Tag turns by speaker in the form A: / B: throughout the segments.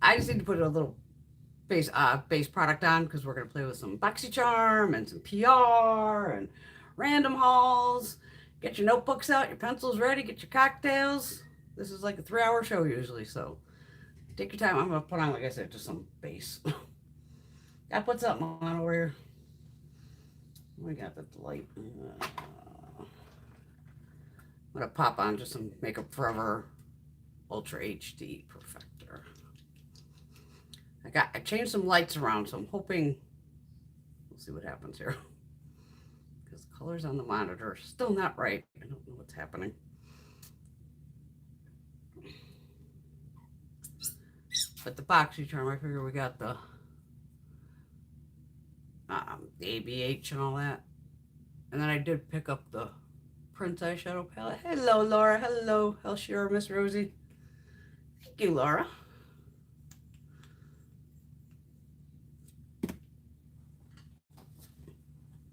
A: I just need to put a little base product on because we're going to play with some Boxy Charm and some PR and random hauls. Get your notebooks out, your pencils ready, get your cocktails. This is like a 3-hour show usually, so take your time. I'm going to put on, like I said, just some base. Gotta put something on over here. We got the light. I'm going to pop on just some Makeup Forever Ultra HD Perfector. I changed some lights around, so I'm hoping we'll see what happens here. Because the colors on the monitor are still not right. I don't know what's happening. But the Boxy Charm, I figure we got the ABH and all that. And then I did pick up the Prince eyeshadow palette. Hello, Laura. Hello. Sure, Miss Rosie. Thank you, Laura.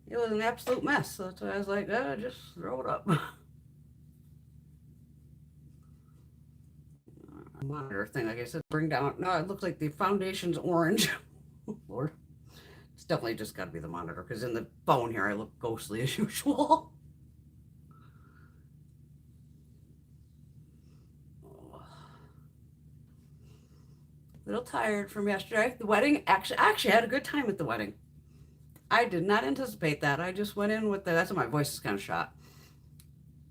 A: It was an absolute mess. So that's why I was like, just throw it up. Monitor thing, like I said, bring down. No, it looks like the foundation's orange. Lord. It's definitely just got to be the monitor because in the phone here I look ghostly as usual. A little tired from yesterday. The wedding, actually had a good time at the wedding. I did not anticipate that. I just went in with the, that's why my voice is kind of shot.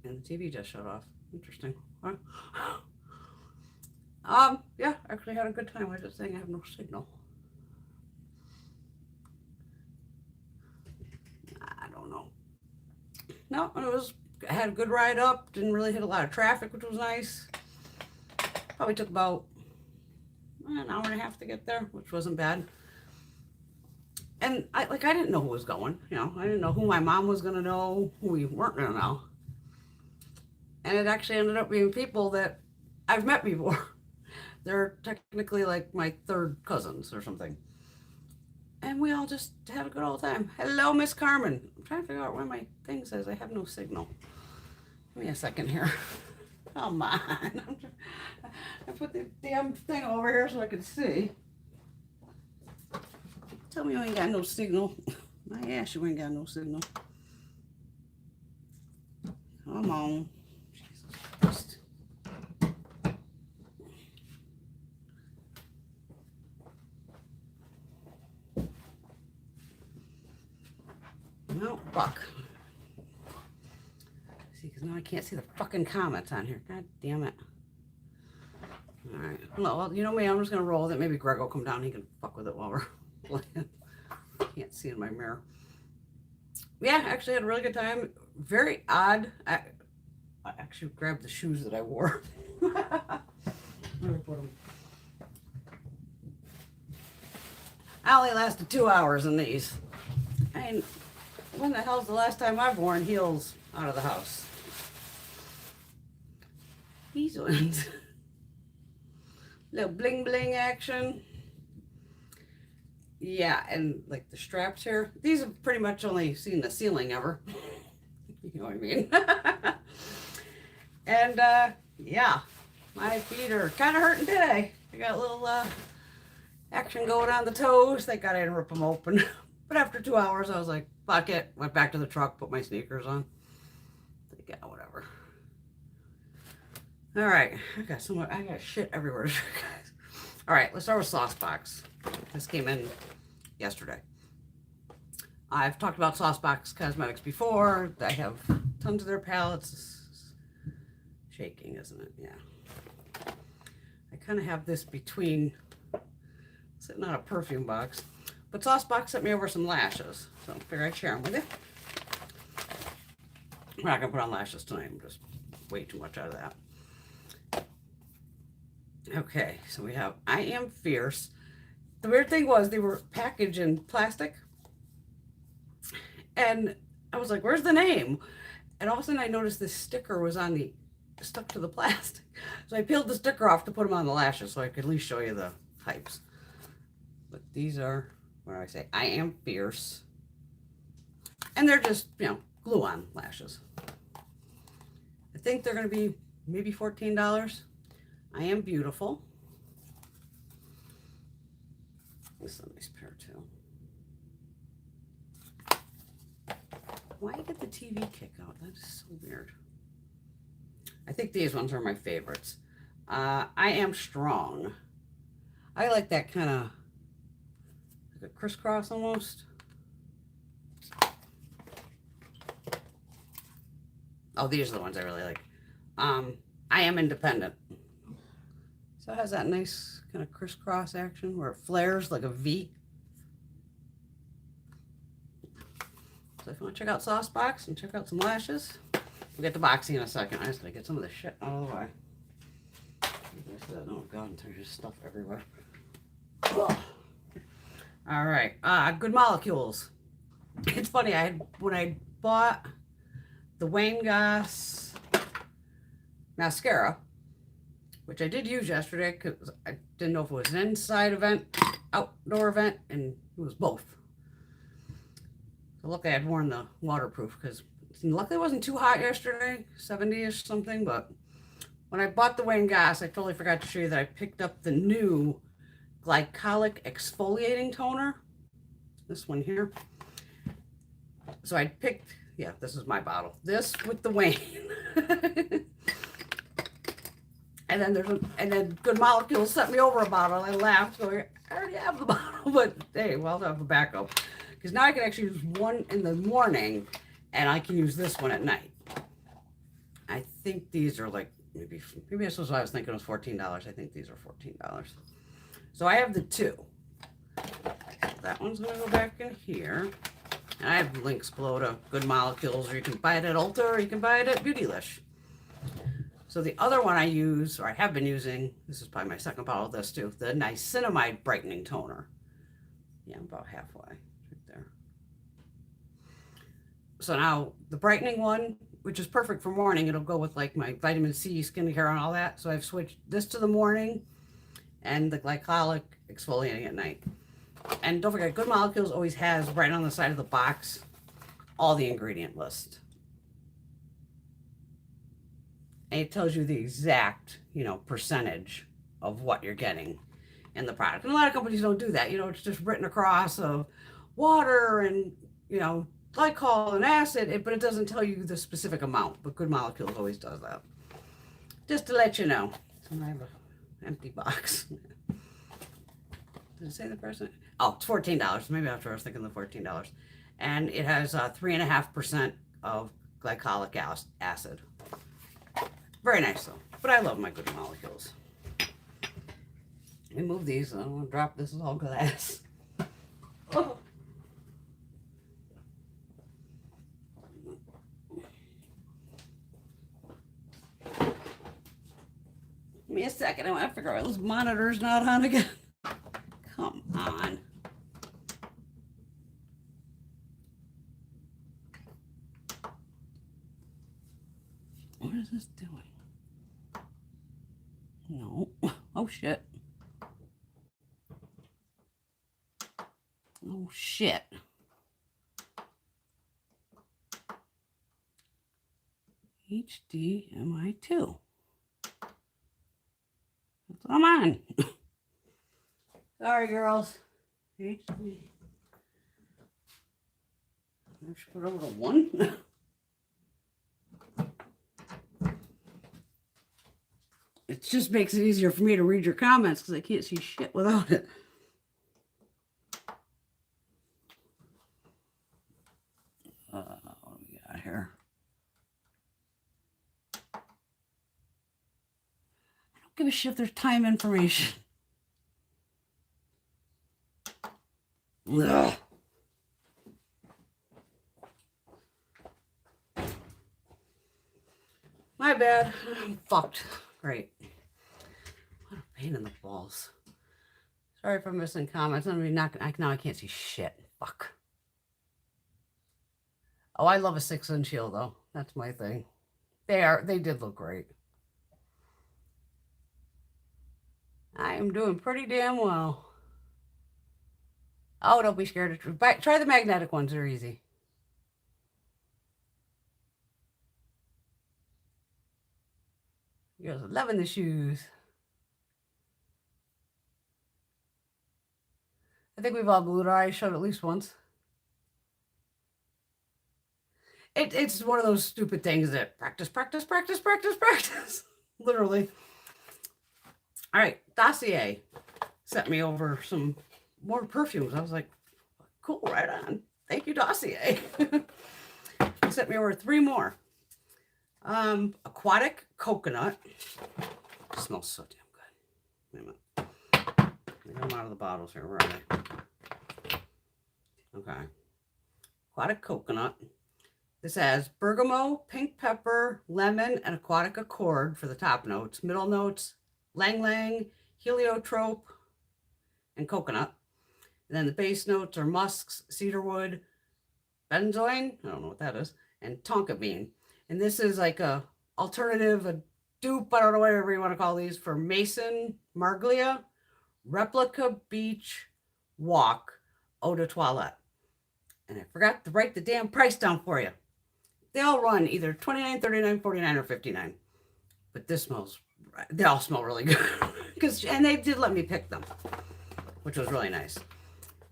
A: And the TV just shut off. Interesting. Huh? Yeah, actually had a good time. I was just saying I have no signal. I don't know. No, I had a good ride up. Didn't really hit a lot of traffic, which was nice. Probably took about an hour and a half to get there, which wasn't bad. And I didn't know who was going, I didn't know who my mom was going to know, who we weren't going to know. And it actually ended up being people that I've met before. They're technically like my third cousins or something. And we all just had a good old time. Hello, Miss Carmen. I'm trying to figure out why my thing says I have no signal. Give me a second here. Come on. I put the damn thing over here so I can see. Tell me you ain't got no signal. My ass, you ain't got no signal. Come on. Jesus Christ. No, fuck. See, because now I can't see the fucking comments on here. God damn it. Alright. Well, you know me, I'm just going to roll with it. Maybe Greg will come down and he can fuck with it while we're playing. Can't see in my mirror. Yeah, actually had a really good time. Very odd. I actually grabbed the shoes that I wore. Where did I put them? I only lasted 2 hours in these. I mean, when the hell's the last time I've worn heels out of the house? These ones. Little bling bling action. Yeah, and like the straps here. These have pretty much only seen the ceiling ever. You know what I mean? And yeah, my feet are kind of hurting today. I got a little action going on the toes. Thank God I didn't rip them open. But after 2 hours, I was like, fuck it. Went back to the truck, put my sneakers on. Yeah, whatever. All right, I got shit everywhere, guys. All right, let's start with Saucebox. This came in yesterday. I've talked about Saucebox Cosmetics before. I have tons of their palettes. It's shaking, isn't it? Yeah. I kind of have this between, sitting on a perfume box. But Saucebox sent me over some lashes, so I figured I'd share them with you. I'm not going to put on lashes tonight. I'm just way too much out of that. Okay, so we have I Am Fierce. The weird thing was they were packaged in plastic. And I was like, where's the name? And all of a sudden I noticed this sticker was stuck to the plastic. So I peeled the sticker off to put them on the lashes so I could at least show you the types. But these are, what do I say? I Am Fierce. And they're just, glue-on lashes. I think they're going to be maybe $14. I Am Beautiful. This is a nice pair too. Why get the TV kick out? That is so weird. I think these ones are my favorites. I Am Strong. I like that kind of like a crisscross almost. Oh, these are the ones I really like. I Am Independent. So it has that nice kind of crisscross action where it flares like a V. So if you want to check out Saucebox and check out some lashes, we'll get the Boxy in a second. I just gotta get some of this shit out of the way. Oh god, there's just stuff everywhere. Ugh. All right, Good Molecules. It's funny, when I bought the Wayne Goss mascara, which I did use yesterday because I didn't know if it was an inside event, outdoor event, and it was both. So luckily I'd worn the waterproof because luckily it wasn't too hot yesterday, 70-ish something, but when I bought the Wayne Goss, I totally forgot to show you that I picked up the new glycolic exfoliating toner. This one here. So I picked, yeah, this is my bottle. This with the Wayne. And then Good Molecules sent me over a bottle. I laughed, going, I already have the bottle, but hey, well, I'll have a backup. Because now I can actually use one in the morning, and I can use this one at night. I think these are like, maybe this was what I was thinking, it was $14. I think these are $14. So I have the two. That one's going to go back in here. And I have links below to Good Molecules, or you can buy it at Ulta, or you can buy it at Beautylish. So the other one I use, or I have been using, this is probably my second bottle of this too, the Cinnamide Brightening Toner. Yeah, I'm about halfway, right there. So now the brightening one, which is perfect for morning, it'll go with like my vitamin C, skincare, and all that. So I've switched this to the morning and the glycolic exfoliating at night. And don't forget, Good Molecules always has right on the side of the box all the ingredient list. And it tells you the exact, percentage of what you're getting in the product. And a lot of companies don't do that. It's just written across of water and, glycol and acid, but it doesn't tell you the specific amount. But Good Molecules always does that. Just to let you know. So I have an empty box. Did it say the percent? Oh, it's $14. Maybe after I was thinking the $14. And it has 3.5% of glycolic acid. Very nice though. But I love my Good Molecules. Let me move these. I don't want to drop this. Is all glass. Oh. Give me a second. I want to figure out this monitor's not on again. Come on. What is this doing? No. Oh, shit. Oh, shit. HDMI2. That's what I'm on. Sorry, girls. HD. I should put over to 1. It just makes it easier for me to read your comments because I can't see shit without it. What do we got here? I don't give a shit if there's time information. Ugh. My bad. I'm fucked. Great. What a pain in the balls. Sorry for missing comments. I mean, now I can't see shit. Fuck. Oh, I love a 6-inch heel though. That's my thing. They did look great. I am doing pretty damn well. Oh, don't be scared of try the magnetic ones. They're easy. You're loving the shoes. I think we've all glued our eyes shut at least once. It's one of those stupid things that practice. Literally. All right, Dossier sent me over some more perfumes. I was like, cool, right on. Thank you, Dossier. Sent me over 3 more. Aquatic Coconut. It smells so damn good. Wait a minute. I got them out of the bottles here. Where are they? Okay. Aquatic Coconut. This has bergamot, pink pepper, lemon, and aquatic accord for the top notes. Middle notes, lang lang, heliotrope, and coconut. And then the base notes are musks, cedarwood, benzoin, I don't know what that is, and tonka bean. And this is like a alternative, a dupe, I don't know whatever you want to call these, for Mason Marglia Replica Beach Walk Eau de Toilette. And I forgot to write the damn price down for you. They all run either $29, $39, $49, or $59. But this smells, they all smell really good. And they did let me pick them, which was really nice.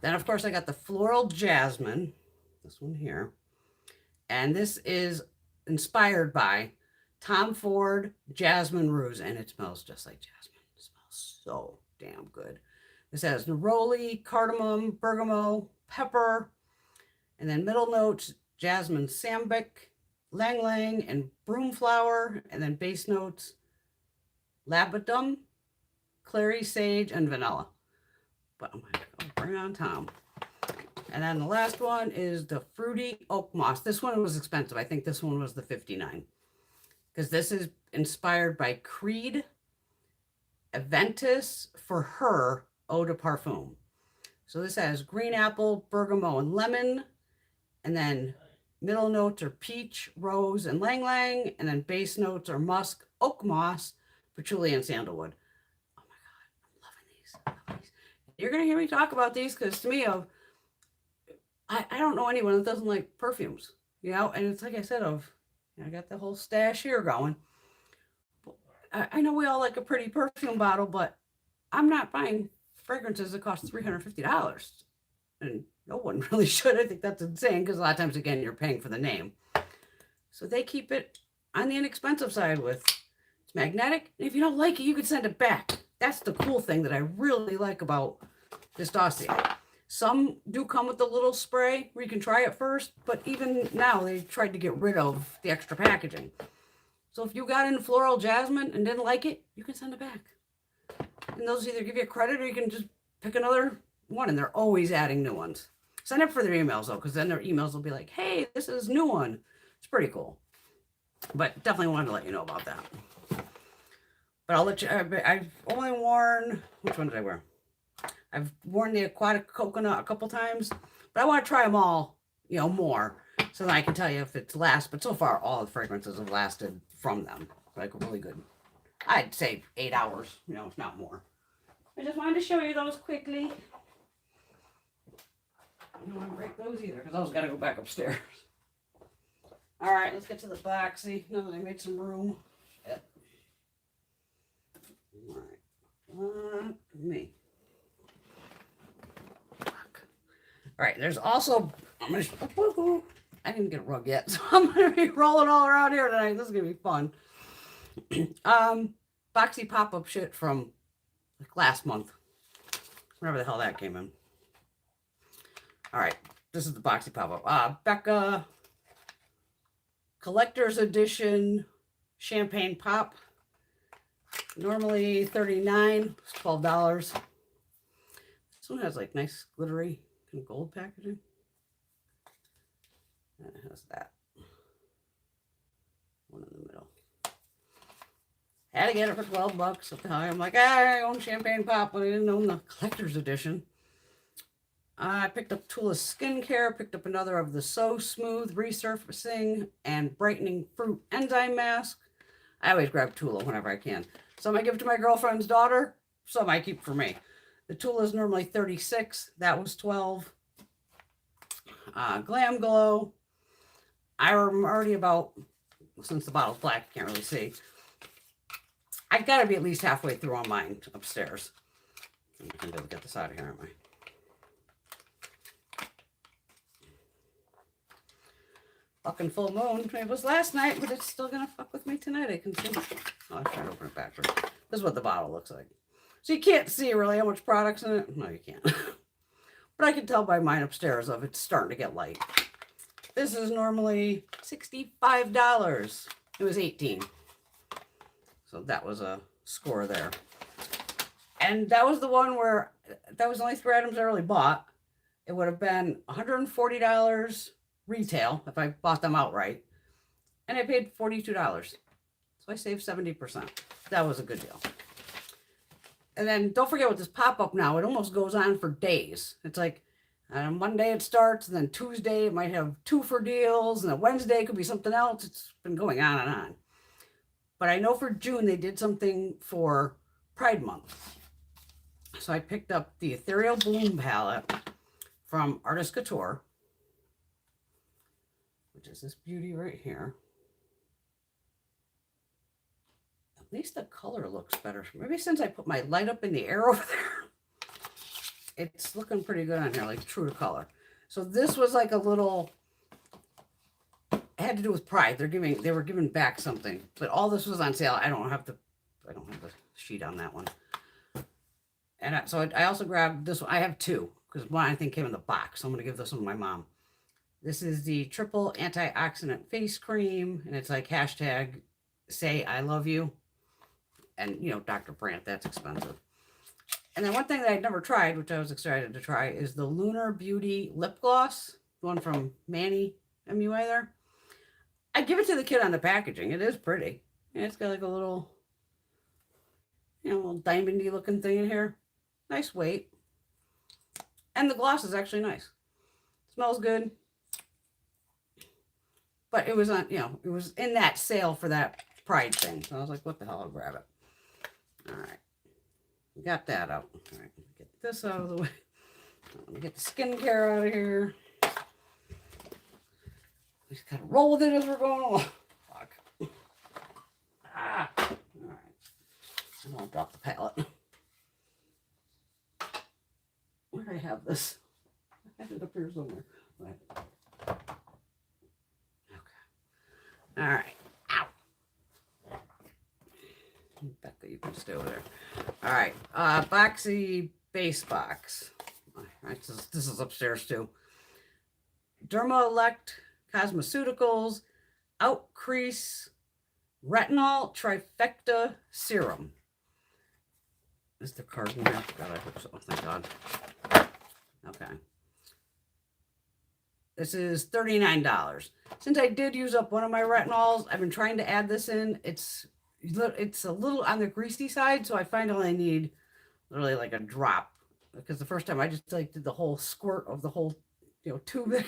A: Then, of course, I got the Floral Jasmine, this one here. And this is inspired by Tom Ford Jasmine Rouge, and it smells just like jasmine. It smells so damn good. This has neroli, cardamom, bergamot, pepper, and then middle notes, jasmine sambic, lang lang, and broom flower, and then base notes, labadum, clary sage, and vanilla. But I'm like, oh, bring on Tom. And then the last one is the Fruity Oak Moss. This one was expensive. I think this one was the $59. Because this is inspired by Kvd Atlantis for her Eau de Parfum. So this has green apple, bergamot, and lemon. And then middle notes are peach, rose, and lang lang. And then base notes are musk, oak moss, patchouli, and sandalwood. Oh my God, I'm loving these. You're going to hear me talk about these because to me, I don't know anyone that doesn't like perfumes, you know? And it's like I said, I got the whole stash here going. I know we all like a pretty perfume bottle, but I'm not buying fragrances that cost $350. And no one really should. I think that's insane because a lot of times, again, you're paying for the name. So they keep it on the inexpensive side with it's magnetic. And if you don't like it, you can send it back. That's the cool thing that I really like about this Dossier. Some do come with a little spray where you can try it first, but even now they tried to get rid of the extra packaging. So if you got in Floral Jasmine and didn't like it, you can send it back. And those either give you credit or you can just pick another one, and they're always adding new ones. Sign up for their emails though, because then their emails will be like, hey, this is a new one. It's pretty cool. But definitely wanted to let you know about that. But I'll let you, I've only worn, which one did I wear? I've worn the Aquatic Coconut a couple times, but I want to try them all, you know, more, so that I can tell you if it's last. But so far, all the fragrances have lasted from them, like really good. I'd say 8 hours, you know, if not more. I just wanted to show you those quickly. I don't want to break those either, because those got to go back upstairs. All right, let's get to the Boxy. Now that I made some room. Shit. All right, me. All right, there's also, I didn't get a rug yet, so I'm going to be rolling all around here tonight. This is going to be fun. Boxy pop-up shit from like last month. Whenever the hell that came in. All right, this is the Boxy pop-up. Becca Collector's Edition Champagne Pop. Normally $39, it's $12. This one has like nice glittery gold packaging. And it has that one in the middle. Had to get it for $12 at the time. I'm like, I own Champagne Pop, but I didn't own the collector's edition. I picked up Tula's Skincare, picked up another of the So Smooth Resurfacing and Brightening Fruit Enzyme Mask. I always grab Tula whenever I can. Some I give to my girlfriend's daughter, some I keep for me. The Tula is normally $36. That was $12. Glam Glow. I'm already about, since the bottle's black, I can't really see. I've got to be at least halfway through on mine upstairs. I'm going to get this out of here, aren't fucking full moon. It was last night, but it's still gonna fuck with me tonight. I can see. Oh, I tried to open it backwards. This is what the bottle looks like. So you can't see really how much product's in it. No, you can't. But I can tell by mine upstairs of it's starting to get light. This is normally $65. It was $18. So that was a score there. And that was the one where that was the only 3 items I really bought. It would have been $140 retail if I bought them outright. And I paid $42. So I saved 70%. That was a good deal. And then don't forget with this pop-up now, it almost goes on for days. It's like on Monday it starts, and then Tuesday it might have 2 for deals, and then Wednesday it could be something else. It's been going on and on. But I know for June they did something for Pride Month. So I picked up the Ethereal Bloom palette from Artist Couture, which is this beauty right here. At least the color looks better. Maybe since I put my light up in the air over there, it's looking pretty good on here, like true to color. So this was like a little, it had to do with Pride. They were giving back something, but all this was on sale. I don't have the sheet on that one. And so I also grabbed this one. I have 2 because one I think came in the box. So I'm going to give this one to my mom. This is the triple antioxidant face cream, and it's like hashtag say I love you. And, you know, Dr. Brandt, that's expensive. And then one thing that I'd never tried, which I was excited to try, is the Lunar Beauty Lip Gloss. The one from Manny, MUI there. I give it to the kid on the packaging. It is pretty. And it's got like a little, you know, little diamondy looking thing in here. Nice weight. And the gloss is actually nice. Smells good. But it was on, you know, it was in that sale for that Pride thing. So I was like, what the hell, I'll grab it. All right. We got that out. All right. Get this out of the way. Let me get the skincare out of here. We just gotta roll with it as we're going along. Fuck. Ah. All right. I don't want to drop the palette. Where do I have this? I had it up here somewhere. Right. Okay. All right. Ow. Becca, you can stay over there. All right. Boxy base box. All right. This is upstairs too. Dermalect Cosmeceuticals Out Crease Retinol Trifecta Serum. Is the card in here? God, I hope so. Thank God. Okay. This is $39. Since I did use up one of my retinols, I've been trying to add this in. It's a little on the greasy side, so I find I only need literally like a drop. Because the first time I just like did the whole squirt of the whole, you know, tube, and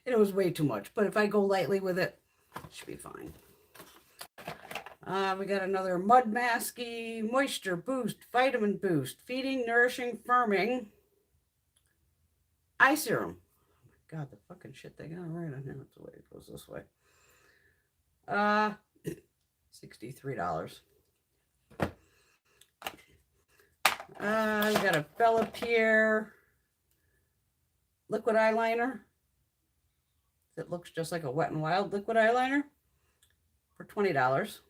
A: it was way too much. But if I go lightly with it, it should be fine. We got another Mud Masky Moisture Boost, Vitamin Boost, Feeding, Nourishing, Firming Eye Serum. Oh my God, the fucking shit they got right on here. That's the way it goes this way. $63. We got a Bella Pierre liquid eyeliner. It looks just like a Wet n Wild liquid eyeliner for $20.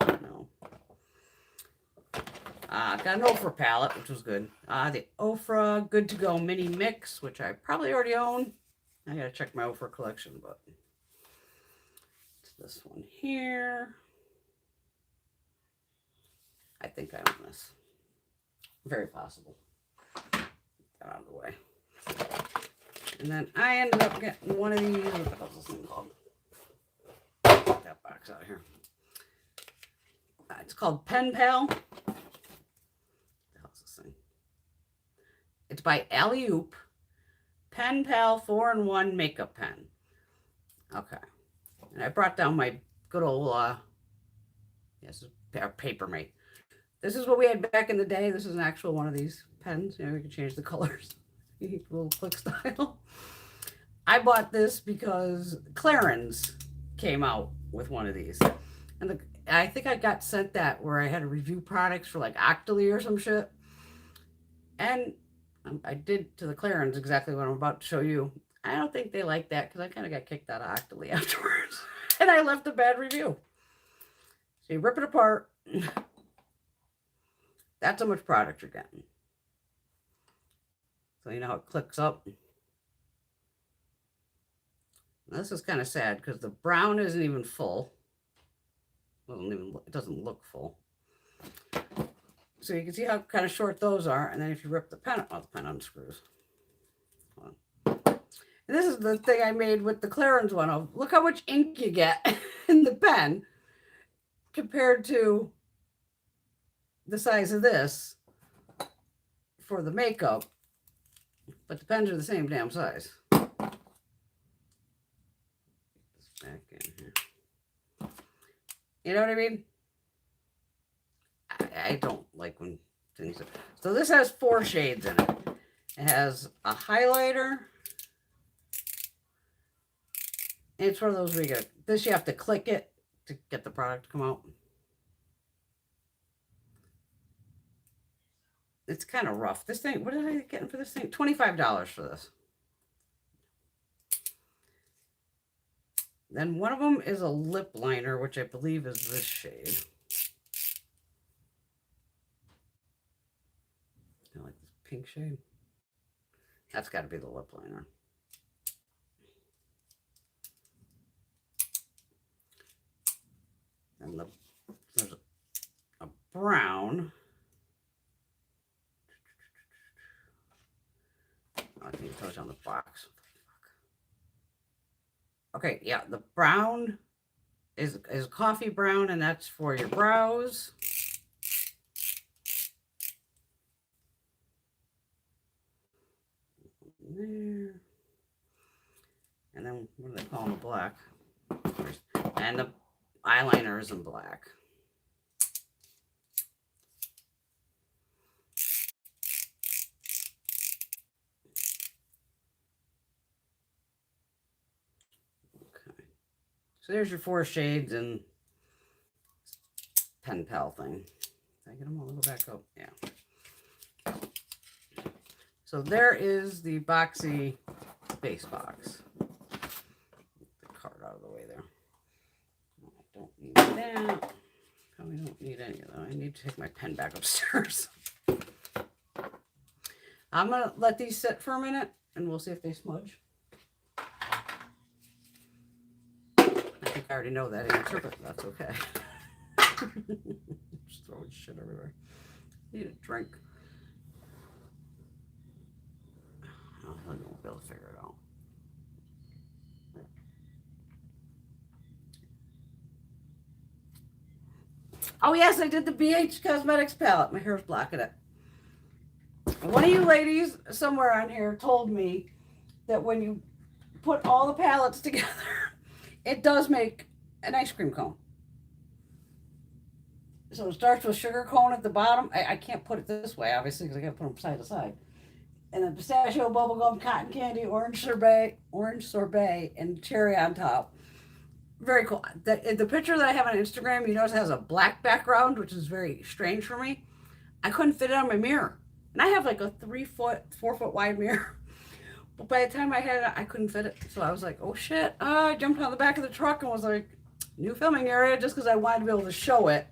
A: No. Got an Ofra palette, which was good. The Ofra Good to Go Mini Mix, which I probably already own. I gotta check my Ofra collection, but it's this one here. I think I own this. Very possible. Get that out of the way. And then I ended up getting one of these. What the hell's this thing called? Get that box out of here. It's called Pen Pal. What the hell's this thing? It's by Alley Oop. Pen Pal 4-in-1 makeup pen. Okay. And I brought down my good old, Papermate. This is what we had back in the day. This is an actual one of these pens. You know, we can change the colors. A little click style. I bought this because Clarins came out with one of these. And I think I got sent that where I had to review products for like Octoly or some shit. And I did to the Clarins exactly what I'm about to show you. I don't think they like that because I kind of got kicked out of Octoly afterwards. And I left a bad review. So you rip it apart. That's how much product you're getting. So you know how it clicks up. Now, this is kind of sad because the brown isn't even full. It doesn't look full. So you can see how kind of short those are. And then if you rip the pen, oh, the pen unscrews. And this is the thing I made with the Clarins one. Oh, look how much ink you get in the pen compared to the size of this for the makeup. But the pens are the same damn size. Back in here. You know what I mean? I don't like when things are... So this has 4 shades in it. It has a highlighter. It's one of those where you get this, you have to click it to get the product to come out. It's kind of rough. This thing, what did I get for this thing? $25 for this. Then one of them is a lip liner, which I believe is this shade. I like this pink shade. That's got to be the lip liner. And there's a brown. I think it goes on the box. Okay, yeah, the brown is coffee brown, and that's for your brows. There. And then what do they call them? Black. And the eyeliner is in black. Okay. So there's your 4 shades and pen pal thing. Did I get them all? Go back up. Yeah. So there is the Boxy base box. Get the card out of the way there. I don't need that. Probably don't need any of that. I need to take my pen back upstairs. I'm going to let these sit for a minute and we'll see if they smudge. I think I already know that answer, but that's okay. Just throwing shit everywhere. Need a drink. I won't be able to figure it out. Oh yes, I did the BH Cosmetics palette. My hair's blocking it. One of you ladies somewhere on here told me that when you put all the palettes together, it does make an ice cream cone. So it starts with sugar cone at the bottom. I can't put it this way, obviously, because I got to put them side to side. And then pistachio, bubblegum, cotton candy, orange sorbet, and cherry on top. Very cool. The picture that I have on Instagram, you notice it has a black background, which is very strange for me. I couldn't fit it on my mirror. And I have like a 4-foot wide mirror. But by the time I had it, I couldn't fit it. So I was like, oh shit. I jumped on the back of the truck and was like, new filming area, just because I wanted to be able to show it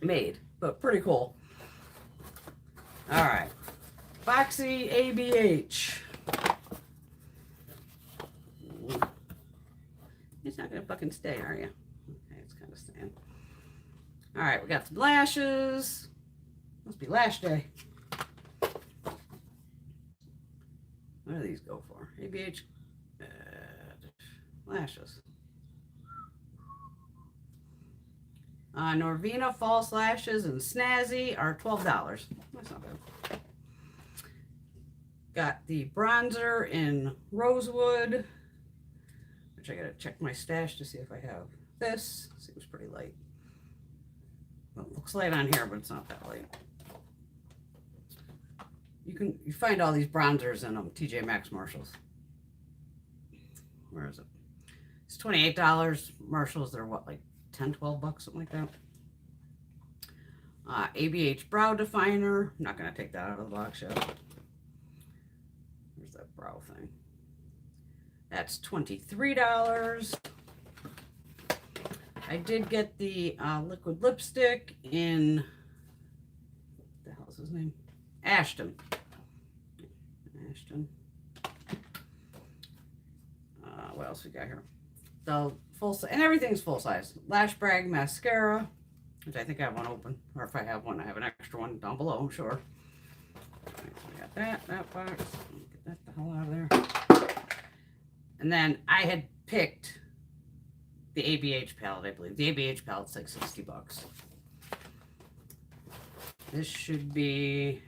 A: made. But pretty cool. All right. Boxy ABH. It's not going to fucking stay, are you? Okay, it's kind of staying. All right, we got some lashes. Must be lash day. What do these go for? ABH lashes. Norvina false lashes and Snazzy are $12. That's not bad. Got the bronzer in Rosewood, which I gotta check my stash to see if I have this. Seems pretty light. Well, it looks light on here, but it's not that light. You find all these bronzers in TJ Maxx Marshalls. Where is it? It's $28. Marshalls, they're what, like 10, 12 bucks, something like that. ABH brow definer. I'm not gonna take that out of the box yet. Where's that brow thing? That's $23. I did get the liquid lipstick in, what the hell is his name? Ashton. What else we got here? The full size, and everything's full size. Lash Brag mascara, which I think I have one open, or if I have one, I have an extra one down below, I'm sure. All right, so we got that box. Get that the hell out of there. And then I had picked the ABH palette, I believe. The ABH palette's like 60 bucks. This should be,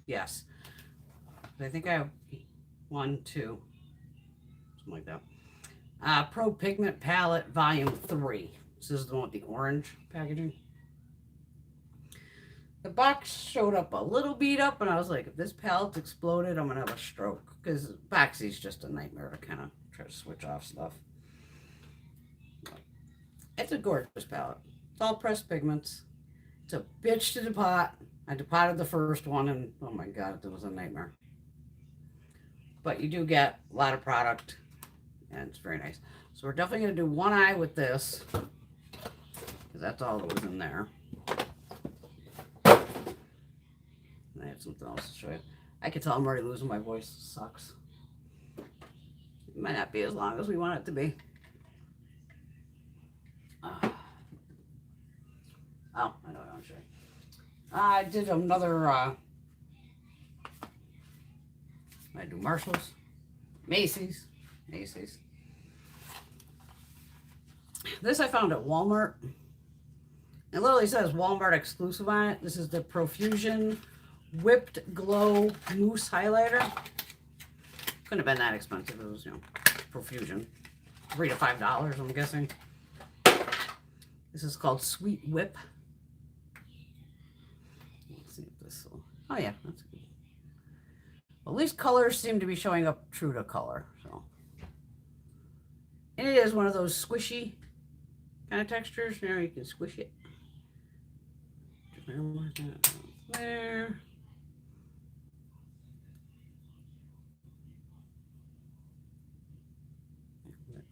A: yes. I think I have 1, 2, something like that. Pro Pigment Palette Volume 3. This is the one with the orange packaging. The box showed up a little beat up, and I was like, if this palette exploded, I'm going to have a stroke. Because Boxy's just a nightmare to kind of try to switch off stuff. It's a gorgeous palette. It's all pressed pigments. It's a bitch to depot. I depotted the first one, and oh my god, it was a nightmare. But you do get a lot of product, and it's very nice. So we're definitely going to do one eye with this, because that's all that was in there. And I have something else to show you. I can tell I'm already losing my voice. It sucks. It might not be as long as we want it to be. Oh, I know what I want to show you. I did another, I do Marshalls, Macy's. This I found at Walmart. It literally says Walmart exclusive on it. This is the Profusion Whipped Glow Mousse Highlighter. Couldn't have been that expensive. It was, you know, Profusion. $3 to $5, I'm guessing. This is called Sweet Whip. Let's see if this will... Oh yeah, that's good. Well, at least colors seem to be showing up true to color. So, and it is one of those squishy kind of textures. Now you can squish it. There.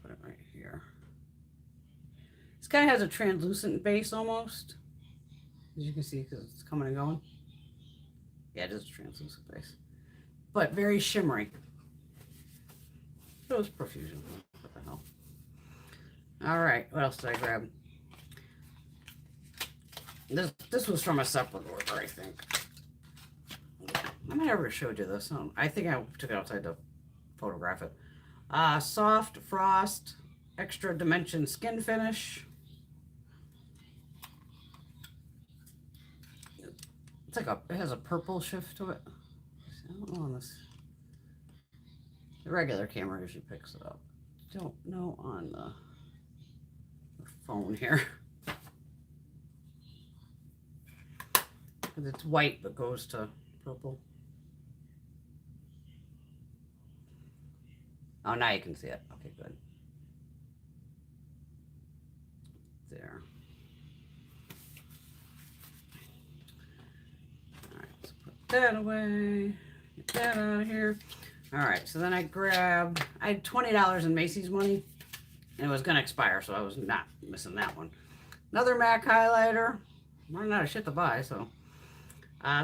A: Put it right here. This kind of has a translucent base almost, as you can see, because it's coming and going. Yeah, it is a translucent base, but very shimmery. It was Profusion. What the hell? All right, what else did I grab? This was from a separate order, I think. Yeah, I might have ever showed you this. I think I took it outside to photograph it. Soft Frost Extra Dimension Skin Finish. It's like it has a purple shift to it. I don't know on this. The regular camera usually picks it up. Don't know on the phone here. Because it's white but goes to purple. Oh, now you can see it. Okay, good. There. All right, let's put that away. Get that out of here. All right, so then I had $20 in Macy's money, and it was going to expire, so I was not missing that one. Another MAC highlighter. I'm running out of shit to buy, so.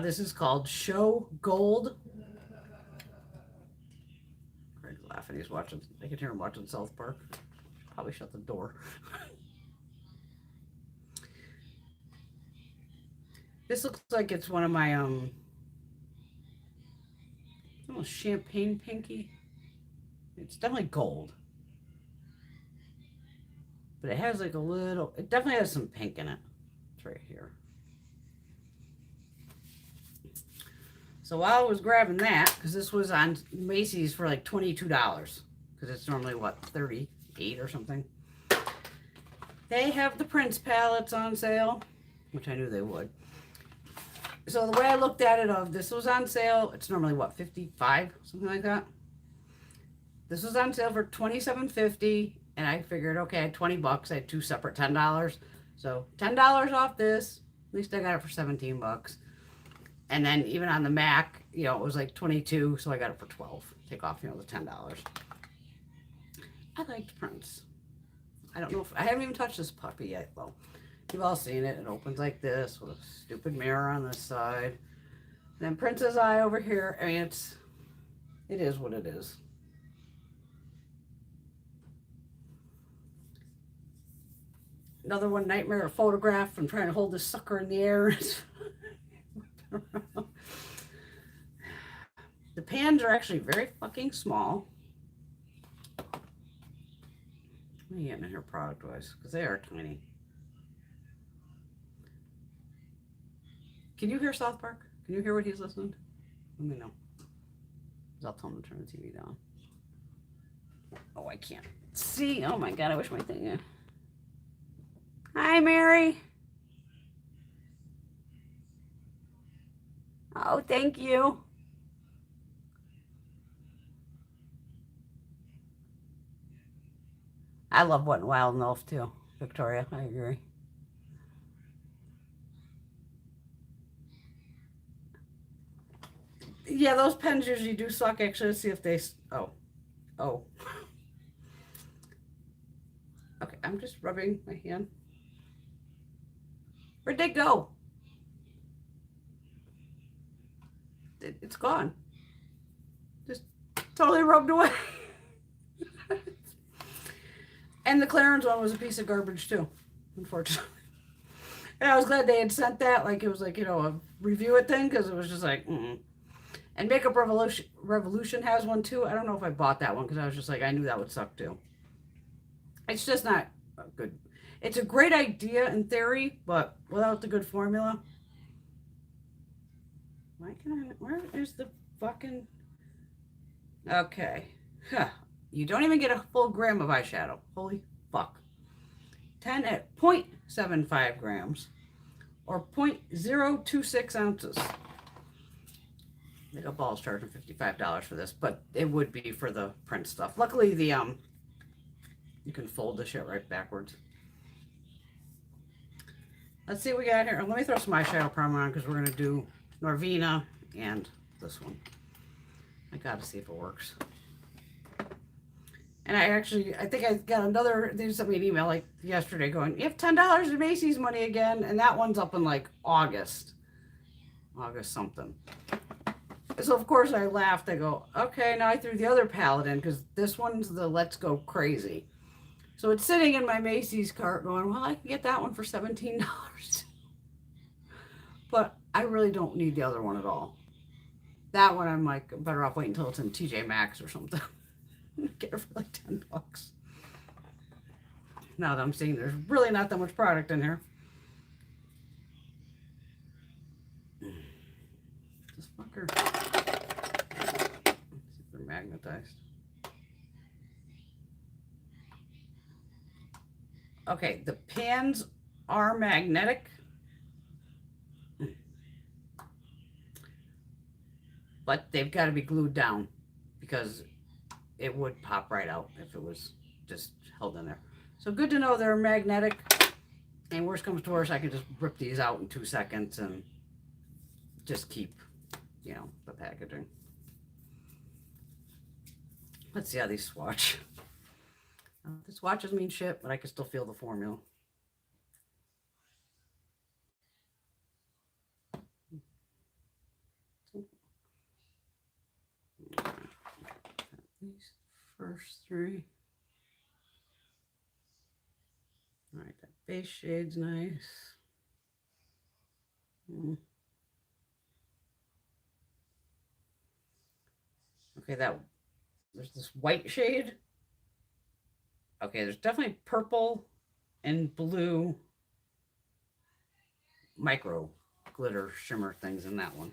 A: This is called Show Gold. Craig's laughing. He's watching. I can hear him watching South Park. Probably shut the door. This looks like it's one of my almost champagne pinky. It's definitely gold, but it has like a little. It definitely has some pink in it. It's right here. So while I was grabbing that, because this was on Macy's for like $22, because it's normally, what, $38 or something. They have the Prince palettes on sale, which I knew they would. So the way I looked at it, this was on sale, it's normally, what, $55, something like that. This was on sale for $27.50, and I figured, okay, I had 20 bucks. I had two separate $10. So $10 off this. At least I got it for 17 bucks. And then even on the MAC, you know, it was like 22, so I got it for 12. Take off, you know, the $10. I liked prints. I don't know if I haven't even touched this puppy yet though. You've all seen it. It opens like this with a stupid mirror on this side. And then Prince's Eye over here. I mean, it is what it is. Another one, Nightmare Photograph. I'm trying to hold this sucker in the air. The pans are actually very fucking small. What are you getting in here product-wise? Because they are tiny. Can you hear South Park? Can you hear what he's listening to? Let me know. I'll tell him to turn the TV down. Oh, I can't see. Oh my God, I wish my thing. Hi, Mary. Oh, thank you. I love Wet n Wild and Elf too, Victoria. I agree. Yeah, those pens usually do suck. Actually, let's see if they. Oh. Okay, I'm just rubbing my hand. Where'd they go? It's gone. Just totally rubbed away. And the Clarins one was a piece of garbage too, unfortunately. And I was glad they had sent that. Like, it was like, a review it thing, because it was just like, And Makeup Revolution has one too. I don't know if I bought that one because I was just like, I knew that would suck too. It's just not good. It's a great idea in theory, but without the good formula. Where is the fucking... Okay. Huh. You don't even get a full gram of eyeshadow. Holy fuck. 10 at 0.75 grams or 0.026 ounces. Makeup Ball's charging $55 for this, but it would be for the print stuff. Luckily, the you can fold the shit right backwards. Let's see what we got here. Let me throw some eyeshadow primer on because we're gonna do Norvina and this one. I gotta see if it works. And I think I got another, they sent me an email like yesterday going, you have $10 in Macy's money again. And that one's up in like August something. So of course I laughed. I go, okay, now I threw the other palette in because this one's the Let's Go Crazy. So it's sitting in my Macy's cart going, well, I can get that one for $17. But I really don't need the other one at all. That one I'm like, better off waiting until it's in TJ Maxx or something. Get her for like $10. Now that I'm seeing there's really not that much product in here. This fucker. Let's see if they're magnetized. Okay, the pans are magnetic. But they've got to be glued down because it would pop right out if it was just held in there. So good to know they're magnetic. And worst comes to worst, I can just rip these out in 2 seconds and just keep, the packaging. Let's see how these swatch. The swatches mean shit, but I can still feel the formula. These first three. All right, that base shade's nice. Okay, there's this white shade. Okay, there's definitely purple and blue micro glitter shimmer things in that one.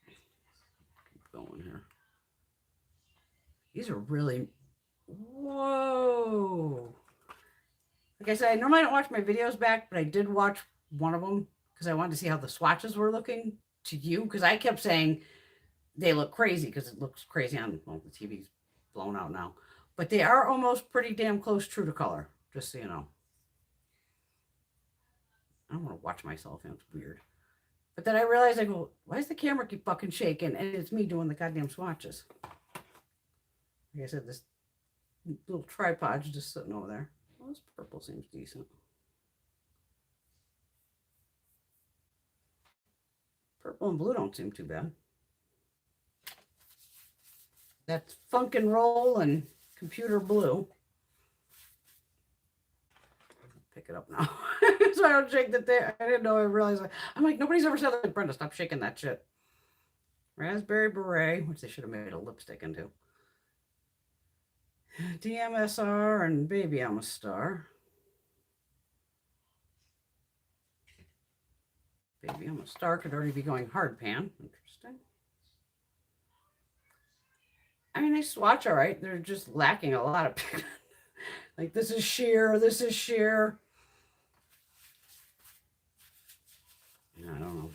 A: Keep going here. These are really, whoa. Like I said, I normally don't watch my videos back, but I did watch one of them because I wanted to see how the swatches were looking to you. Because I kept saying they look crazy because it looks crazy on, well, the TV's blown out now. But they are almost pretty damn close true to color, just so you know. I don't want to watch myself, it's weird. But then I realized, I go, why does the camera keep fucking shaking? And it's me doing the goddamn swatches. Like I said, this little tripods just sitting over there. Well, this purple seems decent. Purple and blue don't seem too bad. That's Funk and Roll and Computer Blue. Pick it up now. So I don't shake the thing. I didn't know. I realized. I'm like, nobody's ever said, like, Brenda, stop shaking that shit. Raspberry Beret, which they should have made a lipstick into. DMSR and Baby I'm a Star. Baby I'm a Star could already be going hard pan. Interesting. I mean, they swatch all right. They're just lacking a lot of pigment. Like, this is sheer, this is sheer. I don't know.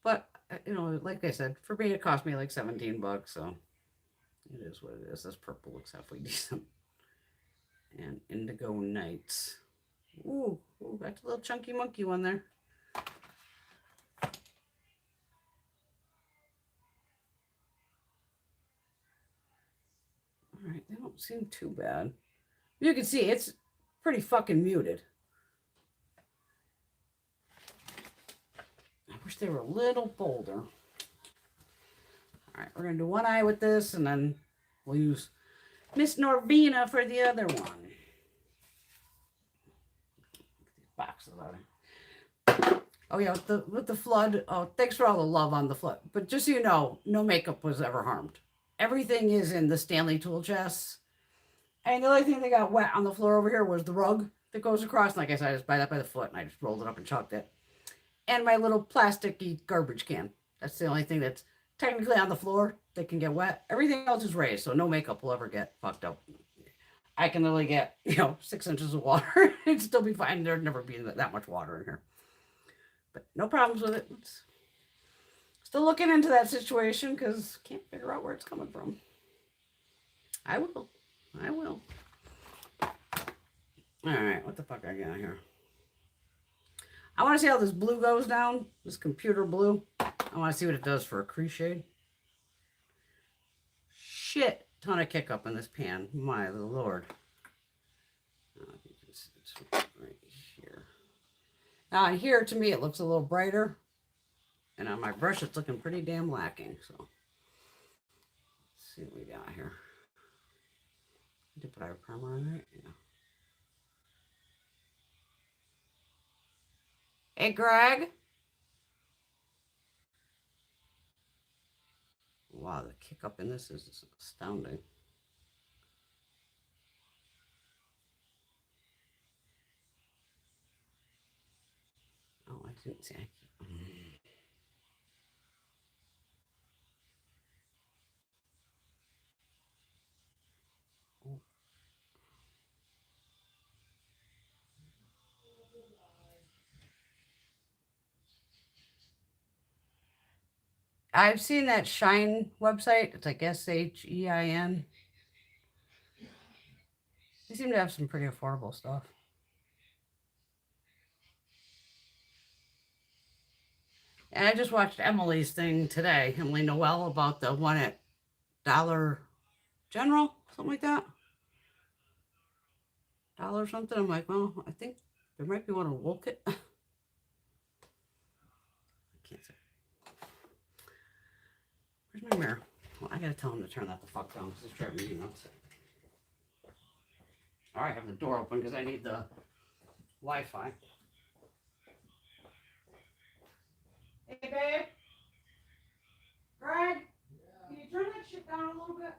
A: But, you know, like I said, for me, it cost me like 17 bucks, so it is what it is. This purple looks halfway decent. And Indigo Nights. Ooh, that's a little chunky monkey one there. All right, they don't seem too bad. You can see it's pretty fucking muted. I wish they were a little bolder. All right, we're going to do one eye with this, and then we'll use Miss Norvina for the other one. Boxes out of. Oh yeah, with the flood. Oh, thanks for all the love on the flood. But just so you know, no makeup was ever harmed. Everything is in the Stanley tool chest. And the only thing that got wet on the floor over here was the rug that goes across. Like I said, I just buy that by the foot, and I just rolled it up and chalked it. And my little plasticky garbage can. That's the only thing that's technically on the floor that can get wet. Everything else is raised, so no makeup will ever get fucked up. I can literally get, 6 inches of water and still be fine. There'd never be that much water in here. But no problems with it. Still looking into that situation because can't figure out where it's coming from. I will. All right, what the fuck I got here? I want to see how this blue goes down. This computer blue. I want to see what it does for a crease shade. Shit ton of kick up in this pan. My lord. It's right here. Now on here, to me, it looks a little brighter. And on my brush, it's looking pretty damn lacking. So, let's see what we got here. I did put our primer on, right? Yeah. Hey, Greg. Wow, the kick up in this is astounding. Oh, I didn't see. I've seen that Shine website. It's like SHEIN. They seem to have some pretty affordable stuff. And I just watched Emily's thing today, Emily Noel, about the one at Dollar General, something like that. Dollar something. I'm like, well, I think there might be one in Wolcott. I can't say. Where's my mirror? Well, I gotta tell him to turn that the fuck down because it's driving me nuts. All right, I have the door open because I need the Wi-Fi. Hey, babe. Greg, can you turn that shit down a little bit?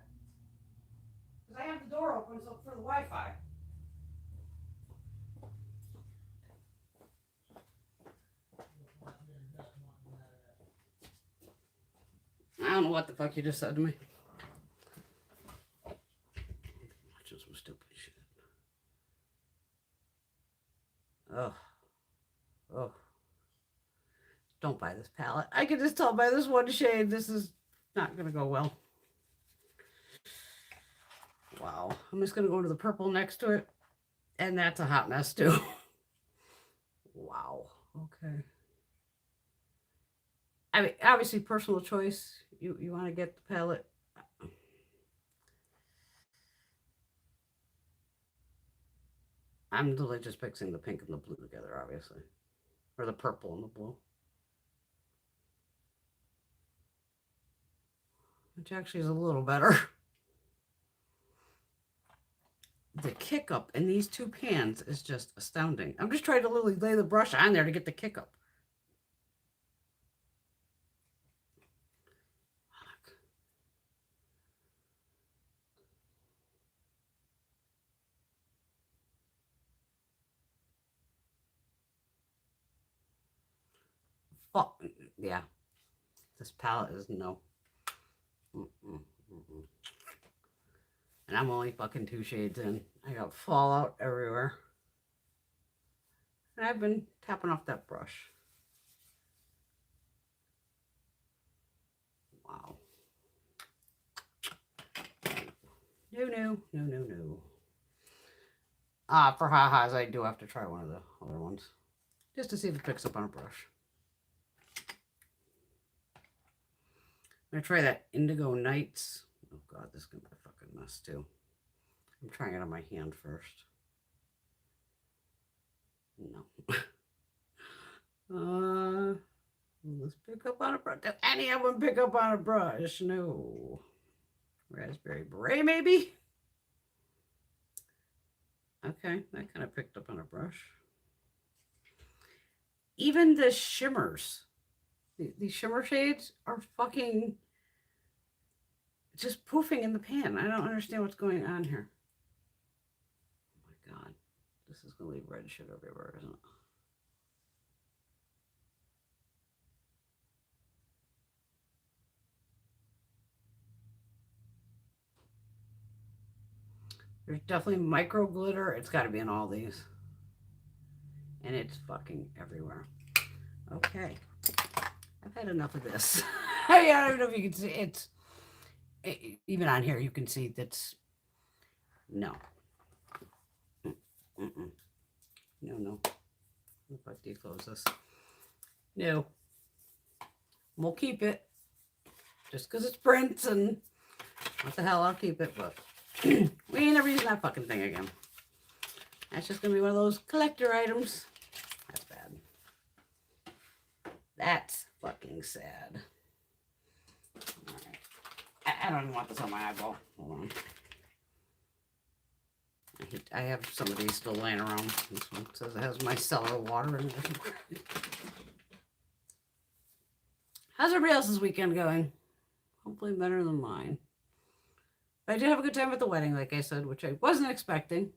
A: Because I have the door open so for the Wi-Fi. I don't know what the fuck you just said to me. Just some stupid shit. Oh. Don't buy this palette. I can just tell by this one shade this is not going to go well. Wow. I'm just going to go to the purple next to it. And that's a hot mess too. Wow. Okay. I mean, obviously personal choice. You want to get the palette. I'm literally just mixing the pink and the blue together, obviously. Or the purple and the blue. Which actually is a little better. The kick up in these two pans is just astounding. I'm just trying to literally lay the brush on there to get the kick up. Oh, yeah. This palette is no. And I'm only fucking 2 shades in. I got fallout everywhere. And I've been tapping off that brush. Wow. No. For ha-has, I do have to try one of the other ones. Just to see if it picks up on a brush. I'm going to try that Indigo Nights. Oh, God, this is going to be a fucking mess, too. I'm trying it on my hand first. No. Let's pick up on a brush. Does any of them pick up on a brush? No. Raspberry Beret, maybe? Okay, that kind of picked up on a brush. Even the shimmers. These shimmer shades are fucking just poofing in the pan. I don't understand what's going on here. Oh my God. This is going to leave red shit everywhere, isn't it? There's definitely micro glitter. It's got to be in all these. And it's fucking everywhere. Okay. I've had enough of this. I don't know if you can see even on here, you can see that's no. No. If I declose this. No. We'll keep it. Just because it's prints and what the hell, I'll keep it, but we ain't ever using that fucking thing again. That's just going to be one of those collector items. That's bad. That's fucking sad. All right. I don't even want this on my eyeball. Hold on. I have some of these still laying around. This one says it has micellar water in it. How's everybody else's weekend going? Hopefully better than mine. But I did have a good time at the wedding, like I said, which I wasn't expecting.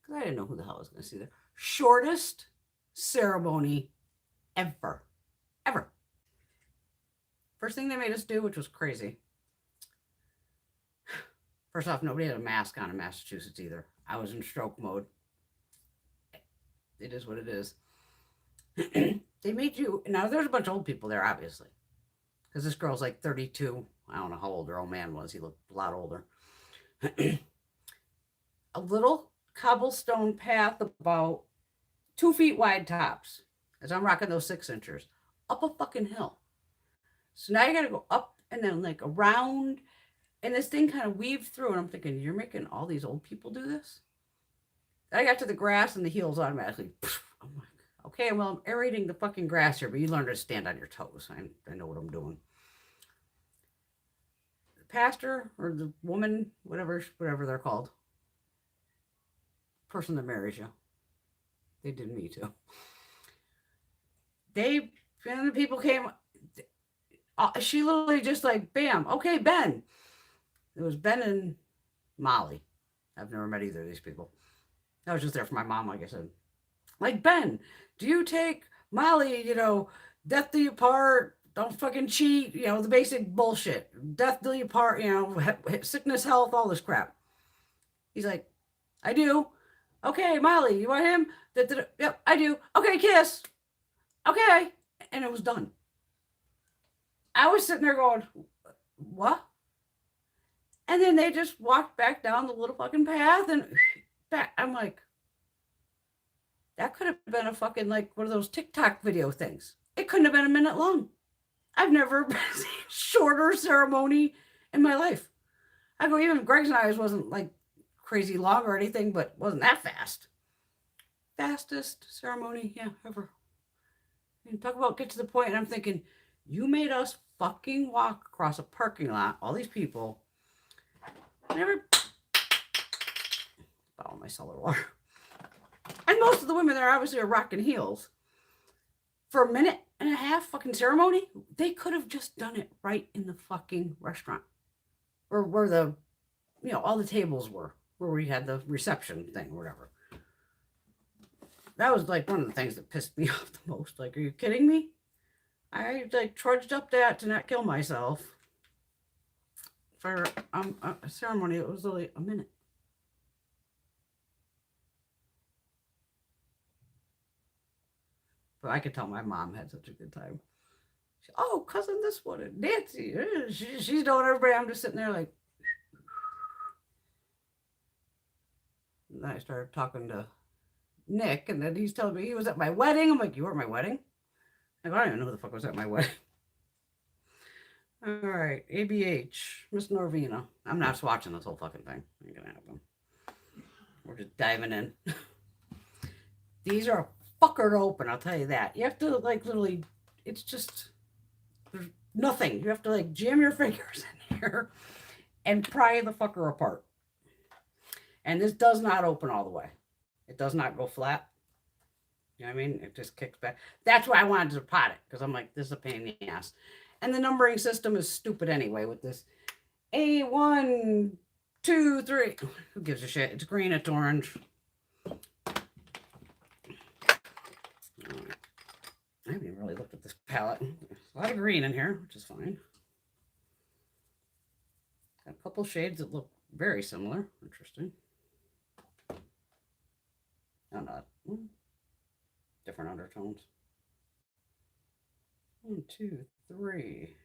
A: Because I didn't know who the hell was going to see there. Shortest ceremony ever. Ever. First thing they made us do, which was crazy. First off, nobody had a mask on in Massachusetts either. I was in stroke mode. It is what it is. They made you, now there's a bunch of old people there, obviously. Because this girl's like 32. I don't know how old her old man was. He looked a lot older. A little cobblestone path about 2 feet wide tops. As I'm rocking those 6-inchers. Up a fucking hill. So now you got to go up and then like around. And this thing kind of weaved through. And I'm thinking, you're making all these old people do this? I got to the grass and the heels automatically. I'm like, okay, well, I'm aerating the fucking grass here, but you learn to stand on your toes. I know what I'm doing. The pastor or the woman, whatever they're called, person that marries you. They did me too. And the people came. She literally just like, bam, okay, Ben. It was Ben and Molly. I've never met either of these people. I was just there for my mom, like I said. Like, Ben, do you take Molly, death do you part, don't fucking cheat, the basic bullshit. Death do you part, sickness, health, all this crap. He's like, I do. Okay, Molly, you want him? Yep, I do. Okay, kiss. Okay. And it was done. I was sitting there going, what? And then they just walked back down the little fucking path and back. I'm like, that could have been a fucking, like, one of those TikTok video things. It couldn't have been a minute long. I've never seen a shorter ceremony in my life. I go, even Greg's and I wasn't, like, crazy long or anything, but it wasn't that fast. Fastest ceremony, yeah, ever. And talk about get to the point, and I'm thinking, you made us fucking walk across a parking lot, all these people. Never follow my cellar water. And most of the women there obviously are rocking heels. For a minute and a half fucking ceremony, they could have just done it right in the fucking restaurant. Or where the, all the tables were, where we had the reception thing or whatever. That was like one of the things that pissed me off the most. Like, are you kidding me? I like trudged up that to not kill myself. For a ceremony, it was only a minute. But I could tell my mom had such a good time. Oh, cousin this one, and Nancy, she's doing everybody. I'm just sitting there like. And then I started talking to Nick, and then he's telling me he was at my wedding. I'm like, you were at my wedding? Like, I don't even know who the fuck was at my wedding. All right, ABH, Miss Norvina. I'm not swatching this whole fucking thing. Ain't gonna happen. We're just diving in. These are a fucker to open, I'll tell you that. You have to like literally, it's just, there's nothing. You have to like jam your fingers in here and pry the fucker apart. And this does not open all the way. It does not go flat. You know what I mean? It just kicks back. That's why I wanted to pot it, because I'm like, this is a pain in the ass. And the numbering system is stupid anyway with this. A1, 2, 3. Who gives a shit? It's green, it's orange. I haven't even really looked at this palette. There's a lot of green in here, which is fine. Got a couple shades that look very similar. Interesting. No, not. Different undertones. 1, 2, 3,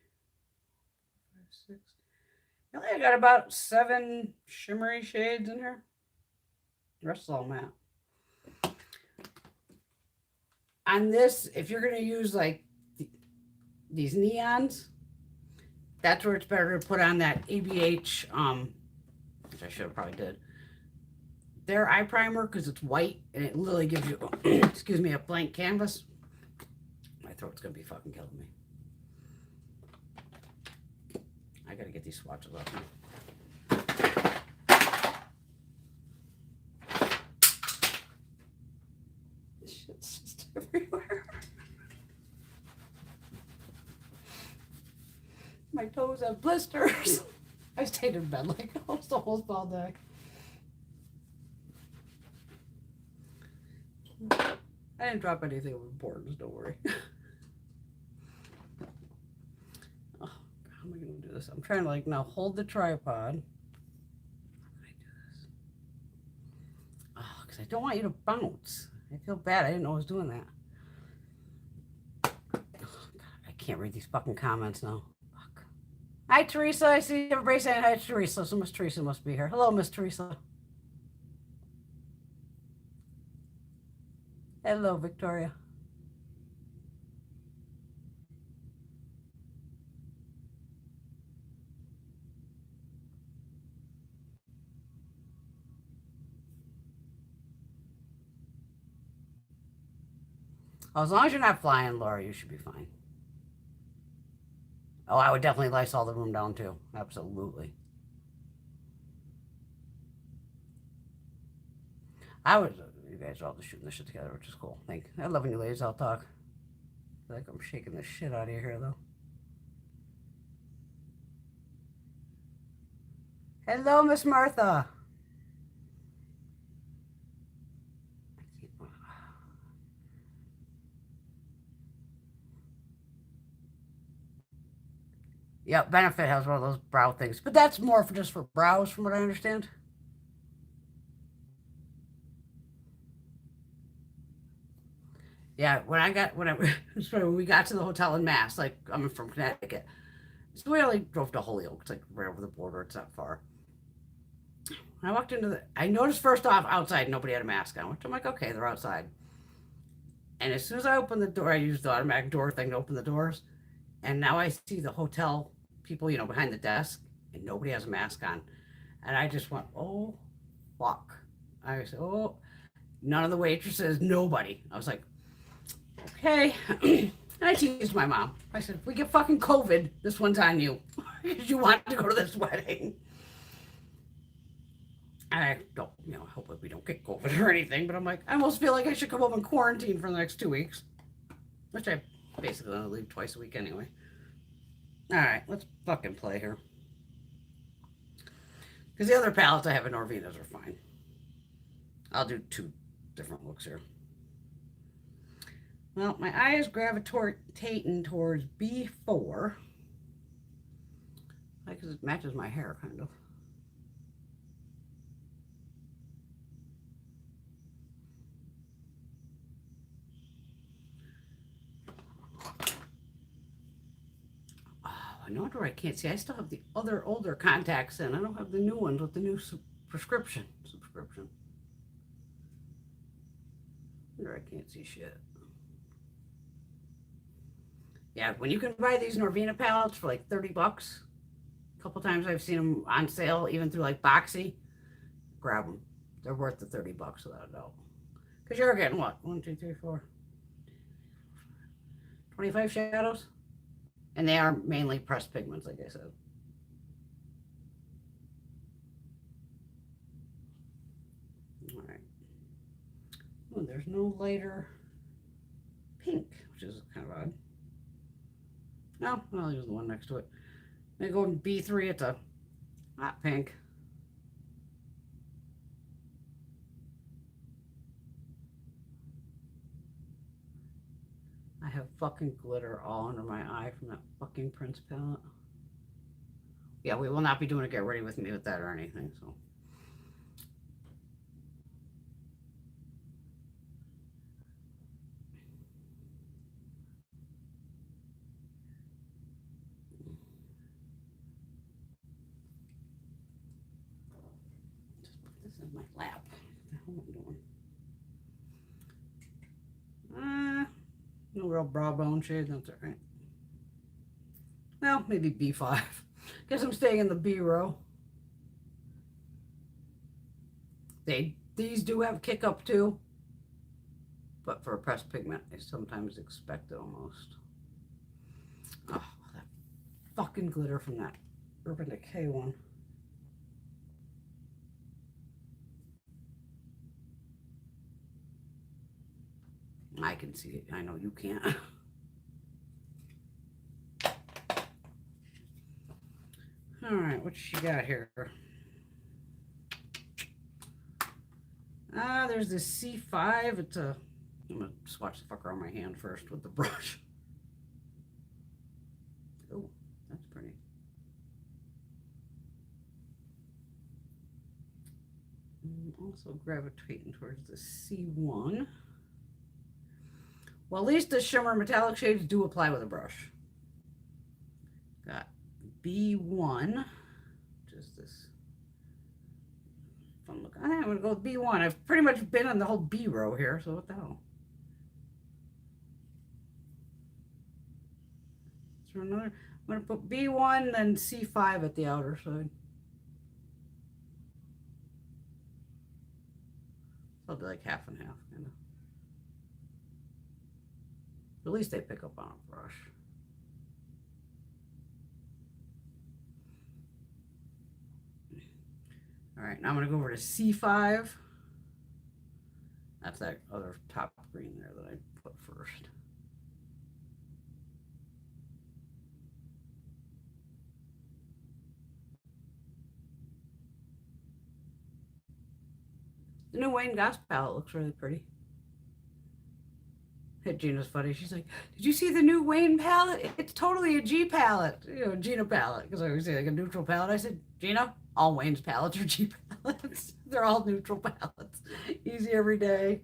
A: 5, 6. I got about 7 shimmery shades in here. The rest is all matte. On this, if you're going to use like these neons, that's where it's better to put on that ABH, which I should have probably did. Their eye primer, because it's white and it literally gives you, excuse me, a blank canvas. My throat's going to be fucking killing me. I got to get these swatches off now. Shit's just everywhere. My toes have blisters. I stayed in bed like almost all day. I didn't drop anything of importance, don't worry. Oh, how am I going to do this? I'm trying to like now hold the tripod. How can I do this? Oh, because I don't want you to bounce. I feel bad. I didn't know I was doing that. Oh, God, I can't read these fucking comments now. Fuck. Hi, Teresa. I see everybody saying hi to Teresa. So Miss Teresa must be here. Hello, Miss Teresa. Hello, Victoria. Oh, as long as you're not flying, Laura, you should be fine. Oh, I would definitely Lysol the room down too. Absolutely. You guys are all just shooting this shit together, which is cool. I love when you ladies all talk. I feel like I'm shaking the shit out of your hair, though. Hello, Miss Martha. Yeah, Benefit has one of those brow things, but that's more for just for brows, from what I understand. Yeah, when we got to the hotel in Mass, like I'm from Connecticut, so we only drove to Holyoke. It's like right over the border. It's not far. When I walked I noticed first off outside nobody had a mask on, which I'm like, okay, they're outside. And as soon as I opened the door, I used the automatic door thing to open the doors, and now I see the hotel people, behind the desk, and nobody has a mask on, and I just went, oh fuck. I said, oh, none of the waitresses, nobody. I was like, okay. And I teased my mom. I said, if we get fucking COVID, this one's on you. Because you want to go to this wedding. And I don't, hope we don't get COVID or anything, but I'm like, I almost feel like I should come home and quarantine for the next 2 weeks. Which I basically only leave twice a week anyway. Alright, let's fucking play here. Because the other palettes I have in Norvenas are fine. I'll do 2 different looks here. Well, my eye is gravitating towards B4. Because it matches my hair, kind of. No wonder I can't see. I still have the other older contacts in. I don't have the new ones with the new subscription. Wonder I can't see shit. Yeah, when you can buy these Norvina palettes for like 30 bucks, a couple times I've seen them on sale, even through like Boxy, grab them. They're worth the 30 bucks without a doubt. Because you're getting what? 1, 2, 3, 4. 25 shadows? And they are mainly pressed pigments, like I said. All right. Oh, there's no lighter pink, which is kind of odd. No, I'll use the one next to it. I'm going to go in B3, it's a hot pink. I have fucking glitter all under my eye from that fucking Prince palette. Yeah, we will not be doing a get ready with me with that or anything, so. Just put this in my lap. What the hell am I doing? No real brow bone shade, that's all right. Well, maybe B5. Guess I'm staying in the B row. These do have kick up too, but for a pressed pigment, I sometimes expect it almost. Oh, that fucking glitter from that Urban Decay one. I can see it. I know you can't. All right, what you got here? There's this C5. It's a. I'm gonna swatch the fucker on my hand first with the brush. Oh, that's pretty. I'm also gravitating towards the C1. Well, at least the shimmer metallic shades do apply with a brush. Got B1, which is this fun look. I think I'm going to go with B1. I've pretty much been on the whole B row here, so what the hell? Is there another? I'm going to put B1, then C5 at the outer side. So I'll do like half and half, kind of. At least they pick up on a brush. All right, now I'm going to go over to C5. That's that other top green there that I put first. The new Wayne Goss palette looks really pretty. Gina's funny. She's like, "Did you see the new Wayne palette? It's totally a G palette, Gina palette." Because I always say like a neutral palette. I said, "Gina, all Wayne's palettes are G palettes. They're all neutral palettes. Easy every day,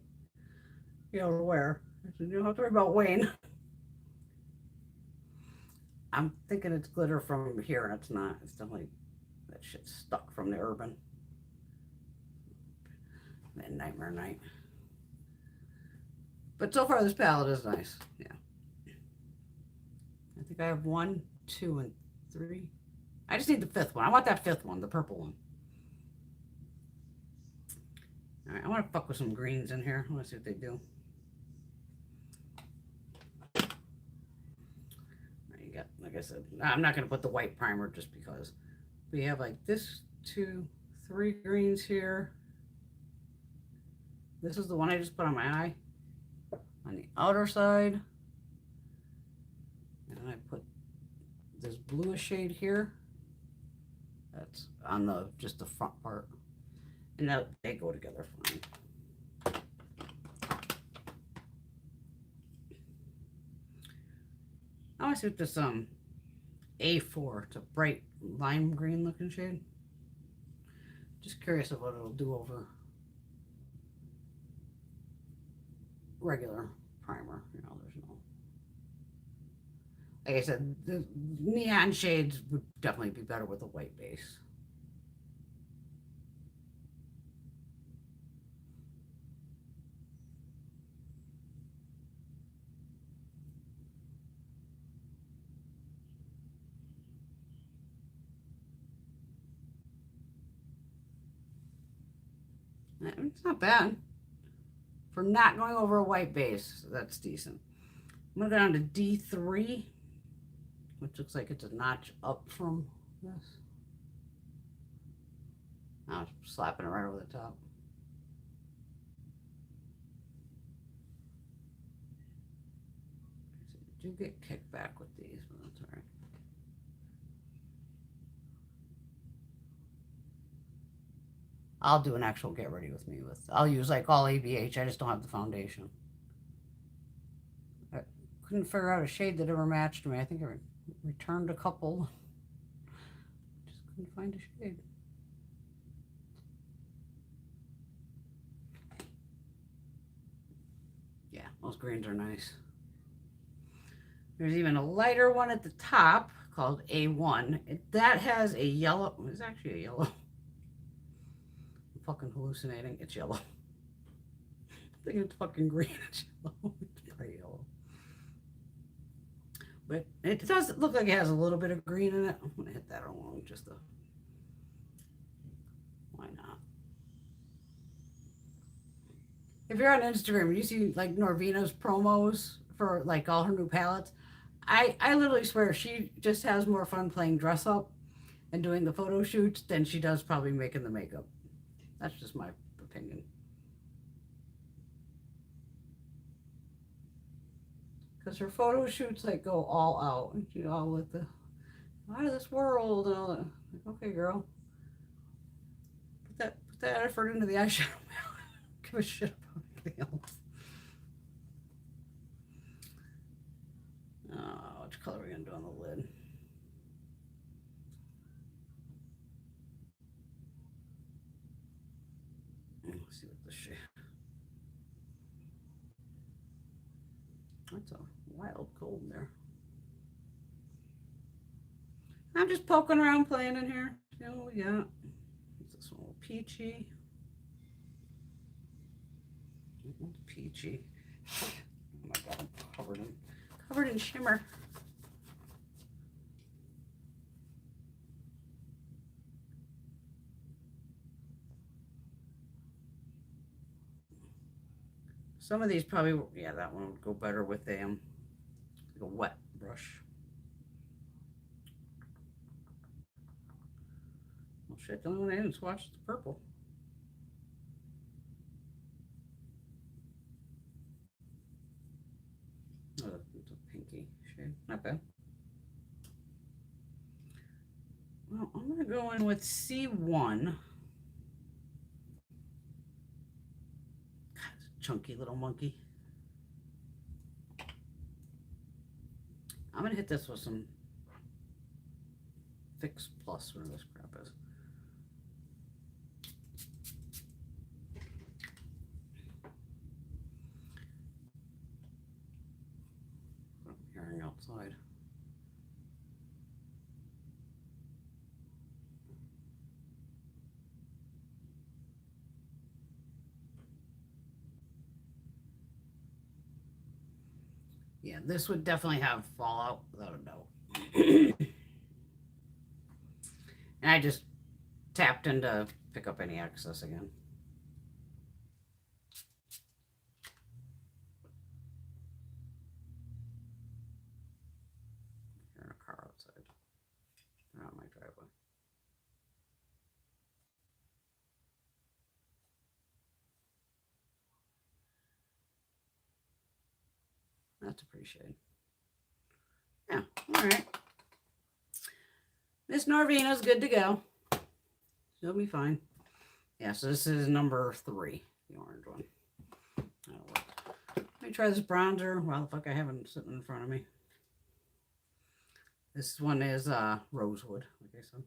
A: to wear." I said, "You don't have to worry about Wayne." I'm thinking it's glitter from here, and it's not. It's definitely that shit stuck from the Urban. That Nightmare Night. But so far, this palette is nice. Yeah. I think I have 1, 2, and 3. I just need the 5th one. I want that 5th one, the purple one. All right, I want to fuck with some greens in here. I want to see what they do. You got, like I said, I'm not going to put the white primer just because. We have like this, 2, 3 greens here. This is the one I just put on my eye. On the outer side. And then I put this bluish shade here. That's on the just the front part. And now they go together fine. I want to see what this A4. It's a bright lime green looking shade. Just curious of what it'll do over regular primer. You know, there's no. Like I said, the neon shades would definitely be better with a white base. It's not bad. For not going over a white base, that's decent. I'm going to go down to D3, which looks like it's a notch up from this. I'm slapping it right over the top. I do get kickback with these, but that's all right. I'll do an actual get ready with me with. I'll use like all ABH. I just don't have the foundation. I couldn't figure out a shade that ever matched me. I think I returned a couple. Just couldn't find a shade. Yeah, those greens are nice. There's even a lighter one at the top called A1. That has a yellow. It's actually a yellow. Fucking hallucinating. It's yellow. I think it's fucking green. It's yellow. It's pretty yellow. But it does look like it has a little bit of green in it. I'm gonna hit that along just to. Why not? If you're on Instagram, you see like Norvina's promos for like all her new palettes. I literally swear she just has more fun playing dress up and doing the photo shoots than she does probably making the makeup. That's just my opinion. Because her photo shoots like go all out. You know, with the out of this world and all that. Like, okay, girl. Put that effort into the eyeshadow. Give a shit about anything else. Oh, which color are we gonna do on the lid? Let's see what the shade. That's a wild cold there. I'm just poking around playing in here. See what we got. This one a little peachy. Peachy. Oh my god, I'm covered in shimmer. Some of these probably, yeah, that one would go better with a wet brush. Oh shit, the only one I didn't swatch is the purple. Oh, it's a pinky shade. Not bad. Well, I'm going to go in with C1. Chunky little monkey. I'm gonna hit this with some Fix Plus, whatever this crap is. I'm hearing outside. Yeah, this would definitely have fallout without a doubt. And I just tapped in to pick up any excess again. outside. They're on my driveway. That's a pretty shade. Yeah, all right. Miss Norvina's good to go. She'll be fine. Yeah, so this is number 3, the orange one. That'll work. Let me try this bronzer. Well, the fuck, I have it sitting in front of me. This one is Rosewood, like I said.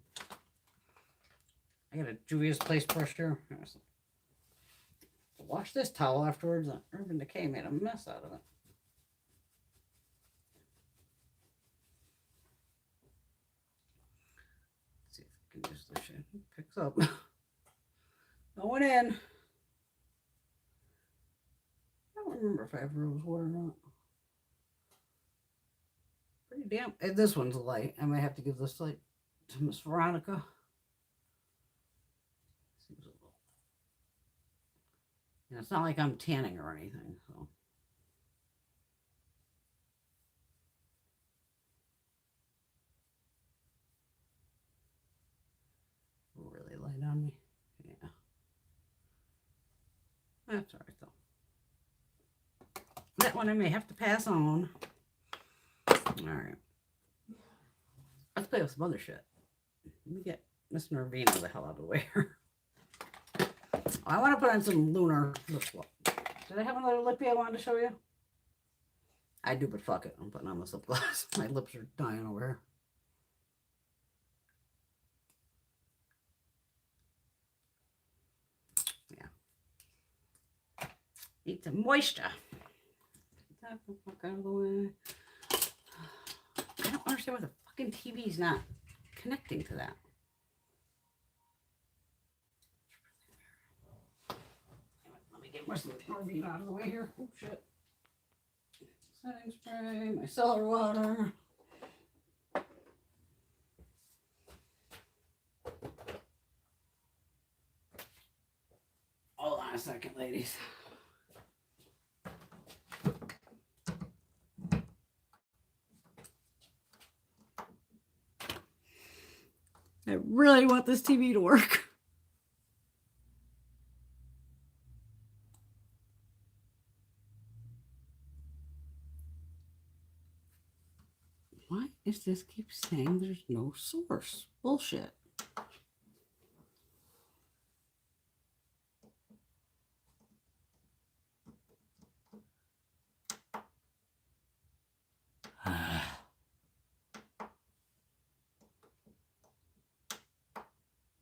A: I got a Juvia's Place brush here. Wash this towel afterwards. Urban Decay made a mess out of it. Let's see if I can use this shit. It picks up. Going in. I don't remember if I have Rosewood or not. Pretty damn. This one's light. I might have to give this light to Miss Veronica. Seems a little. Yeah, it's not like I'm tanning or anything, so. Really light on me. Yeah. That's all right though. That one I may have to pass on. All right. Let's play with some other shit. Let me get Miss Nervina the hell out of the way here. I want to put on some lunar lip gloss. Did I have another lippy I wanted to show you? I do, but fuck it. I'm putting on this lip gloss. My lips are dying over here. Yeah. Need some moisture. Get that the fuck out of the way. I don't understand why the fucking TV's not connecting to that. Let me get my Norvina out of the way here. Oh shit. Setting spray, my cellar water. Hold on a second, ladies. I really want this TV to work. Why is this keep saying there's no source? Bullshit.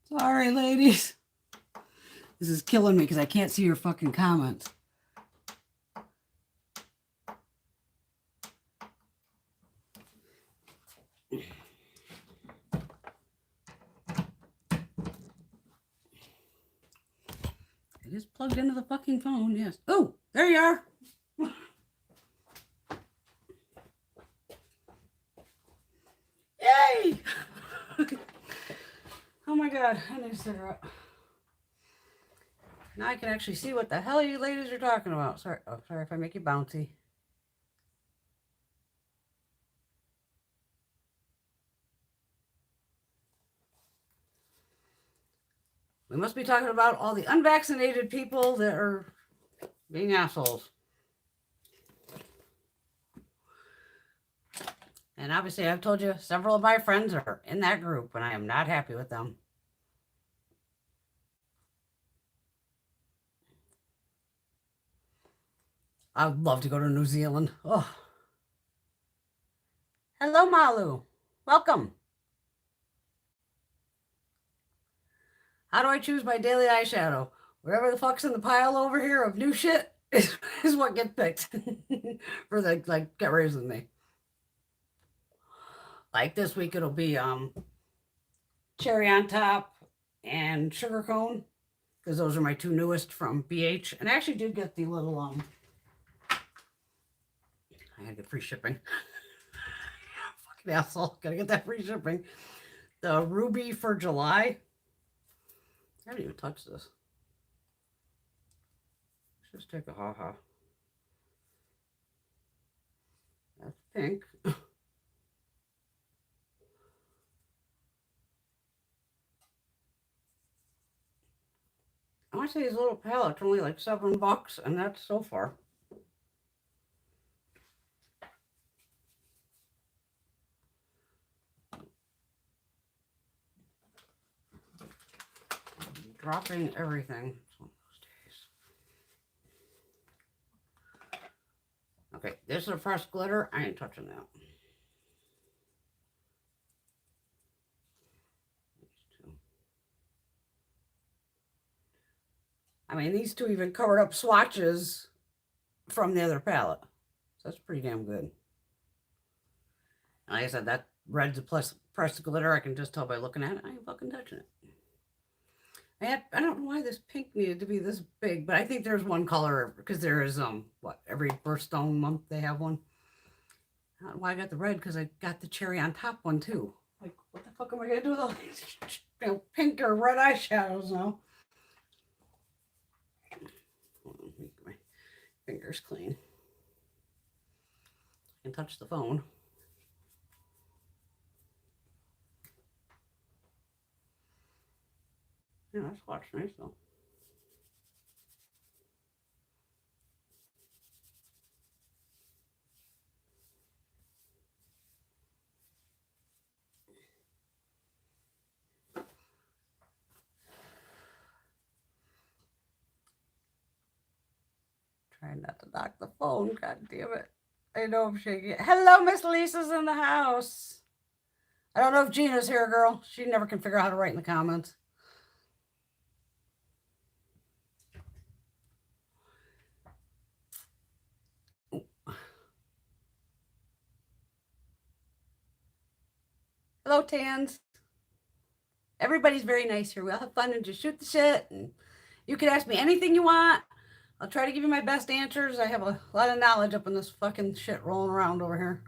A: Sorry, ladies. This is killing me because I can't see your fucking comments. It is plugged into the fucking phone, yes. Oh, there you are. Yay! Oh my God, I need a cigarette. Now I can actually see what the hell you ladies are talking about. Sorry, oh, sorry if I make you bouncy. We must be talking about all the unvaccinated people that are being assholes. And obviously, I've told you, several of my friends are in that group, and I am not happy with them. I would love to go to New Zealand. Oh. Hello, Malu. Welcome. How do I choose my daily eyeshadow? Whatever the fuck's in the pile over here of new shit is what gets picked for the, like, get raised with me. Like this week, it'll be Cherry on Top and Sugar Cone, because those are my 2 newest from BH. And I actually did get the little, I had to get free shipping. Fucking asshole. Gotta get that free shipping. The Ruby for July. I haven't even touched this. Let's just take a ha-ha. That's pink. want to say these little palettes are only like $7, and that's so far. Dropping everything. It's one of those days. Okay, this is a pressed glitter. I ain't touching that. I mean, these two even covered up swatches from the other palette. So that's pretty damn good. And like I said, that red's a pressed glitter. I can just tell by looking at it. I ain't fucking touching it. I don't know why this pink needed to be this big, but I think there's one color because there is, what, every birthstone month they have one. I don't know why I got the red, because I got the cherry on top one too. Like, what the fuck am I going to do with all these pink or red eyeshadows now? Make my fingers clean. I can touch the phone. Yeah, that swatch nice though. Trying not to knock the phone, god damn it. I know I'm shaking it. Hello, Miss Lisa's in the house. I don't know if Gina's here, girl. She never can figure out how to write in the comments. Hello, Tans. Everybody's very nice here. We'll have fun and just shoot the shit. And you can ask me anything you want. I'll try to give you my best answers. I have a lot of knowledge up in this fucking shit rolling around over here.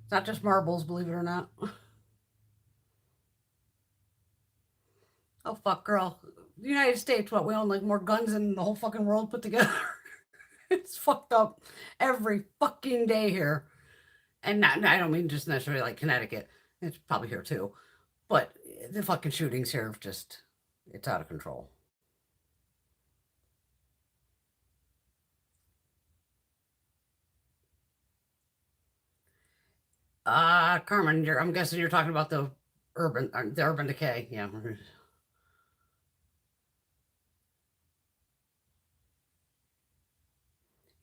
A: It's not just marbles, believe it or not. Oh, fuck, girl. The United States, what, we own like more guns than the whole fucking world put together. It's fucked up every fucking day here. And not, I don't mean just necessarily like Connecticut. It's probably here too. But the fucking shootings here have just, it's out of control. Carmen, I'm guessing you're talking about the Urban Decay. Yeah.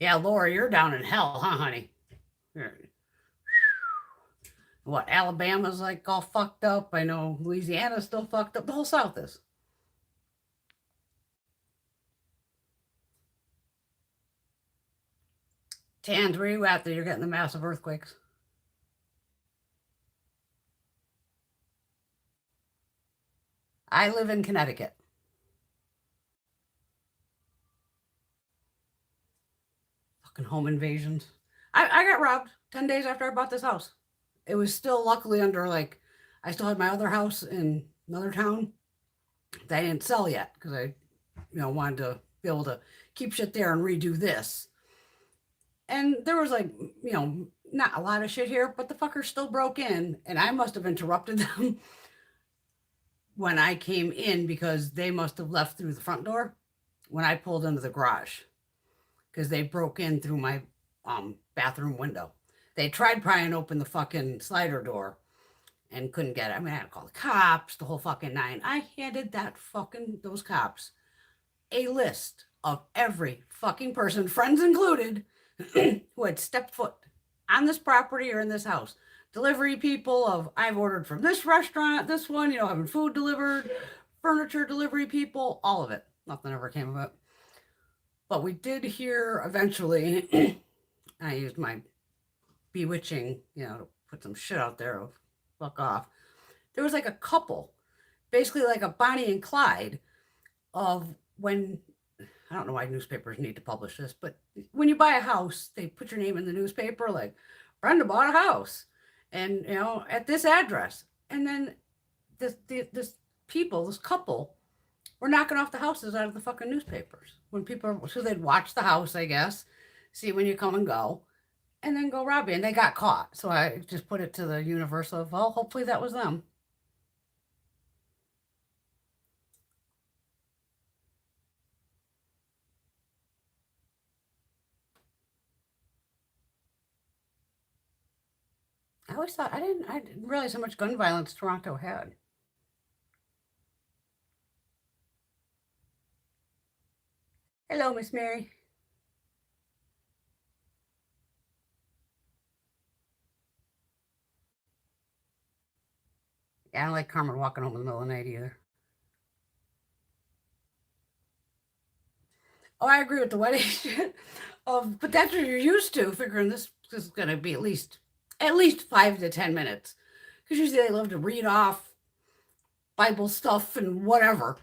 A: Yeah, Laura, you're down in hell, huh, honey? What, Alabama's like all fucked up. I know Louisiana's still fucked up. The whole South is. Tans, where you at that you're getting the massive earthquakes? I live in Connecticut. Fucking home invasions. I got robbed 10 days after I bought this house. It was still luckily under like, I still had my other house in another town that I didn't sell yet because I, wanted to be able to keep shit there and redo this. And there was like, not a lot of shit here, but the fuckers still broke in, and I must have interrupted them when I came in because they must have left through the front door when I pulled into the garage because they broke in through my bathroom window. They tried prying open the fucking slider door and couldn't get it. I mean, I had to call the cops, the whole fucking nine. I handed those cops a list of every fucking person, friends included, who had stepped foot on this property or in this house. Delivery people of, I've ordered from this restaurant, this one, having food delivered, furniture delivery people, all of it. Nothing ever came of it. But we did hear eventually, I used my bewitching, to put some shit out there of fuck off. There was like a couple, basically like a Bonnie and Clyde of when, I don't know why newspapers need to publish this, but when you buy a house, they put your name in the newspaper, like Brenda bought a house and, at this address. And then this couple were knocking off the houses out of the fucking newspapers. When people, so they'd watch the house, I guess, see when you come and go, and then go rob you. And they got caught. So I just put it to the universe of, well, hopefully that was them. I always thought, I didn't realize how much gun violence Toronto had. Hello, Miss Mary. Yeah, I don't like Carmen walking home in the middle of the night either. Oh, I agree with the wedding shit. But that's what you're used to, figuring this is going to be at least 5 to 10 minutes. Because usually they love to read off Bible stuff and whatever.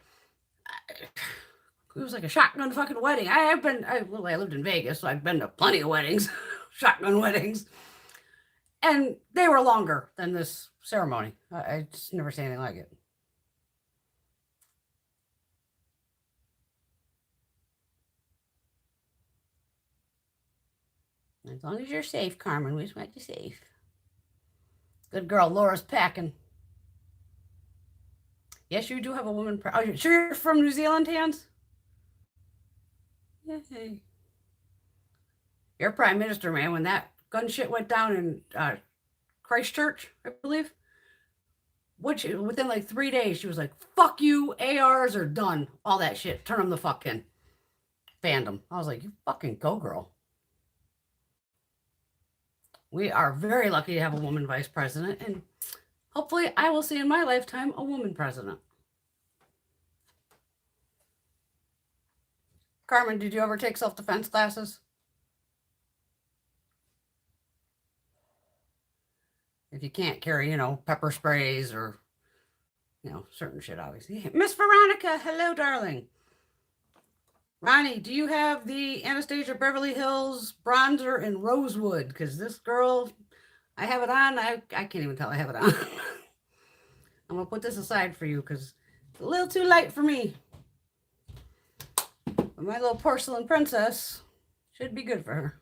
A: It was like a shotgun fucking wedding. I lived in Vegas, so I've been to plenty of weddings, shotgun weddings. And they were longer than this ceremony. I just never seen anything like it. As long as you're safe, Carmen, we just want you safe. Good girl, Laura's packing. Yes, you do have a woman. Oh, sure you're from New Zealand, Hans? Yay. Your prime minister, man, when that gun shit went down in Christchurch, I believe, within like 3 days, she was like, fuck you, ARs are done. All that shit. Turn them the fuck in. Fandom. I was like, you fucking go, girl. We are very lucky to have a woman vice president, and hopefully I will see in my lifetime a woman president. Carmen, did you ever take self-defense classes? If you can't carry, pepper sprays or, certain shit, obviously. Miss Veronica, hello, darling. Ronnie, do you have the Anastasia Beverly Hills bronzer in Rosewood? Because this girl, I have it on. I can't even tell I have it on. I'm going to put this aside for you because it's a little too light for me. But my little porcelain princess should be good for her.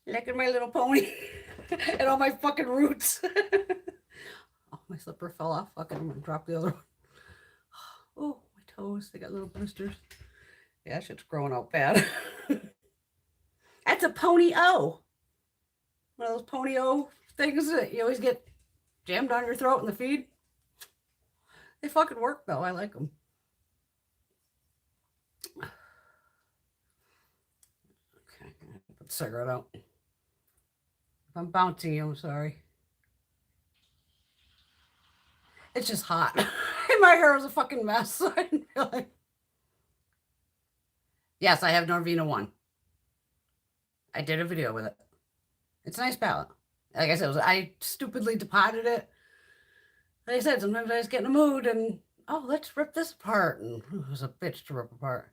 A: Look at my little pony and all my fucking roots. Oh, my slipper fell off. Fucking, I'm going to drop the other one. Oh, my toes. They got little blisters. Yeah, shit's growing out bad. That's a pony O. One of those pony O things that you always get jammed down your throat in the feed. They fucking work, though. I like them. Okay, put the cigarette out. If I'm bouncing you, I'm sorry. It's just hot. And my hair was a fucking mess, so I didn't realize. Yes, I have Norvina 1. I did a video with it. It's a nice palette. Like I said, I stupidly deposited it. Like I said, sometimes I just get in a mood and, let's rip this apart. And it was a bitch to rip apart.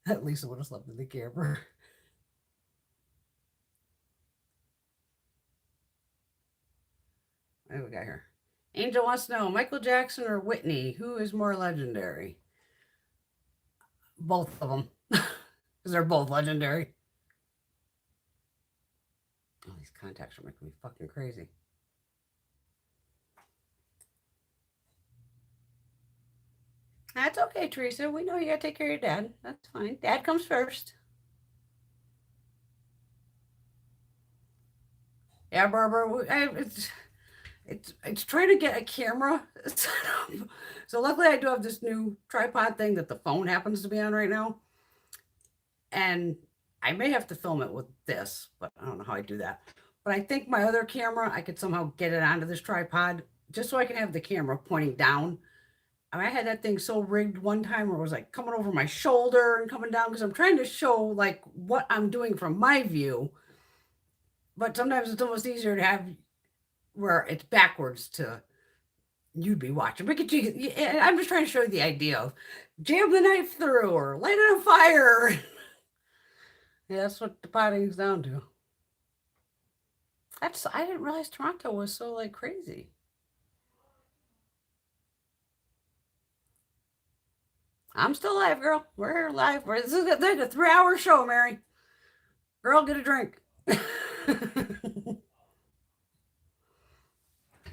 A: At least I would have slept in the camper. What do we got here? Angel wants to know, Michael Jackson or Whitney, who is more legendary? Both of them. Because they're both legendary. Oh, these contacts are making me fucking crazy. That's okay, Teresa. We know you gotta take care of your dad. That's fine. Dad comes first. Yeah, Barbara. It's trying to get a camera set up. So luckily I do have this new tripod thing that the phone happens to be on right now. And I may have to film it with this, but I don't know how I do that. But I think my other camera, I could somehow get it onto this tripod just so I can have the camera pointing down. I had that thing so rigged one time where it was like coming over my shoulder and coming down because I'm trying to show like what I'm doing from my view. But sometimes it's almost easier to have where it's backwards to you'd be watching. But I'm just trying to show you the idea of jam the knife through or light it on fire. Yeah, that's what the potting's down to. I didn't realize Toronto was so like crazy. I'm still live, girl. We're here live. This is like a 3-hour show, Mary. Girl, get a drink.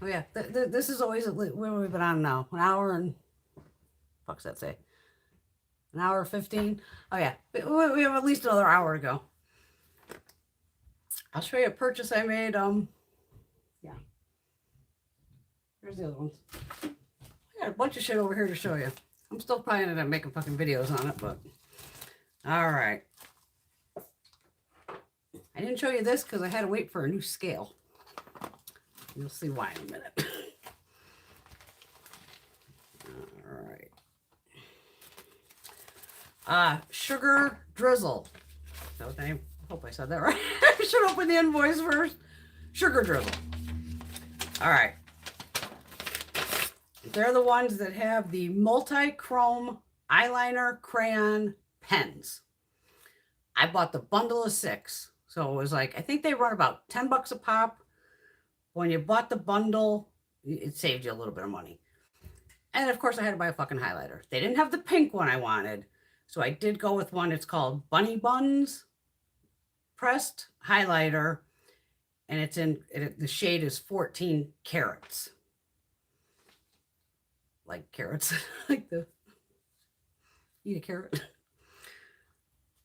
A: Oh yeah, this is always what we've been on now. An hour and fuck's that say? An hour 15. Oh yeah, we have at least another hour to go. I'll show you a purchase I made. Yeah. Here's the other ones. I got a bunch of shit over here to show you. I'm still planning on making fucking videos on it, but all right. I didn't show you this because I had to wait for a new scale. You'll see why in a minute. All right. Sugar Drizzle. That was the name. I hope I said that right. I should open the invoice first. Sugar Drizzle. All right. They're the ones that have the multi-chrome eyeliner crayon pens. I bought the bundle of 6. So it was like, I think they run about 10 bucks a pop. When you bought the bundle, it saved you a little bit of money. And of course I had to buy a fucking highlighter. They didn't have the pink one I wanted. So I did go with one. It's called Bunny Buns Pressed Highlighter. And it's in, the shade is 14 carats. Like carrots, like the, eat a carrot.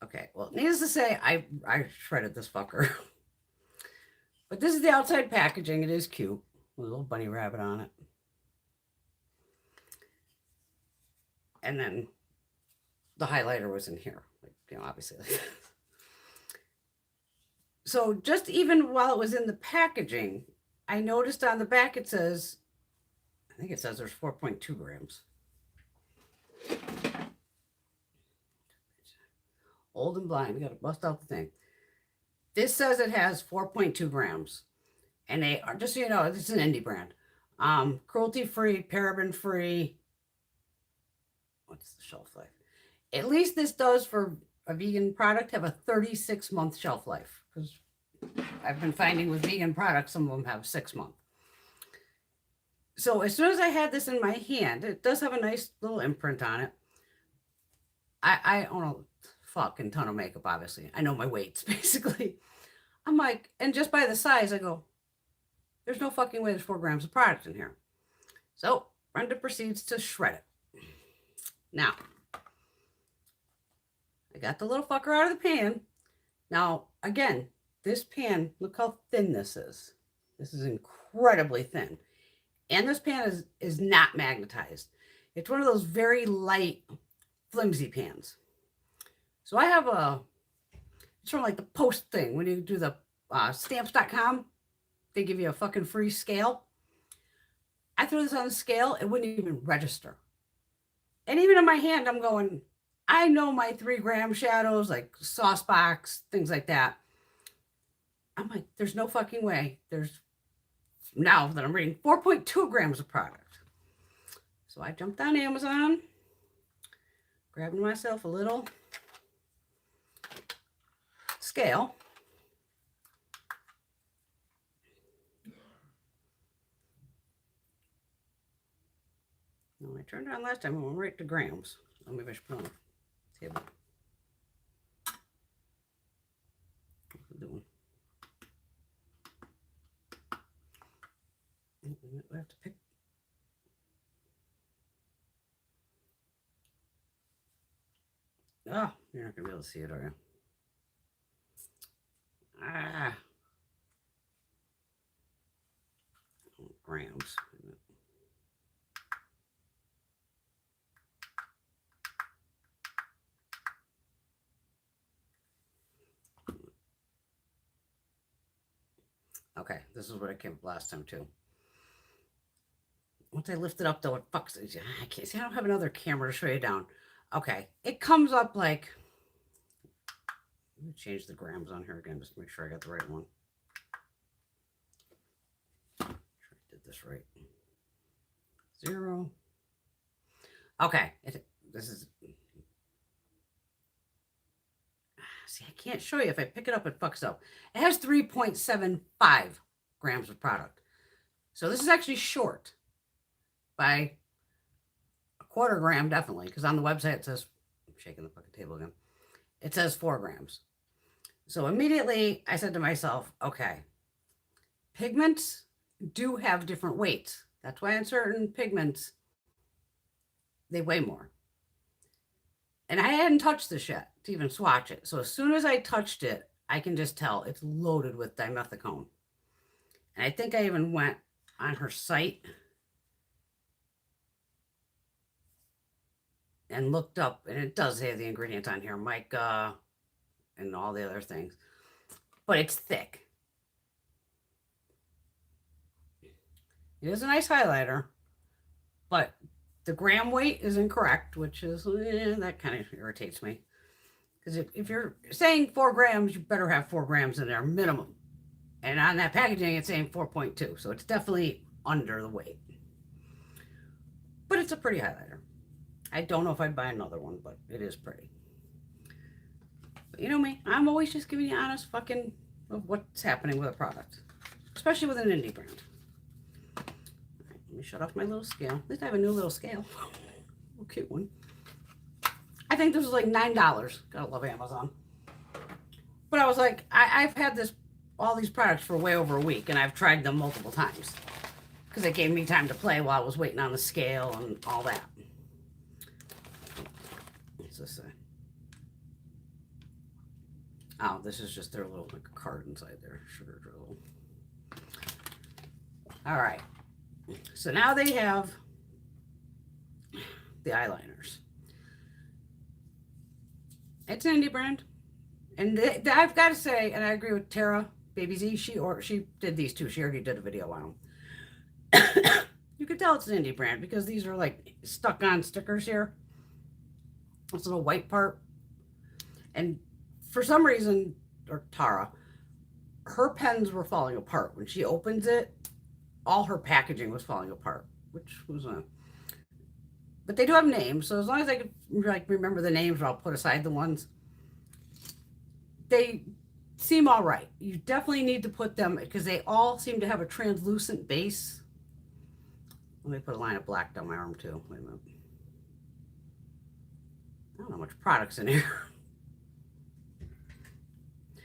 A: Okay, well, needless to say, I shredded this fucker. But this is the outside packaging. It is cute with a little bunny rabbit on it. And then the highlighter was in here, like, you know, obviously. So just even while it was in the packaging, I noticed on the back it says, I think it says there's 4.2 grams. Old and blind, we gotta bust out the thing. This says it has 4.2 grams. And they are, just so you know, this is an indie brand. Cruelty-free, paraben-free. What's the shelf life? At least this does for a vegan product have a 36-month shelf life. Because I've been finding with vegan products, some of them have 6 months. So as soon as I had this in my hand, it does have a nice little imprint on it. I own a fucking ton of makeup, obviously. I know my weights, basically. I'm like, and just by the size, I go, there's no fucking way there's 4 grams of product in here. So Brenda proceeds to shred it. Now, I got the little fucker out of the pan. Now, again, this pan, look how thin this is. This is incredibly thin. And this pan is not magnetized. It's one of those very light, flimsy pans. So I have it's sort of like the Post thing. When you do the stamps.com, they give you a fucking free scale. I threw this on the scale. It wouldn't even register. And even in my hand, I'm going, I know my 3 gram shadows, like Saucebox, things like that. I'm like, there's no fucking way. There's, now that I'm reading, 4.2 grams of product. So I jumped on Amazon, grabbed myself a little scale. No, I turned it on last time. I went right to grams. So maybe I should put on the table. What's it doing? We have to pick. Oh, you're not gonna be able to see it, are you? Ah, grams. Okay, this is what it came up last time too. Once I lift it up though, it fucks. I can't see. I don't have another camera to show you down. Okay, it comes up like. Let me change the grams on here again just to make sure I got the right one. Make sure I did this right. 0. Okay, this is. See, I can't show you. If I pick it up, it fucks up. It has 3.75 grams of product. So this is actually short by a 1/4 gram, definitely, because on the website it says, I'm shaking the fucking table again, it says 4 grams. So immediately I said to myself, okay, pigments do have different weights. That's why on certain pigments, they weigh more. And I hadn't touched this yet to even swatch it. So as soon as I touched it, I can just tell it's loaded with dimethicone. And I think I even went on her site and looked up, and it does have the ingredients on here, mica and all the other things. But it's thick. It is a nice highlighter, but the gram weight is incorrect, which is, that kind of irritates me. Because if you're saying 4 grams, you better have 4 grams in there minimum. And on that packaging, it's saying 4.2. So it's definitely under the weight. But it's a pretty highlighter. I don't know if I'd buy another one, but it is pretty. But you know me, I'm always just giving you honest fucking of what's happening with a product. Especially with an indie brand. All right, let me shut off my little scale. At least I have a new little scale. A cute one. I think this was like $9. Gotta love Amazon. But I was like, I've had all these products for way over a week, and I've tried them multiple times. Because it gave me time to play while I was waiting on the scale and all that. What's this say? Oh, this is just their little like card inside there. Sugar Drizzle. All right. So now they have the eyeliners. It's an indie brand. And I've got to say, and I agree with Tara, Baby Z, she did these too. She already did a video on them. You could tell it's an indie brand because these are like stuck on stickers here. This little white part. And for some reason, or Tara, her pens were falling apart. When she opens it, all her packaging was falling apart, which was but they do have names, so as long as I could like remember the names, or I'll put aside the ones. They seem all right. You definitely need to put them because they all seem to have a translucent base. Let me put a line of black down my arm too. Wait a minute. I don't know how much product's in here.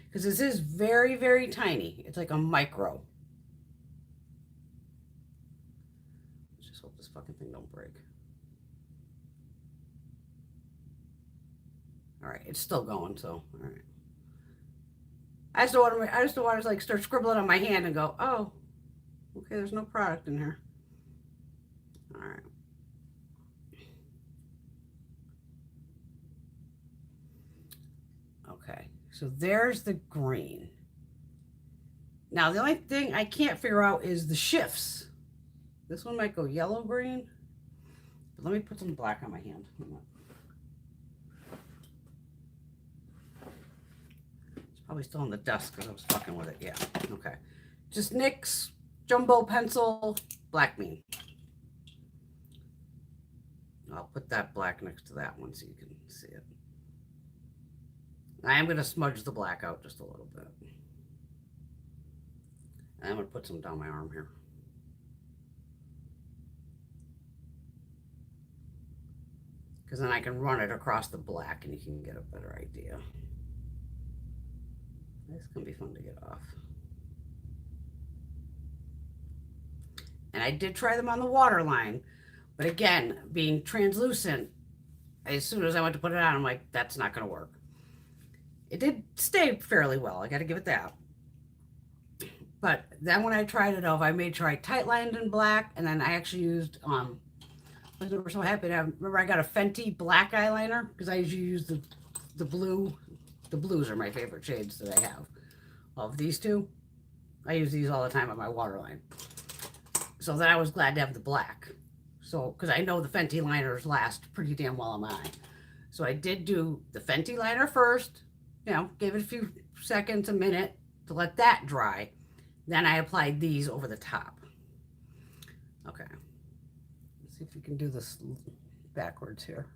A: Because this is very, very tiny. It's like a micro. Let's just hope this fucking thing don't break. All right, it's still going, so all right. I just don't want to like start scribbling on my hand and go, oh, okay, there's no product in here. All right. Okay, so there's the green. Now, the only thing I can't figure out is the shifts. This one might go yellow green. But let me put some black on my hand. It's probably still on the desk because I was fucking with it. Yeah, okay. Just NYX Jumbo Pencil Black Bean. I'll put that black next to that one so you can see it. I am going to smudge the black out just a little bit. I'm going to put some down my arm here. Because then I can run it across the black and you can get a better idea. This is going to be fun to get off. And I did try them on the waterline. But again, being translucent, as soon as I went to put it on, I'm like, that's not going to work. It did stay fairly well. I got to give it that. But then when I tried it off, I made sure I tight lined in black. And then I actually used, I was never so happy to have, remember I got a Fenty black eyeliner because I usually use the blue. The blues are my favorite shades that I have of these two. I use these all the time on my waterline. So then I was glad to have the black. So, because I know the Fenty liners last pretty damn well on my eye. So I did do the Fenty liner first, you know, gave it a few seconds, a minute to let that dry. Then I applied these over the top. Okay. Let's see if we can do this backwards here.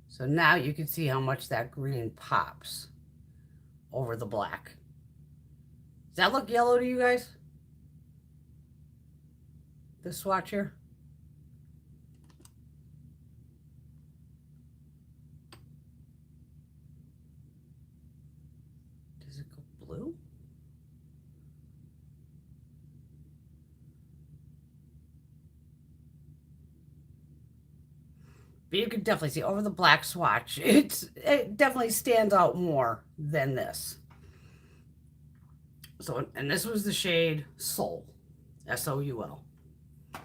A: So now you can see how much that green pops over the black. Does that look yellow to you guys? This swatch here? Does it go blue? But you can definitely see over the black swatch, it definitely stands out more than this. So, and this was the shade Soul, S-O-U-L. Right.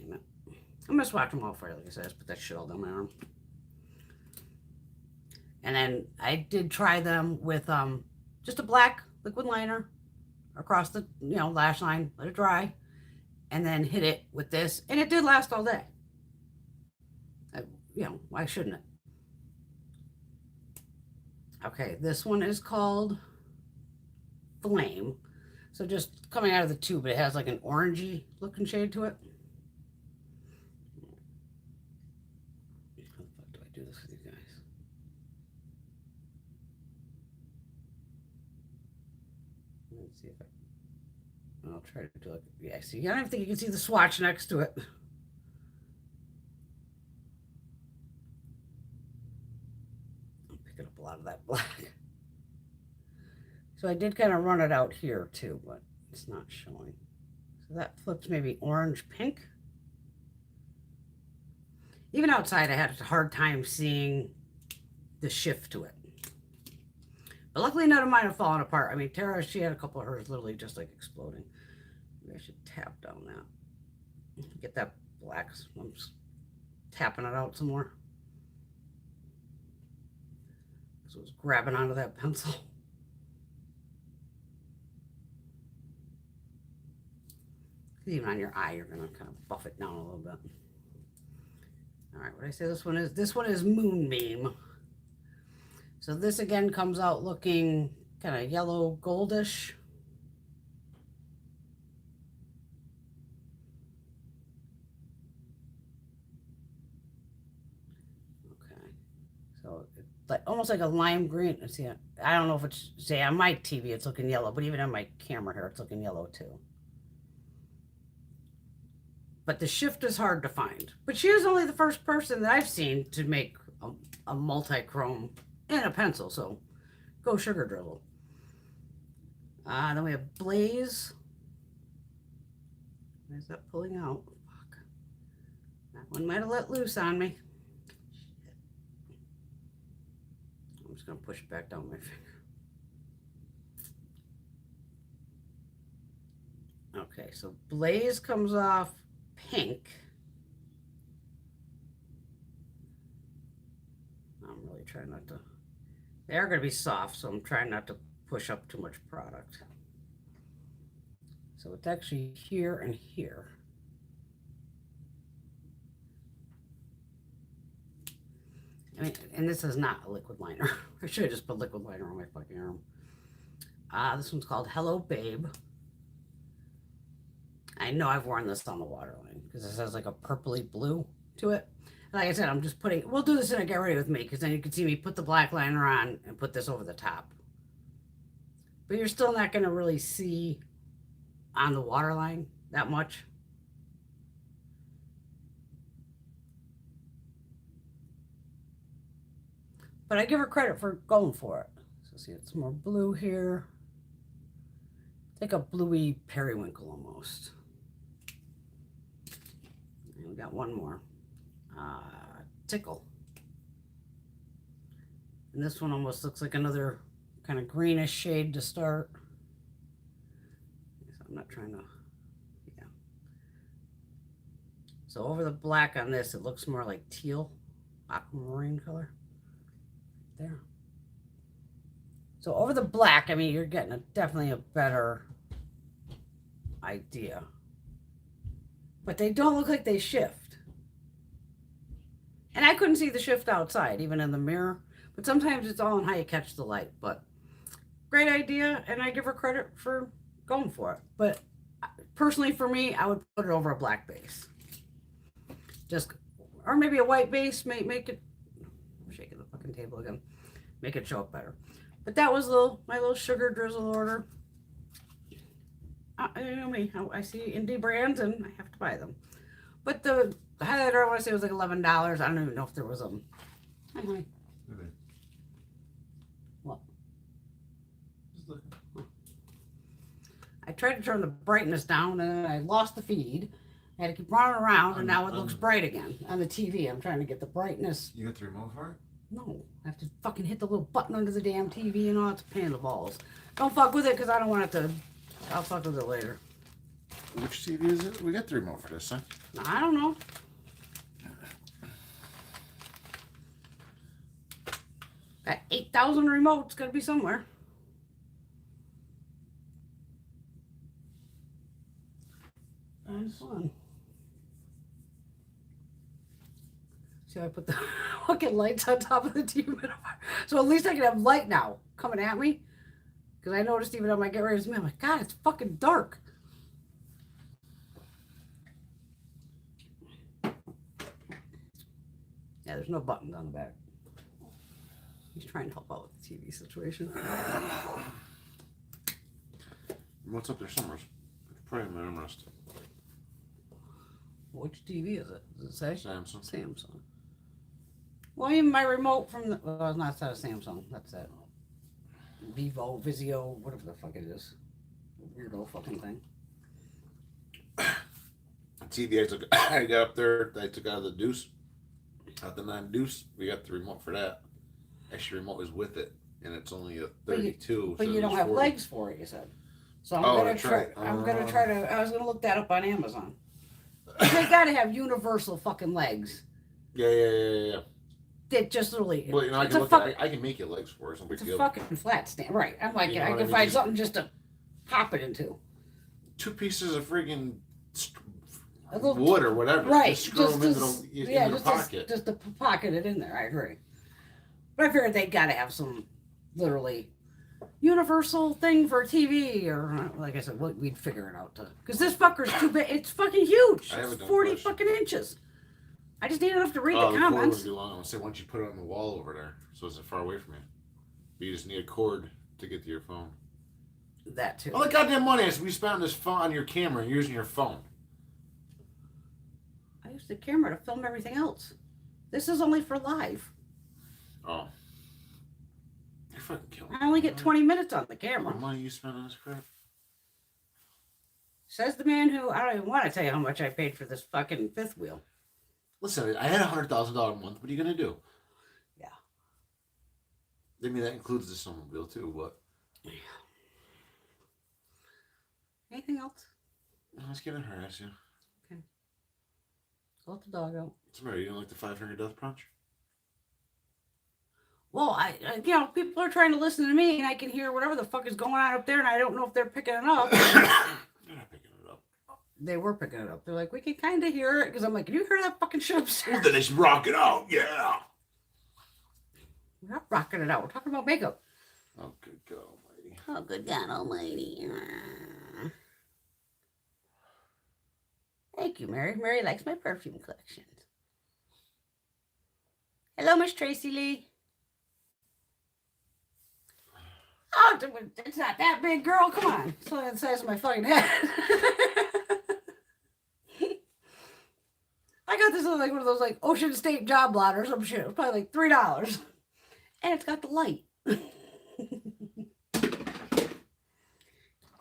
A: I'm gonna swatch them all for you, like I said. Just put that shit all down my arm. And then I did try them with just a black liquid liner across the lash line, let it dry, and then hit it with this, and it did last all day. Why shouldn't it? Okay, this one is called Flame. So just coming out of the tube, it has like an orangey looking shade to it. How the fuck do I do this with you guys? Let's see if I'll try to do it. Yeah, see, I don't think you can see the swatch next to it. I'm picking up a lot of that black. So I did kind of run it out here too, but it's not showing. So that flips maybe orange pink. Even outside, I had a hard time seeing the shift to it. But luckily, none of mine have fallen apart. I mean, Tara, she had a couple of hers literally just like exploding. Maybe I should tap down that. Get that black. I'm just tapping it out some more. So it's grabbing onto that pencil. Even on your eye, you're gonna kind of buff it down a little bit. All right, what did I say this one is? This one is Moonbeam. So this again comes out looking kind of yellow goldish. Okay, so like almost like a lime green. Let's see, I don't know if it's, say on my TV it's looking yellow, but even on my camera here it's looking yellow too. But the shift is hard to find. But she is only the first person that I've seen to make a multi-chrome in a pencil, so go Sugar Drizzle. Then we have Blaze. Where's that pulling out? Fuck. That one might have let loose on me. Shit. I'm just gonna push it back down my finger. Okay, so Blaze comes off pink. I'm really trying not to. They are going to be soft, so I'm trying not to push up too much product. So it's actually here and here. I mean, and this is not a liquid liner. I should have just put liquid liner on my fucking arm. This one's called Hello Babe. I know I've worn this on the waterline because it has like a purpley blue to it. Like I said, I'm just putting, we'll do this in a get ready with me because then you can see me put the black liner on and put this over the top. But you're still not going to really see on the waterline that much. But I give her credit for going for it. So see, it's more blue here. It's like a bluey periwinkle almost. And we got one more. Tickle. And this one almost looks like another kind of greenish shade to start. So I'm not trying to, yeah. So over the black on this, it looks more like teal, aquamarine color. There. So over the black, I mean, you're getting definitely a better idea. But they don't look like they shift. And I couldn't see the shift outside, even in the mirror. But sometimes it's all in how you catch the light. But great idea, and I give her credit for going for it. But personally, for me, I would put it over a black base. Just, or maybe a white base, make it, I'm shaking the fucking table again, make it show up better. But that was my little Sugar Drizzle order. You know me, I see indie brands and I have to buy them. But the highlighter, I want to say, was like $11. I don't even know if there was a. Hi, honey. Okay. What? Just looking. I tried to turn the brightness down and I lost the feed. I had to keep running around, and now it looks bright again on the TV. I'm trying to get the brightness.
B: You got the remote for it?
A: No, I have to fucking hit the little button under the damn TV and all. It's a pain in the balls. Don't fuck with it because I don't want it to. I'll fuck with it later.
B: Which TV is it? We got the remote for this, huh?
A: I don't know. Got 8,000 remotes. Got to be somewhere. Fun. See, I put the fucking lights on top of the TV. So at least I can have light now coming at me. Because I noticed even on my get ready to me, I'm like, God, it's fucking dark. Yeah, there's no buttons on the back. He's trying to help out with the TV situation.
B: What's up there somewhere? It's probably in my armrest.
A: Which TV is it? Does it say?
B: Samsung.
A: Samsung. Well, even my remote from the... Well, it's not a Samsung. That's that. Vivo, Vizio, whatever the fuck it is. Weirdo fucking thing.
B: TV I got up there, I took out of the deuce. Out the 9 deuce, we got the remote for that. Actually, remote is with it, and it's only a 32.
A: But you don't have 40. Legs for it, you said. So I'm gonna try. I'm gonna try to. I was gonna look that up on Amazon. They gotta have universal fucking legs.
B: Yeah.
A: That just literally.
B: Well, you know, I can make you legs for it.
A: It's a fucking flat stand, right? I'm like, I can find something just to pop it into.
B: 2 pieces of friggin' wood or whatever.
A: Right.
B: Just screw them into the pocket.
A: Just to pocket it in there. I agree. But I figured they gotta have some literally universal thing for TV, or like I said, we'd figure it out because this fucker's too big. It's fucking huge. It's 40 fucking inches. I just need enough to read the comments.
B: The cord long. I say, why don't you put it on the wall over there so it's far away from you? But you just need a cord to get to your phone.
A: That too.
B: All the goddamn money is we spent on this phone on your camera and using your phone.
A: I use the camera to film everything else. This is only for live.
B: Oh. You're fucking killing me.
A: I only get 20 minutes on the camera.
B: What money you spend on this crap?
A: Says the man who, I don't even want to tell you how much I paid for this fucking fifth wheel.
B: Listen, I had $100,000 a month. What are you going to do?
A: Yeah.
B: I mean, that includes the snowmobile too, but...
A: Yeah. Anything else?
B: Let's give it her ass, yeah.
A: Okay. Let the dog out.
B: What's the matter? You don't like the 5 Death Punch?
A: Well, I people are trying to listen to me, and I can hear whatever the fuck is going on up there, and I don't know if they're picking it up.
B: They're not picking it up.
A: They were picking it up. They're like, we can kind of hear it, because I'm like, can you hear that fucking shit upstairs?
B: Well, then it's rocking out, yeah.
A: We're not rocking it out. We're talking about makeup.
B: Oh, good God almighty.
A: Oh, good God almighty. Thank you, Mary. Mary likes my perfume collection. Hello, Miss Tracy Lee. Oh, it's not that big, girl. Come on. It's only the size of my fucking head. I got this like one of those like Ocean State job lot or some shit. It was probably like $3. And it's got the light. You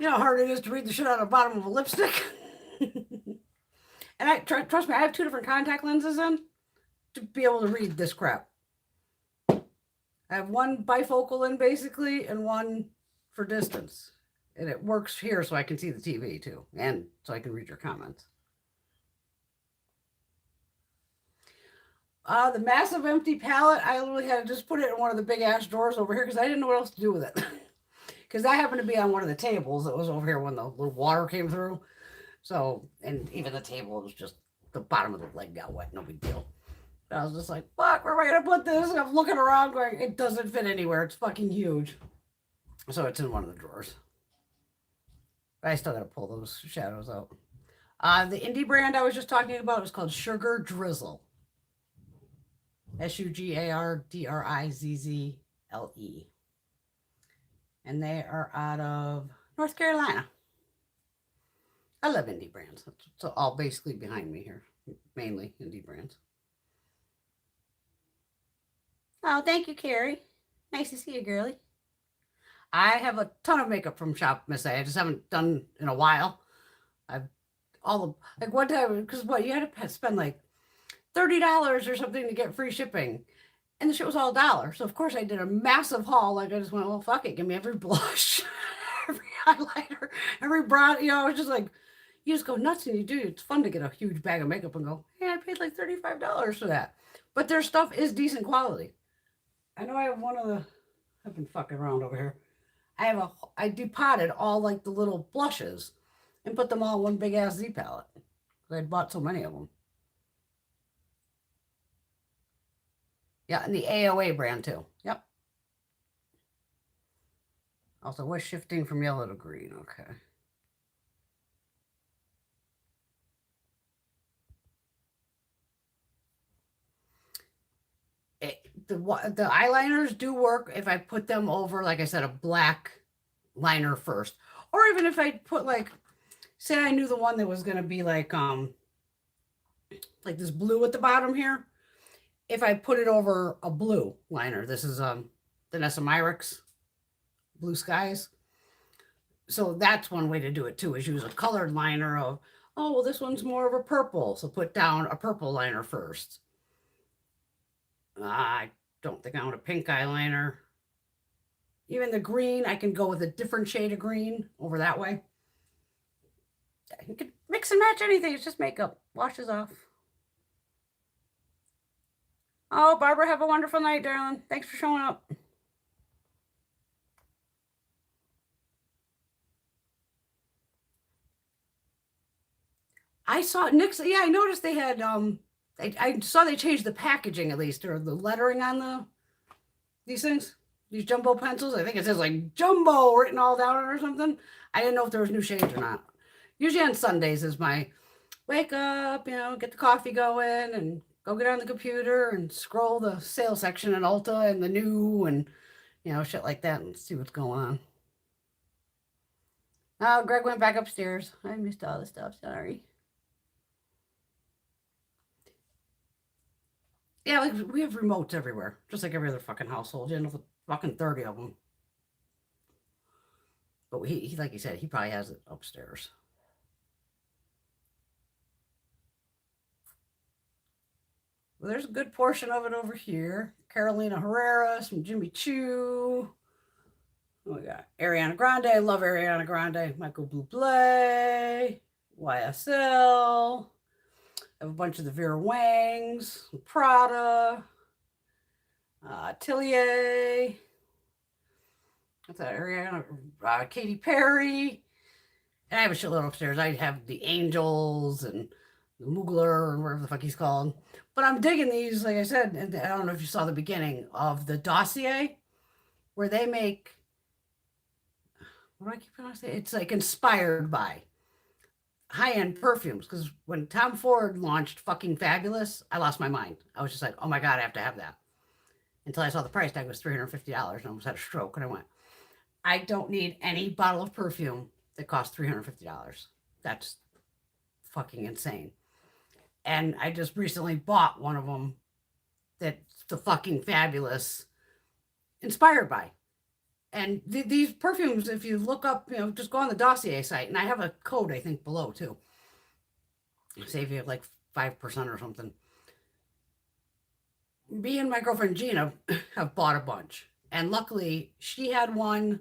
A: know how hard it is to read the shit on the bottom of a lipstick? And trust me, I have 2 different contact lenses in to be able to read this crap. I have one bifocal in basically and one for distance. And it works here so I can see the TV too. And so I can read your comments. The massive empty palette, I literally had to just put it in one of the big ass drawers over here because I didn't know what else to do with it. Because I happened to be on one of the tables that was over here when the little water came through. So, and even the table was just, the bottom of the leg got wet, no big deal. I was just like, fuck, where am I going to put this? And I'm looking around going, it doesn't fit anywhere. It's fucking huge. So it's in one of the drawers. But I still got to pull those shadows out. The indie brand I was just talking about is called Sugar Drizzle. SUGARDRIZZLE. And they are out of North Carolina. I love indie brands. It's all basically behind me here. Mainly indie brands. Oh, thank you, Carrie. Nice to see you, girlie. I have a ton of makeup from Shop Miss A. I just haven't done in a while. I've all the, like one time, because what, you had to spend like $30 or something to get free shipping. And the shit was all $1. So of course I did a massive haul. Like I just went, well, fuck it. Give me every blush, every highlighter, every brown, you know, I was just like, you just go nuts and you do. It's fun to get a huge bag of makeup and go, hey, I paid like $35 for that. But their stuff is decent quality. I know I have one of the, I've been fucking around over here. I depotted all like the little blushes and put them all in one big ass Z palette. I'd bought so many of them. Yeah, and the AOA brand too. Yep. Also, was shifting from yellow to green. Okay. The eyeliners do work if I put them over, like I said, a black liner first. Or even if I put like, say I knew the one that was going to be like this blue at the bottom here. If I put it over a blue liner, this is Danessa Myricks, Blue Skies. So that's one way to do it too, is use a colored liner of, oh, well, this one's more of a purple. So put down a purple liner first. I don't think I want a pink eyeliner. Even the green, I can go with a different shade of green over that way. You can mix and match anything. It's just makeup. Washes off. Oh, Barbara, have a wonderful night, darling. Thanks for showing up. I saw Nick's. Yeah, I noticed they had I saw they changed the packaging at least, or the lettering on these things, these jumbo pencils. I think it says like jumbo written all down or something. I didn't know if there was new shades or not. Usually on Sundays is my wake up, you know, get the coffee going and go get on the computer and scroll the sales section at Ulta and the new and, you know, shit like that and see what's going on. Oh, Greg went back upstairs. I missed all the stuff. Sorry. Yeah, like we have remotes everywhere, just like every other fucking household. You end up with fucking 30 of them. But he like he said, he probably has it upstairs. Well, there's a good portion of it over here. Carolina Herrera, some Jimmy Choo. Oh, we got Ariana Grande. I love Ariana Grande. Michael Bublé. YSL. I have a bunch of the Vera Wangs. Prada. Atelier. What's that? Ariana. Katy Perry. And I have a shitload upstairs. I have the Angels and the Mugler and whatever the fuck he's called. But I'm digging these, like I said, and I don't know if you saw the beginning of the Dossier, where they make, what do I keep pronouncing? It's like inspired by high-end perfumes. Because when Tom Ford launched fucking Fabulous, I lost my mind. I was just like, oh my God, I have to have that. Until I saw the price tag was $350 and I almost had a stroke. And I went, I don't need any bottle of perfume that costs $350. That's fucking insane. And I just recently bought one of them that's the fucking Fabulous inspired by. And these perfumes, if you look up, you know, just go on the Dossier site, and I have a code, I think, below too. Save you like 5% or something. Me and my girlfriend Gina have bought a bunch. And luckily, she had one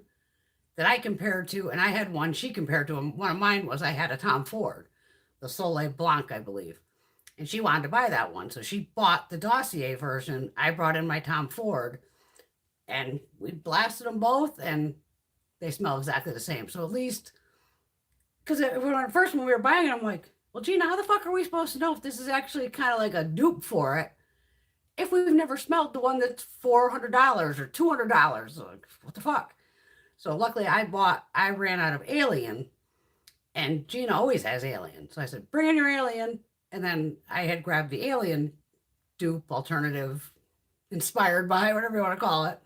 A: that I compared to, and I had one she compared to. And one of mine was I had a Tom Ford, the Soleil Blanc, I believe. And she wanted to buy that one. So she bought the Dossier version. I brought in my Tom Ford. And we blasted them both, and they smell exactly the same. So at least, because when we were buying it, I'm like, well, Gina, how the fuck are we supposed to know if this is actually kind of like a dupe for it if we've never smelled the one that's $400 or $200? Like, what the fuck? So luckily I ran out of Alien, and Gina always has Alien. So I said, bring in your Alien. And then I had grabbed the Alien dupe, alternative, inspired by, whatever you want to call it.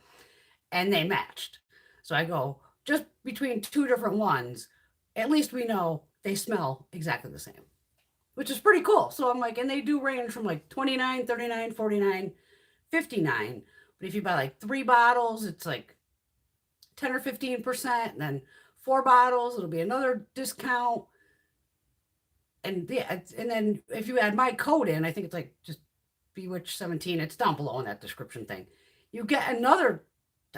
A: And they matched. So I go, just between two different ones, at least we know they smell exactly the same, which is pretty cool. So I'm like, and they do range from like 29, 39, 49, 59. But if you buy like 3 bottles, it's like 10 or 15%. And then 4 bottles, it'll be another discount. And yeah, and then if you add my code in, I think it's like just Bewitch17. It's down below in that description thing. You get another,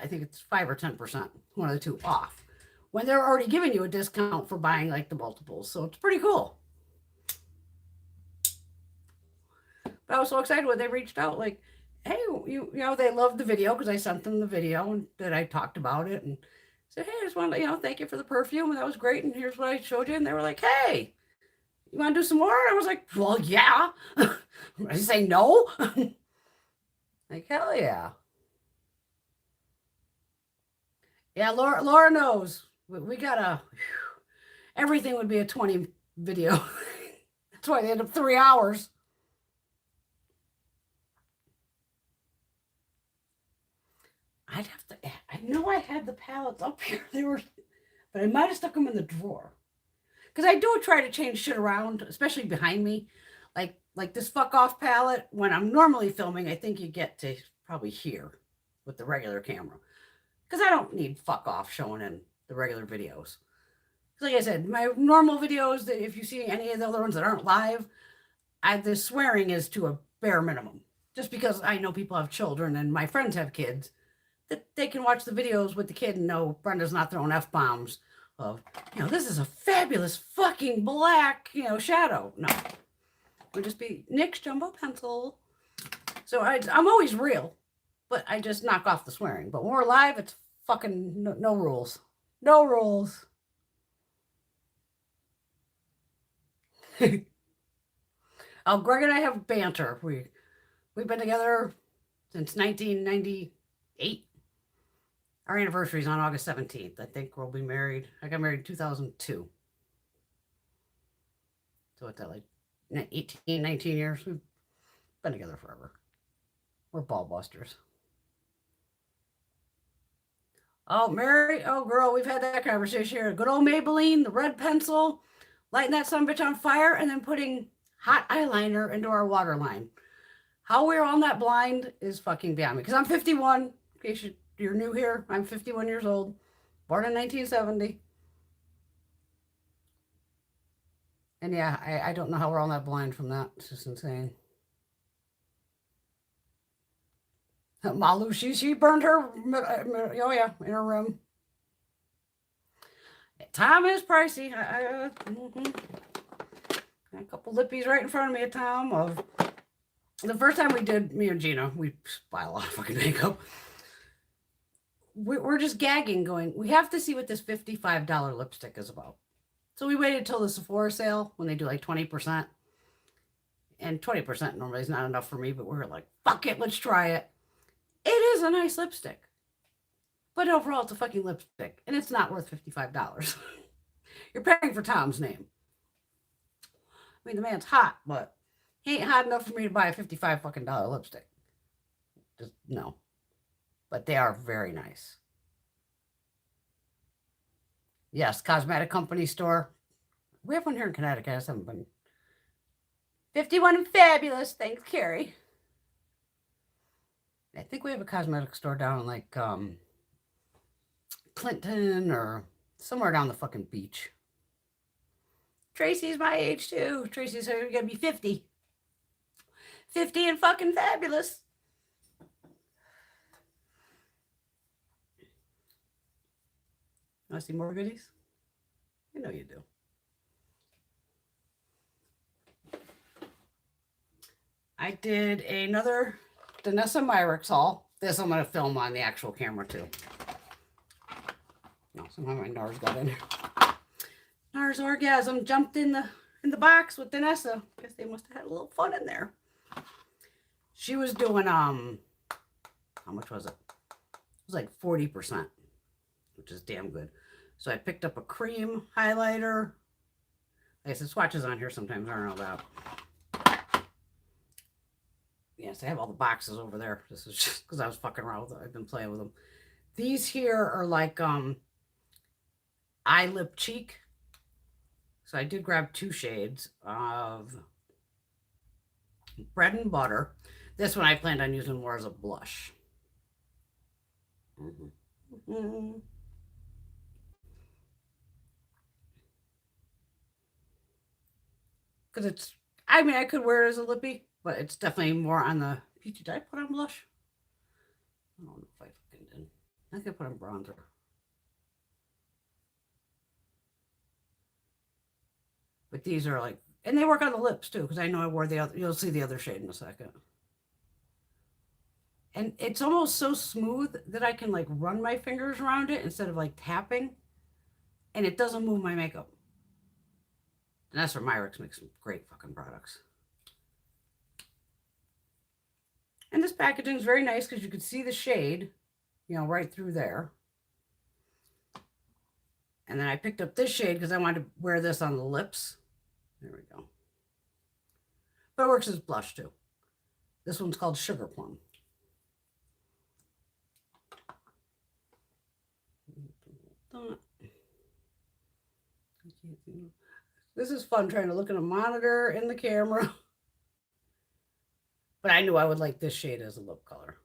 A: I think it's 5 or 10%, one of the two off, when they're already giving you a discount for buying like the multiples. So it's pretty cool. But I was so excited when they reached out, like, hey, you know, they loved the video because I sent them the video and that I talked about it and said, hey, I just wanted to, you know, thank you for the perfume and that was great. And here's what I showed you. And they were like, hey, you want to do some more? I was like, well, yeah. I say no. Like, hell yeah. Yeah, Laura knows. We gotta, everything would be a 20 video. That's why they end up 3 hours. I'd have to, I know I had the palettes up here. They were, but I might have stuck them in the drawer. Because I do try to change shit around, especially behind me. Like this fuck off palette, when I'm normally filming, I think you get to probably here with the regular camera. Because I don't need fuck off showing in the regular videos. Like I said, my normal videos, that if you see any of the other ones that aren't live, the swearing is to a bare minimum. Just because I know people have children and my friends have kids, that they can watch the videos with the kid and know Brenda's not throwing F-bombs of, you know, this is a fabulous fucking black, you know, shadow. No. It would just be NYX Jumbo Pencil. So I'm always real, but I just knock off the swearing. But when we're live, it's fucking no rules. No rules. Oh, Greg and I have banter. We've been together since 1998. Our anniversary is on August 17th. I think we'll be married. I got married in 2002. So what's that, like 18, 19 years? We've been together forever. We're ball busters. Oh, Mary, oh, girl, we've had that conversation here. Good old Maybelline, the red pencil, lighting that sumbitch on fire, and then putting hot eyeliner into our waterline. How we're on that blind is fucking beyond me. Because I'm 51, in case you're new here. I'm 51 years old, born in 1970. And yeah, I don't know how we're on that blind from that. It's just insane. Malu, she burned her, oh yeah, in her room. Time is pricey. A couple lippies right in front of me at Tom. Of the first time we did, me and Gina, we buy a lot of fucking makeup. We're just gagging, going, we have to see what this $55 lipstick is about. So we waited till the Sephora sale when they do like 20%. And 20% normally is not enough for me, but we're like, fuck it, let's try it. It is a nice lipstick. But overall, it's a fucking lipstick. And it's not worth $55. You're paying for Tom's name. I mean, the man's hot, but he ain't hot enough for me to buy a $55 fucking lipstick. Just no. But they are very nice. Yes, cosmetic company store. We have one here in Connecticut. I just haven't been. 51 and fabulous. Thanks, Carrie. I think we have a cosmetic store down in like Clinton or somewhere down the fucking beach. Tracy's my age too. Tracy's gonna be 50. 50 and fucking fabulous. Want to see more goodies? I know you do. I did another Danessa Myricks haul. This I'm going to film on the actual camera too. No, somehow my NARS got in. NARS orgasm jumped in the box with Danessa. Guess they must have had a little fun in there. She was doing how much was it? It was like 40%, which is damn good. So I picked up a cream highlighter. Like I said, swatches on here sometimes aren't all that. Yes, I have all the boxes over there. This is just because I was fucking around with them. I've been playing with them. These here are like eye lip cheek. So I did grab 2 shades of Bread and Butter. This one I planned on using more as a blush. Because it's, I mean, I could wear it as a lippy, but it's definitely more on the peachy. Did I put on blush? I don't know if I fucking did. I think I put on bronzer. But these are like, and they work on the lips too, because I know I wore the other, you'll see the other shade in a second. And it's almost so smooth that I can like run my fingers around it instead of like tapping. And it doesn't move my makeup. Danessa Myricks makes some great fucking products. And this packaging is very nice because you can see the shade, you know, right through there. And then I picked up this shade because I wanted to wear this on the lips. There we go. But it works as blush too. This one's called Sugar Plum. This is fun trying to look at a monitor in the camera. But I knew I would like this shade as a lip color.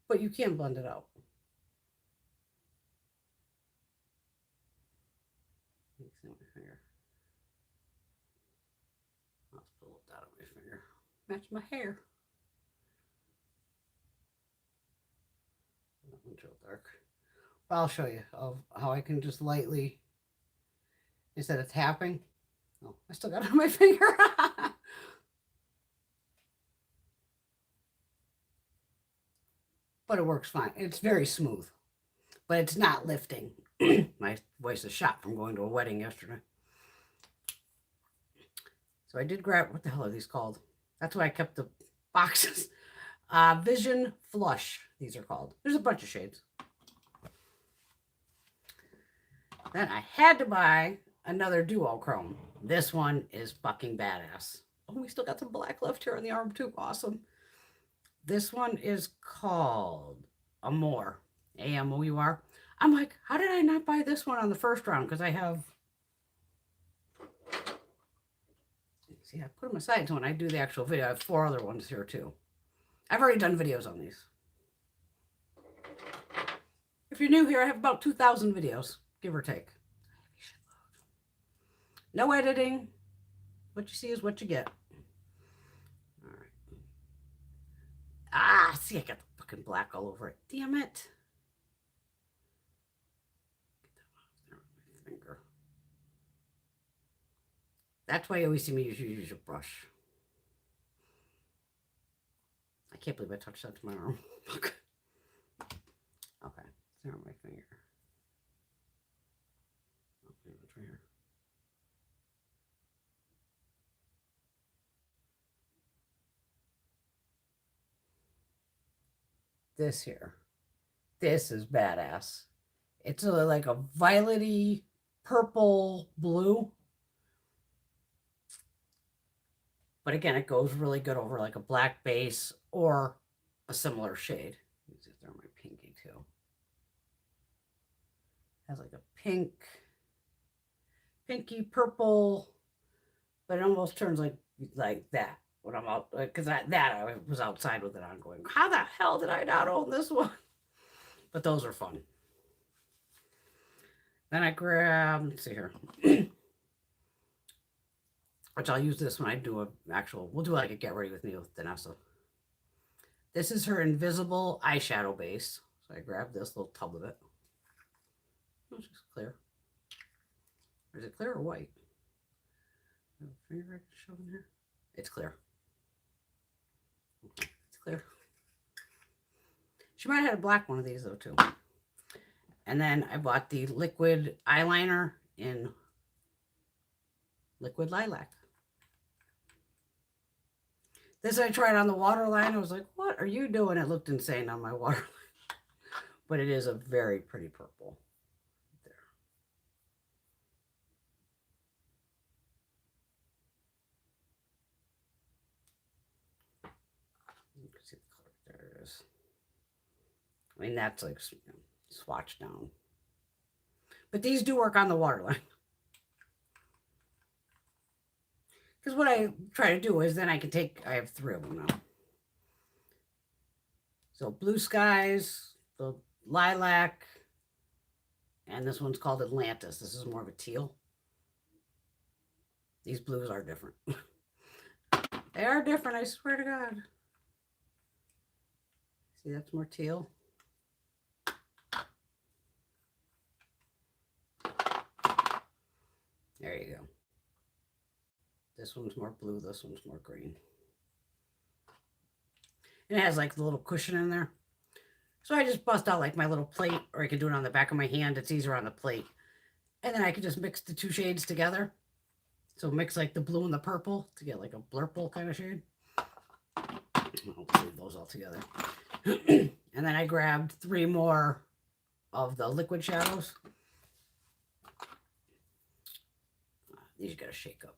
A: But you can blend it out. I'll pull it out of my finger. Match my hair. That one's real dark. But I'll show you how I can just lightly, instead of tapping. Oh, I still got it on my finger. But it works fine. It's very smooth, but it's not lifting. My voice is shot from going to a wedding yesterday. So I did grab, what the hell are these called? That's why I kept the boxes. Vision Flush, these are called. There's a bunch of shades. Then I had to buy another duochrome. This one is fucking badass. Oh, we still got some black left here on the arm too. Awesome. This one is called Ombre, A-M-O-U-R. I'm like, how did I not buy this one on the first round? Because I have, see, I put them aside so when I do the actual video, I have 4 other ones here too. I've already done videos on these. If you're new here, I have about 2,000 videos, give or take. No editing. What you see is what you get. All right. Ah, see, I got the fucking black all over it. Damn it. Get that off there with my finger. That's why you always see me use your brush. I can't believe I touched that to my arm. Okay, there on my finger. Okay, it's right here. This here. This is badass. It's like a violety purple blue. But again, it goes really good over like a black base or a similar shade. These are my pinky too. Has like a pinky purple, but it almost turns like that when I'm out, because I was outside with it on going, how the hell did I not own this one? But those are fun. Then I grabbed, let's see here. Which I'll use this when I do we'll do like a get ready with me with Danessa. This is her invisible eyeshadow base. So I grabbed this little tub of it. Oh, it's just clear. Or is it clear or white? Finger I can show in here. It's clear. Okay, it's clear. She might have had a black one of these though too. And then I bought the liquid eyeliner in liquid lilac. This I tried on the waterline. I was like, what are you doing? It looked insane on my waterline. But it is a very pretty purple. There. You can see the color. There it is. I mean, that's like swatch down. But these do work on the waterline. Because what I try to do is then I can I have 3 of them now. So Blue Skies, the Lilac, and this one's called Atlantis. This is more of a teal. These blues are different. They are different, I swear to God. See, that's more teal. There you go. This one's more blue, this one's more green. And it has like the little cushion in there. So I just bust out like my little plate, or I can do it on the back of my hand. It's easier on the plate. And then I can just mix the two shades together. So mix like the blue and the purple to get like a blurple kind of shade. I'll leave those all together. And then I grabbed 3 more of the liquid shadows. These you gotta shake up.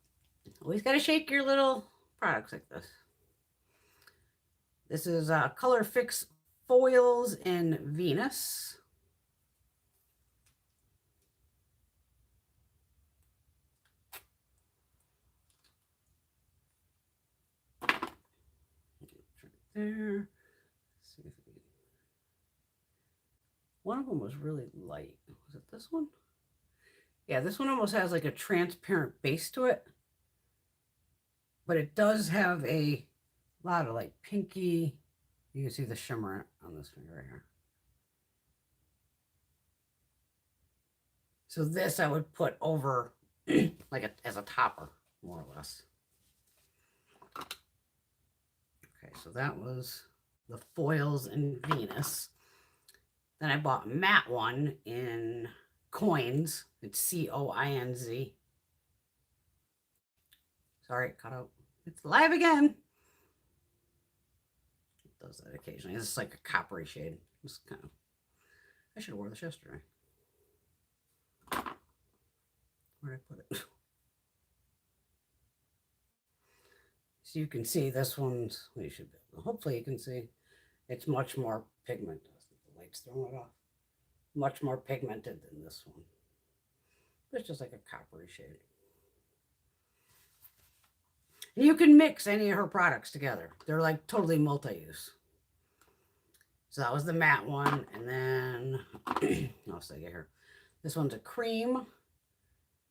A: Always gotta shake your little products like this. This is Color Fix Foils in Venus. There. See if we... One of them was really light. Was it this one? Yeah, this one almost has like a transparent base to it. But it does have a lot of like pinky. You can see the shimmer on this finger right here. So this I would put over like as a topper, more or less. Okay, so that was the foils in Venus. Then I bought a matte one in Coins. It's C-O-I-N-Z. Sorry, it cut out. It's live again. It does that occasionally. It's like a coppery shade. It's kind of... I should have worn this yesterday. Where did I put it? So you can see this one's, well, you should be able to, hopefully you can see, it's much more pigmented. The light's throwing it off. Much more pigmented than this one. But it's just like a coppery shade. And you can mix any of her products together. They're like totally multi-use. So that was the matte one. And then, what else did I get here? This one's a cream.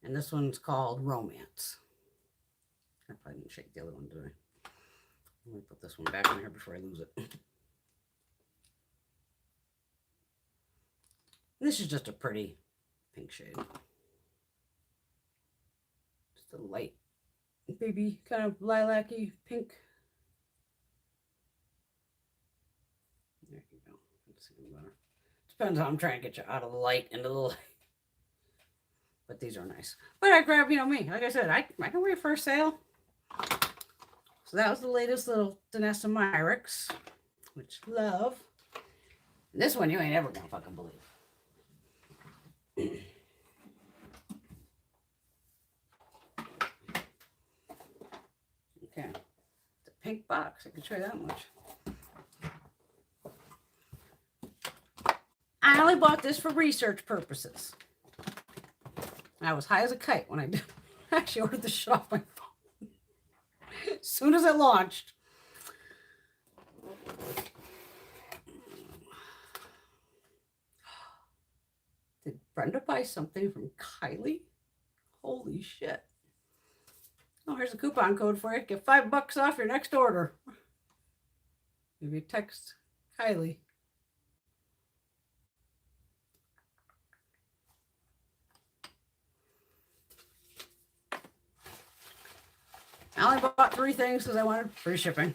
A: And this one's called Romance. I probably didn't shake the other one, did I? Let me put this one back in here before I lose it. This is just a pretty pink shade. Just a light, baby, kind of lilac-y pink. There you go. That's even better. Depends how I'm trying to get you out of the light into the light. But these are nice. But I grabbed, you know me, like I said, I can wait for a sale. So that was the latest little Danessa Myricks, which love. And this one you ain't ever gonna fucking believe. Okay, it's a pink box. I can show you that much. I only bought this for research purposes. I was high as a kite when I did. I actually ordered this shit off my phone. As soon as it launched. Did Brenda buy something from Kylie? Holy shit. Oh, here's a coupon code for you. Get $5 off your next order. Maybe text Kylie. I only bought 3 things because I wanted free shipping.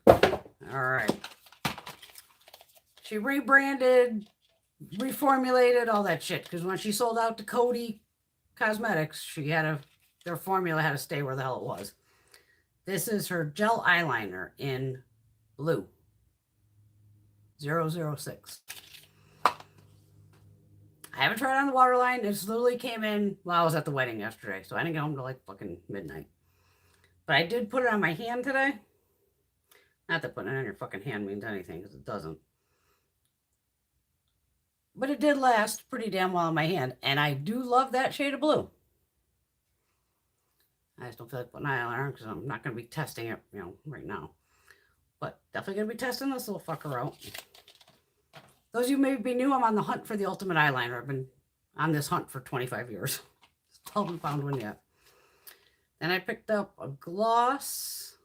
A: All right. She rebranded, reformulated, all that shit. Because when she sold out to Kvd Cosmetics, she had their formula had to stay where the hell it was. This is her gel eyeliner in blue. 006. I haven't tried it on the waterline. It literally came in while I was at the wedding yesterday. So I didn't get home till like fucking midnight. But I did put it on my hand today. Not that putting it on your fucking hand means anything, because it doesn't. But it did last pretty damn well on my hand. And I do love that shade of blue. I just don't feel like putting eyeliner because I'm not going to be testing it, you know, right now. But definitely going to be testing this little fucker out. Those of you may be new, I'm on the hunt for the ultimate eyeliner. I've been on this hunt for 25 years. Haven't found one yet. Then I picked up a gloss.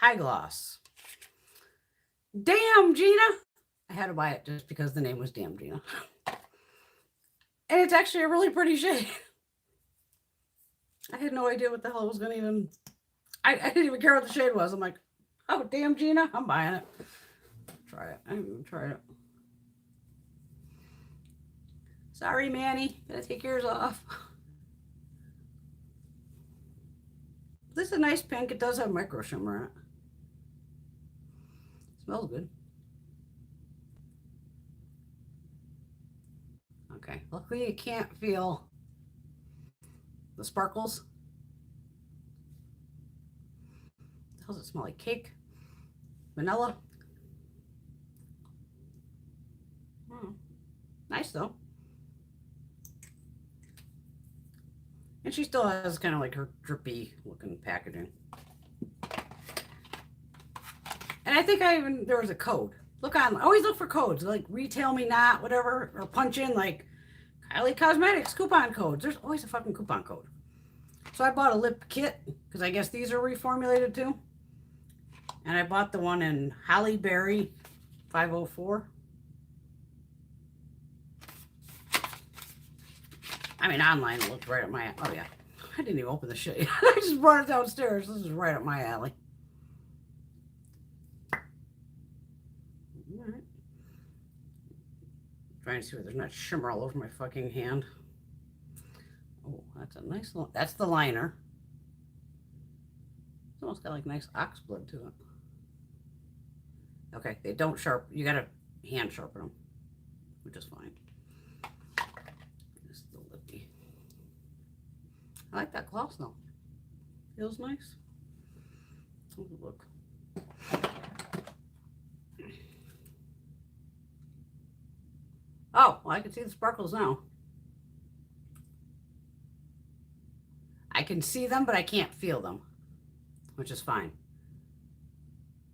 A: High gloss. Damn, Gina. I had to buy it just because the name was Damn Gina. And it's actually a really pretty shade. I had no idea what the hell was going to even... I didn't even care what the shade was. I'm like, oh, Damn Gina, I'm buying it. Try it. I haven't even tried it. Sorry, Manny. Gotta take yours off. This is a nice pink. It does have micro shimmer in it. Smells good. Okay. Luckily, you can't feel the sparkles. What does it smell like? Cake? Vanilla? Nice though. And she still has kind of like her drippy looking packaging. And I think there was a code. Look on, always look for codes, like retail me not, whatever, or punch in like Kvd Cosmetics coupon codes. There's always a fucking coupon code. So I bought a lip kit, because I guess these are reformulated too. And I bought the one in Holly Berry 504. I mean, online it looked right up my... Oh, yeah. I didn't even open the shit. I just brought it downstairs. This is right up my alley. All right. Trying to see where there's not shimmer all over my fucking hand. Oh, that's a nice... That's the liner. It's almost got like nice ox blood to it. Okay, they don't sharpen. You gotta hand sharpen them, which is fine. Just the lippy. I like that gloss though. Feels nice. Oh, look. Oh, well, I can see the sparkles now. I can see them, but I can't feel them, which is fine.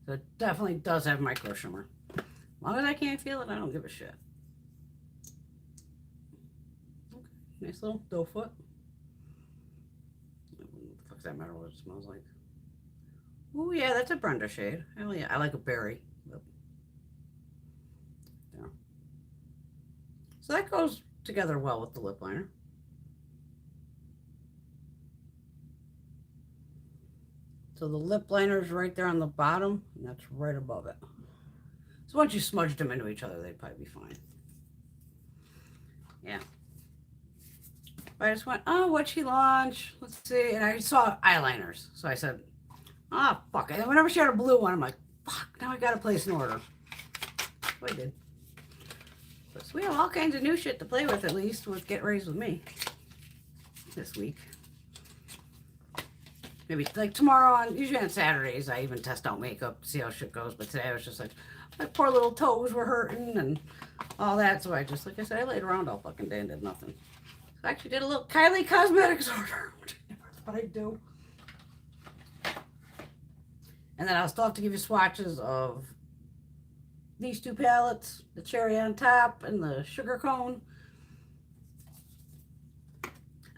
A: So it definitely does have micro shimmer. As long as I can't feel it, I don't give a shit. Okay, nice little doe foot. What the fuck does that matter what it smells like? Oh yeah, that's a Brenda shade. Oh yeah, I like a berry. But... yeah. So that goes together well with the lip liner. So the lip liner is right there on the bottom, and that's right above it. So once you smudged them into each other, they'd probably be fine. Yeah. But I just went, oh, what'd she launch? Let's see. And I saw eyeliners. So I said, ah, oh, fuck. And whenever she had a blue one, I'm like, fuck, now I gotta place an order. So I did. So we have all kinds of new shit to play with, at least, with Get Raised With Me this week. Maybe like tomorrow usually on Saturdays, I even test out makeup to see how shit goes. But today I was just like, my poor little toes were hurting and all that. So I just, like I said, I laid around all fucking day and did nothing. So I actually did a little Kvd Cosmetics order, which I never thought I'd do. And then I'll still have to give you swatches of these two palettes, the cherry on top and the sugar cone.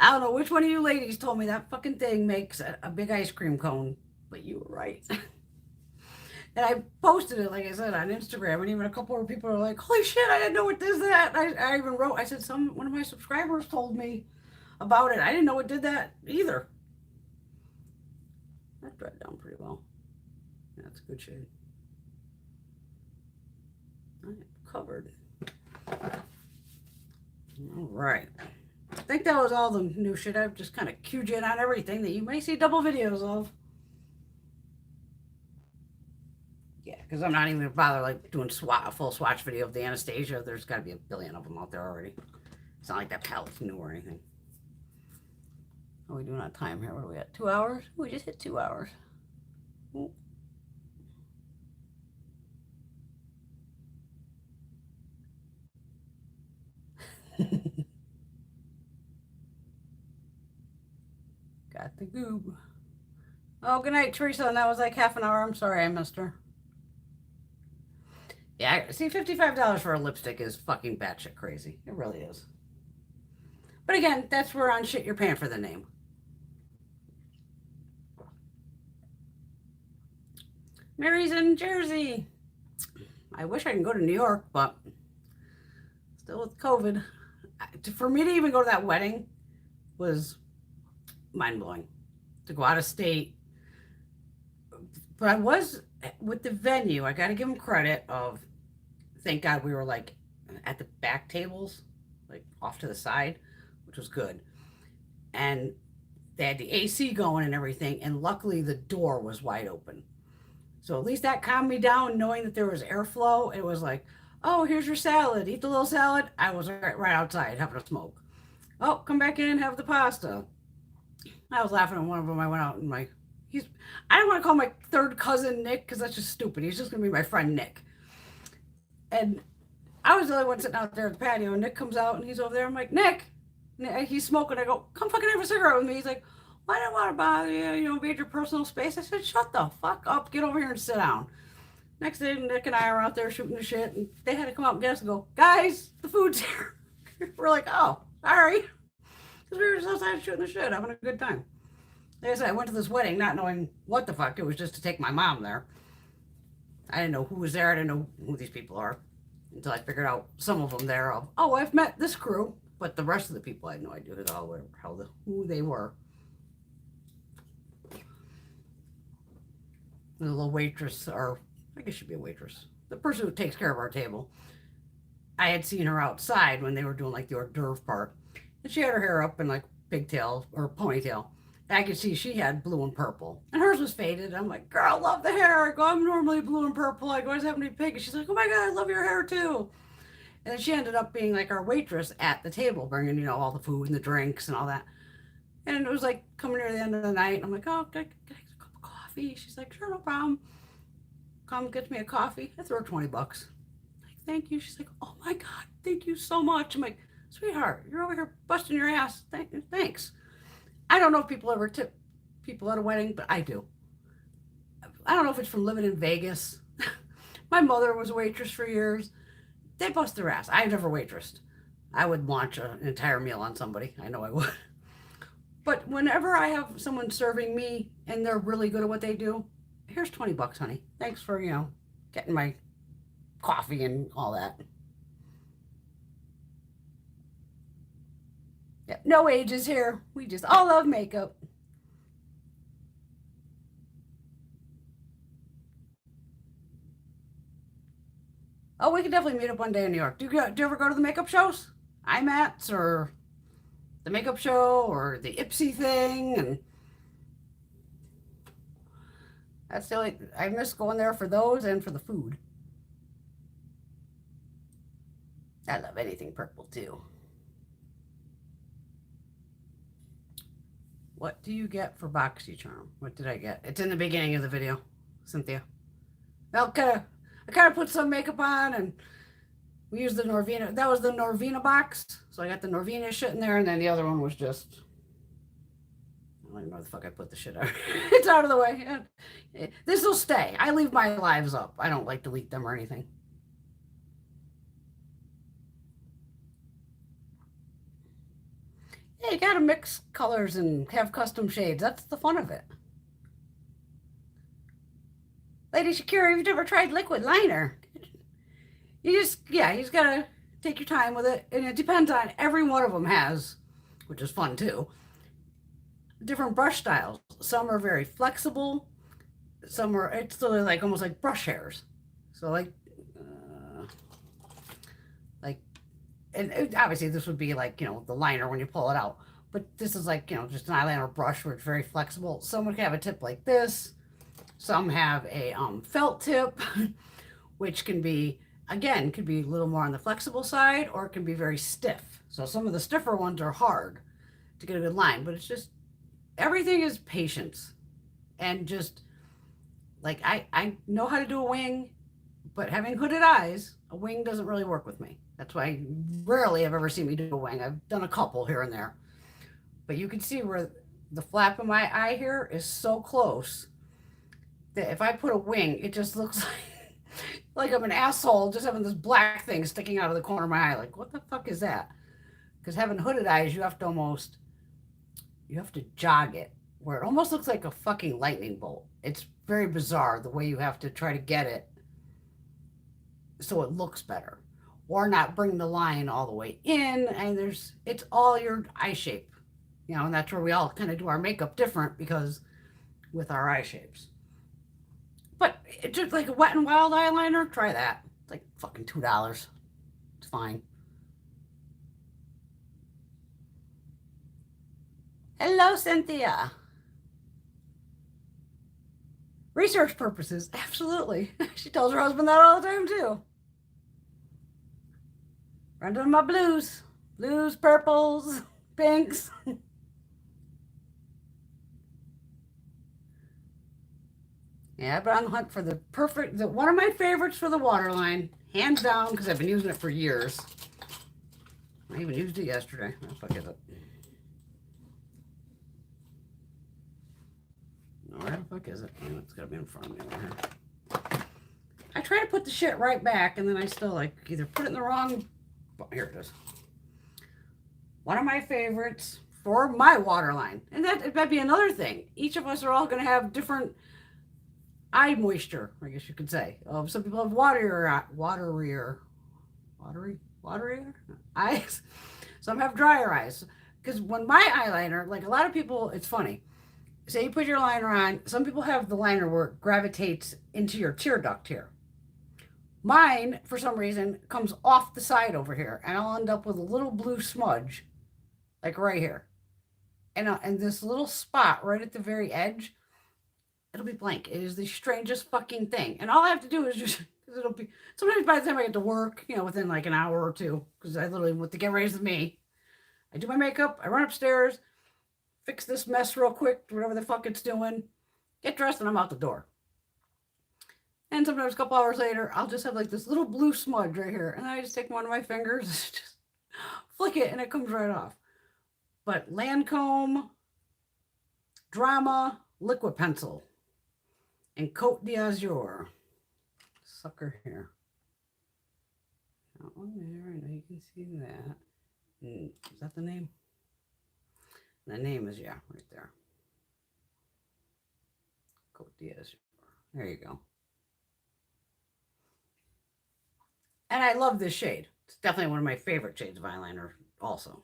A: I don't know which one of you ladies told me that fucking thing makes a big ice cream cone, but you were right. And I posted it, like I said, on Instagram, and even a couple of people are like, holy shit, I didn't know what this that. I even wrote, I said, one of my subscribers told me about it. I didn't know it did that either. That dried down pretty well. Yeah, that's a good shade. I am covered. All right. I think that was all the new shit. I've just kind of cued you in on everything that you may see double videos of. Yeah, because I'm not even going to bother like doing a full swatch video of the Anastasia. There's got to be a billion of them out there already. It's not like that palette's new or anything. How are we doing on time here? What are we at? 2 hours? We just hit 2 hours. Ooh. Got the goob. Oh, good night, Teresa. And that was like half an hour. I'm sorry I missed her. Yeah, see, $55 for a lipstick is fucking batshit crazy. It really is. But again, that's where on shit you're paying for the name. Mary's in Jersey. I wish I could go to New York, but still with COVID. For me to even go to that wedding was mind-blowing. To go out of state. But I was, with the venue, I got to give them credit of, thank God we were like at the back tables, like off to the side, which was good. And they had the AC going and everything, and luckily the door was wide open. So at least that calmed me down, knowing that there was airflow. It was like, oh, here's your salad. Eat the little salad. I was right outside having a smoke. Oh, come back in, have the pasta. I was laughing at one of them. I went out and I don't want to call my third cousin Nick because that's just stupid. He's just going to be my friend Nick. And I was the only one sitting out there at the patio, and Nick comes out and he's over there. I'm like, Nick, he's smoking. I go, come fucking have a cigarette with me. He's like, well, I don't want to bother you, invade your personal space. I said, shut the fuck up. Get over here and sit down. Next day, Nick and I are out there shooting the shit, and they had to come out and get us and go, guys, the food's here. We're like, oh, sorry. Because we were just outside shooting the shit, having a good time. Like I said, I went to this wedding not knowing what the fuck. It was just to take my mom there. I didn't know who was there. I didn't know who these people are until I figured out some of them there. Oh, I've met this crew. But the rest of the people I had no idea who they were. The little waitress, or I guess she'd be a waitress. The person who takes care of our table. I had seen her outside when they were doing like the hors d'oeuvre part. And she had her hair up in like pigtail or ponytail. I could see she had blue and purple. And hers was faded. I'm like, girl, love the hair. I go, I'm normally blue and purple. I go, I just happen to be pink. And she's like, oh my God, I love your hair too. And then she ended up being like our waitress at the table, bringing, all the food and the drinks and all that. And it was like coming near the end of the night. And I'm like, oh, can I get a cup of coffee? She's like, sure, no problem. Come get me a coffee. I throw her $20. Like, thank you. She's like, oh my God, thank you so much. I'm like, sweetheart, you're over here busting your ass. Thanks. I don't know if people ever tip people at a wedding, but I do. I don't know if it's from living in Vegas. My mother was a waitress for years. They bust their ass. I never waitressed. I would launch an entire meal on somebody. I know I would. But whenever I have someone serving me and they're really good at what they do, here's $20, honey. Thanks for, getting my coffee and all that. Yeah, no ages here. We just all love makeup. Oh, we could definitely meet up one day in New York. Do you ever go to the makeup shows? IMATs or the makeup show or the Ipsy thing? And that's the only, I miss going there for those and for the food. I love anything purple too. What do you get for Boxy Charm? What did I get? It's in the beginning of the video, Cynthia. Well, I kind of put some makeup on and we used the Norvina. That was the Norvina box. So I got the Norvina shit in there, and then the other one was just, I don't even know where the fuck I put the shit out. It's out of the way. This will stay. I leave my lives up. I don't like delete them or anything. Yeah, you gotta mix colors and have custom shades. That's the fun of it. Lady Shakira, you've never tried liquid liner. You just gotta take your time with it. And it depends on, every one of them has, which is fun too, different brush styles. Some are very flexible. Some are, it's literally like almost like brush hairs. So and obviously this would be like, the liner when you pull it out. But this is like, just an eyeliner brush where it's very flexible. Some would have a tip like this. Some have a felt tip, which can be, again, could be a little more on the flexible side, or it can be very stiff. So some of the stiffer ones are hard to get a good line, but it's just, everything is patience. And just, like, I know how to do a wing, but having hooded eyes, a wing doesn't really work with me. That's why rarely have ever seen me do a wing. I've done a couple here and there. But you can see where the flap of my eye here is so close that if I put a wing, it just looks like I'm an asshole just having this black thing sticking out of the corner of my eye. Like, what the fuck is that? Because having hooded eyes, you have to jog it, where it almost looks like a fucking lightning bolt. It's very bizarre the way you have to try to get it so it looks better. Or not bring the line all the way in, and it's all your eye shape. You know, and that's where we all kind of do our makeup different because with our eye shapes. But it's just like a Wet n Wild eyeliner, try that. It's like fucking $2. It's fine. Hello, Cynthia. Research purposes, absolutely. She tells her husband that all the time, too. Run doing my blues. Blues, purples, pinks. Yeah, but on the hunt for the perfect, one of my favorites for the waterline, hands down, because I've been using it for years. I even used it yesterday. Where the fuck is it? Where the fuck is it? Oh, it's gotta be in front of me over here. I try to put the shit right back, and then I still like either put it in the wrong. Well, here it is. One of my favorites for my waterline, and that'd be another thing. Each of us are all gonna have different eye moisture, I guess you could say. Some people have waterier eyes. Some have drier eyes. Because when my eyeliner, like a lot of people, it's funny. Say you put your liner on, some people have the liner where it gravitates into your tear duct here. Mine, for some reason, comes off the side over here, and I'll end up with a little blue smudge, like right here. And this little spot right at the very edge, it'll be blank. It is the strangest fucking thing. And all I have to do is just, because it'll be, sometimes by the time I get to work, you know, within like an hour or two, because I literally, with the get ready with me, I do my makeup, I run upstairs, fix this mess real quick, whatever the fuck it's doing, get dressed, and I'm out the door. And sometimes a couple hours later, I'll just have like this little blue smudge right here. And I just take one of my fingers, just flick it, and it comes right off. But Lancome, Drama, Liquid Pencil, and Cote d'Azur. Sucker here. That one there, I know you can see that. Is that the name? The name is, yeah, right there. Cote d'Azur. There you go. And I love this shade. It's definitely one of my favorite shades of eyeliner also.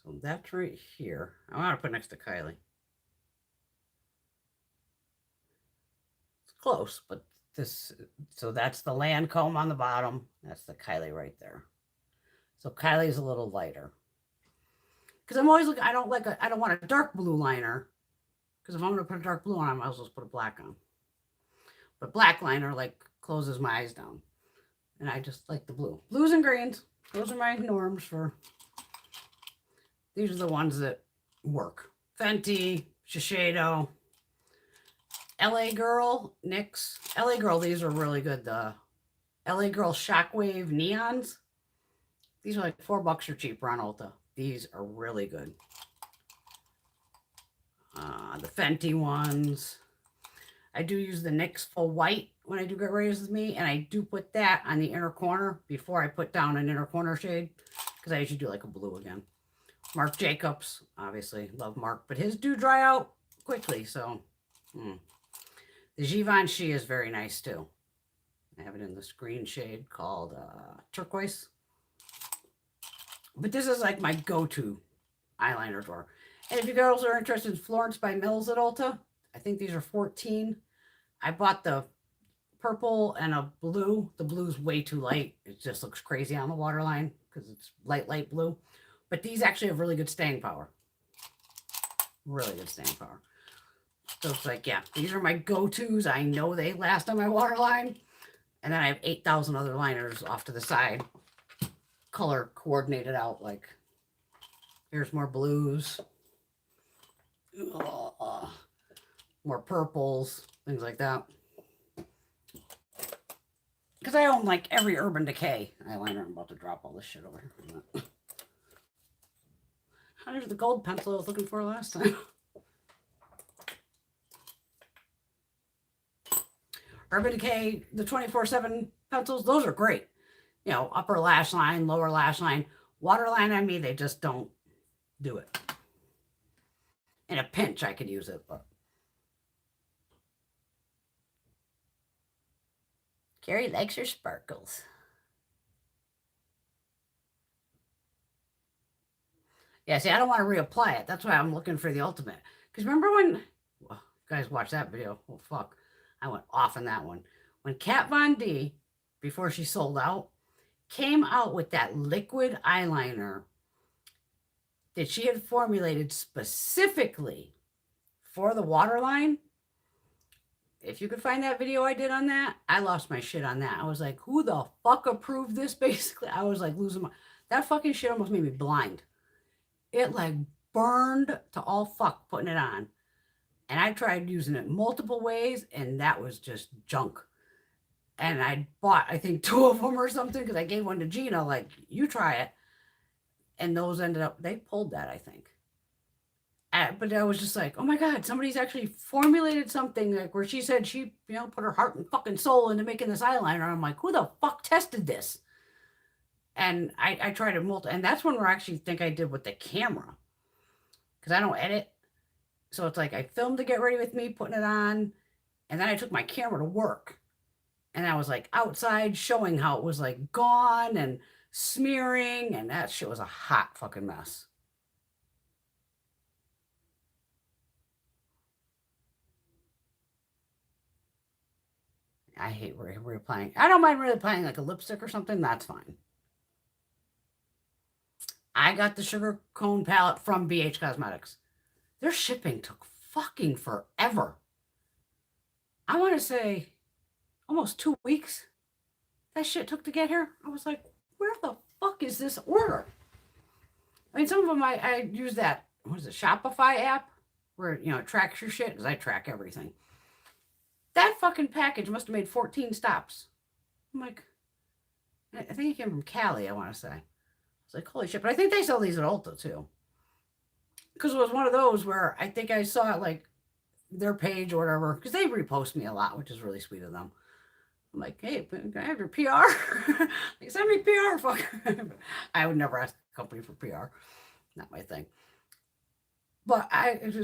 A: So that's right here. I want to put next to Kylie. It's close, but so that's the Lancome on the bottom. That's the Kylie right there. So Kylie's a little lighter. Because I'm always looking, I don't want a dark blue liner. Because if I'm going to put a dark blue on, I might as well put a black on. But black liner, like, closes my eyes down. And I just like the blue. Blues and greens. Those are my norms for... These are the ones that work. Fenty, Shiseido, LA Girl, NYX. LA Girl, these are really good. The LA Girl Shockwave Neons. These are like $4 or cheaper on Ulta. These are really good. The Fenty ones. I do use the NYX Full White when I do get ready with me, and I do put that on the inner corner before I put down an inner corner shade, because I usually do like a blue again. Marc Jacobs, obviously, love Marc, but his do dry out quickly, so. The Givenchy is very nice, too. I have it in this green shade called Turquoise. But this is like my go-to eyeliner drawer. And if you girls are interested in Florence by Mills at Ulta, I think these are $14. I bought the purple and a blue. The blue's way too light. It just looks crazy on the waterline because it's light blue. But these actually have really good staying power. Really good staying power. So it's like, yeah, these are my go-tos. I know they last on my waterline. And then I have 8,000 other liners off to the side. Color coordinated out, like, here's more blues. More purples, things like that. Because I own like every Urban Decay eyeliner. I'm about to drop all this shit over here. There's the gold pencil I was looking for last time. Urban Decay, the 24/7 pencils, those are great. you know, upper lash line, lower lash line. Waterline on me, they just don't do it. In a pinch, I could use it, but. Carrie likes her sparkles. Yeah, see, I don't want to reapply it. That's why I'm looking for the ultimate. Because remember when, well, you guys watch that video. Oh, fuck. I went off on that one. When Kat Von D, before she sold out, came out with that liquid eyeliner that she had formulated specifically for the waterline. If you could find that video I did on that, I lost my shit on that. I was like, who the fuck approved this? Basically, I was like losing my, that fucking shit almost made me blind. It like burned to all fuck putting it on. And I tried using it multiple ways, and that was just junk. And I bought, I think, 2 of them or something, because I gave one to Gina, like, you try it. And those ended up, they pulled that, I think. But I was just like, oh my God, somebody's actually formulated something like where she said she, you know, put her heart and fucking soul into making this eyeliner. I'm like, who the fuck tested this? And I tried it and that's when I actually think I did with the camera, because I don't edit. So it's like I filmed to get ready with me putting it on, and then I took my camera to work, and I was like outside showing how it was like gone and smearing, and that shit was a hot fucking mess. I hate reapplying. I don't mind reapplying like a lipstick or something. That's fine. I got the sugar cone palette from BH Cosmetics. Their shipping took fucking forever. I want to say almost 2 weeks. That shit took to get here. I was like, where the fuck is this order? I mean, some of them I use that, what is it, Shopify app, where, you know, it tracks your shit, because I track everything. That fucking package must have made 14 stops. I'm like, I think it came from Cali, I want to say. I was like, holy shit. But I think they sell these at Ulta too. Because it was one of those where I think I saw it like their page or whatever, because they repost me a lot, which is really sweet of them. I'm like, hey, can I have your PR? Like, send me PR, fuck. I would never ask a company for PR. Not my thing. But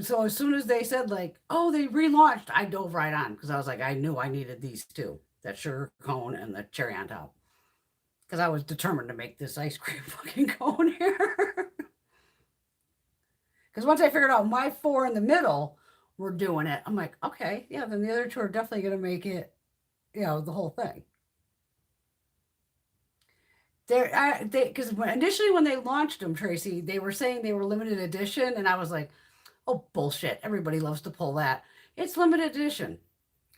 A: so as soon as they said like, oh, they relaunched, I dove right on, because I was like, I knew I needed these two, that sugar cone and the cherry on top. Because I was determined to make this ice cream fucking cone here. Because once I figured out my 4 in the middle were doing it, I'm like, okay, yeah, then the other 2 are definitely going to make it, you know, the whole thing. Because initially when they launched them, Tracy, they were saying they were limited edition, and I was like, oh, bullshit. Everybody loves to pull that. It's limited edition.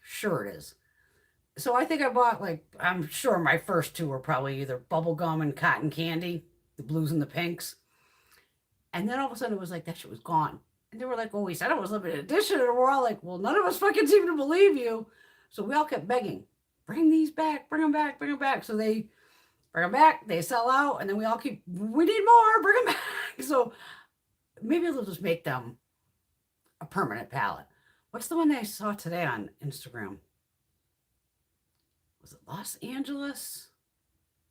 A: Sure it is. So I think I bought, like, I'm sure my first 2 were probably either bubblegum and cotton candy, the blues and the pinks. And then all of a sudden it was like, that shit was gone. And they were like, well, we said it was limited edition. And we're all like, well, none of us fucking seem to believe you. So we all kept begging, bring these back, bring them back, bring them back. So they bring them back, they sell out, and then we all keep, we need more, bring them back. So maybe they'll just make them a permanent palette. What's the one I saw today on Instagram? Was it Los Angeles?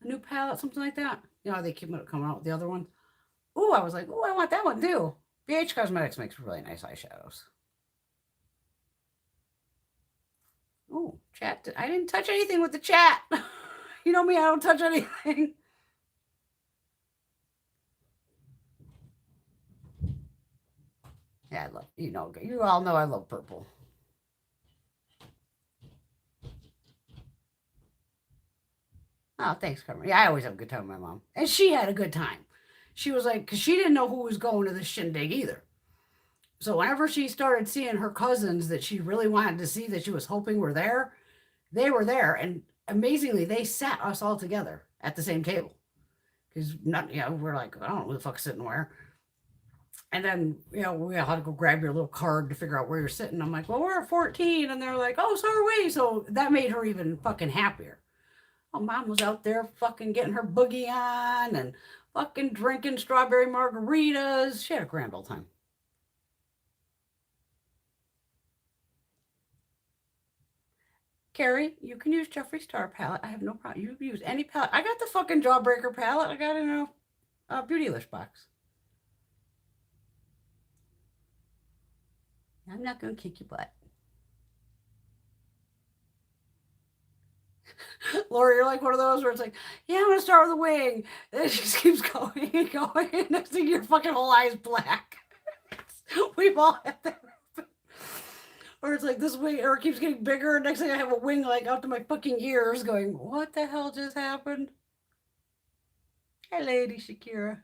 A: A new palette, something like that? You know, they keep coming out with the other one. Oh, I was like, oh, I want that one too. BH Cosmetics makes really nice eyeshadows. Oh, chat. I didn't touch anything with the chat. You know me, I don't touch anything. Yeah, I love, you know, you all know I love purple. Oh, thanks, Carmen. Yeah, I always have a good time with my mom. And she had a good time. She was like, because she didn't know who was going to this shindig either. So whenever she started seeing her cousins that she really wanted to see, that she was hoping were there, they were there. And amazingly, they sat us all together at the same table. Because, you know, we're like, I don't know who the fuck's sitting where. And then, you know, we all had to go grab your little card to figure out where you're sitting. I'm like, well, we're at 14. And they're like, oh, so are we. So that made her even fucking happier. Oh, mom was out there fucking getting her boogie on and fucking drinking strawberry margaritas. She had a grand old time. Carrie, you can use Jeffree Star palette. I have no problem. You can use any palette. I got the fucking Jawbreaker palette. I got it in a Beautylish box. I'm not going to kick your butt. Laura, you're like one of those where it's like, yeah, I'm going to start with a wing. And it just keeps going and going. And next thing your fucking whole eye is black. We've all had that. Or it's like this wing, or it keeps getting bigger. And next thing I have a wing like out to my fucking ears going, what the hell just happened? Hey, lady Shakira.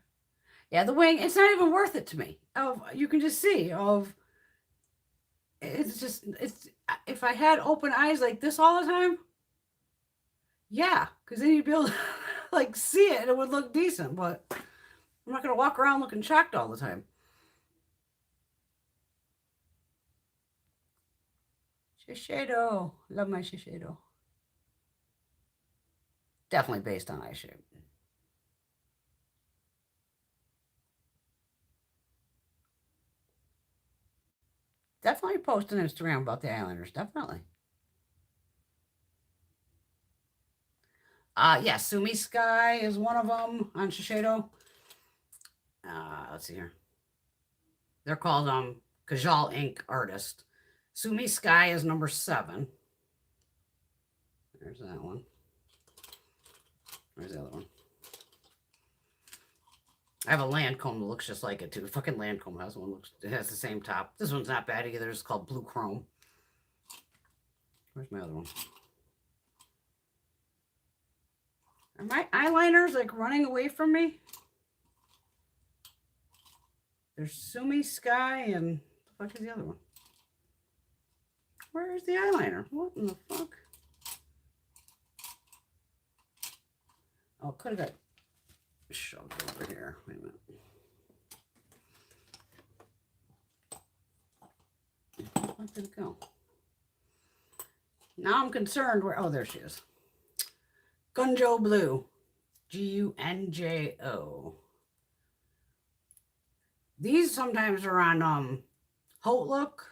A: Yeah, the wing, it's not even worth it to me. You can just see it's if I had open eyes like this all the time, yeah, because then you'd be able to like see it and it would look decent, but I'm not going to walk around looking shocked all the time. Shiseido. Love my Shiseido. Definitely based on eye shape. Definitely post on Instagram about the eyeliners. Definitely. Yeah, Sumi Sky is one of them on Shiseido. Let's see here. They're called Kajal Ink Artist. Sumi Sky is number 7. There's that one. Where's the other one? I have a Lancome that looks just like it too. Fucking Lancome has one. It has the same top. This one's not bad either. It's called Blue Chrome. Where's my other one? Are my eyeliners like running away from me? There's Sumi Sky and what the fuck is the other one? Where is the eyeliner? What in the fuck? Oh, could have got shoved over here. Wait a minute. Where did it go? Now I'm concerned where, oh, there she is. Gunjo Blue. Gunjo. These sometimes are on Haute Look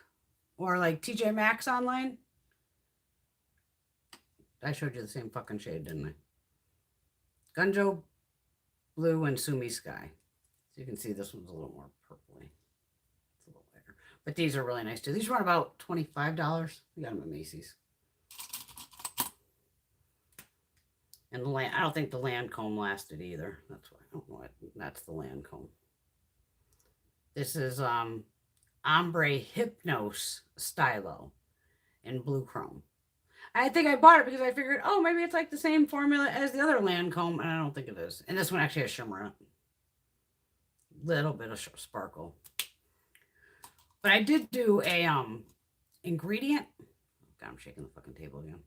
A: or like TJ Maxx online. I showed you the same fucking shade, didn't I? Gunjo Blue and Sumi Sky. So you can see this one's a little more purpley. It's a little lighter. But these are really nice too. These run about $25. We got them at Macy's. And I don't think the Lancome lasted either. That's why I don't know what. That's the Lancome. This is Ombre Hypnose Stylo in Blue Chrome. I think I bought it because I figured, oh, maybe it's like the same formula as the other Lancome, and I don't think it is. And this one actually has shimmer in it. Little bit of sparkle. But I did do a ingredient. God, I'm shaking the fucking table again.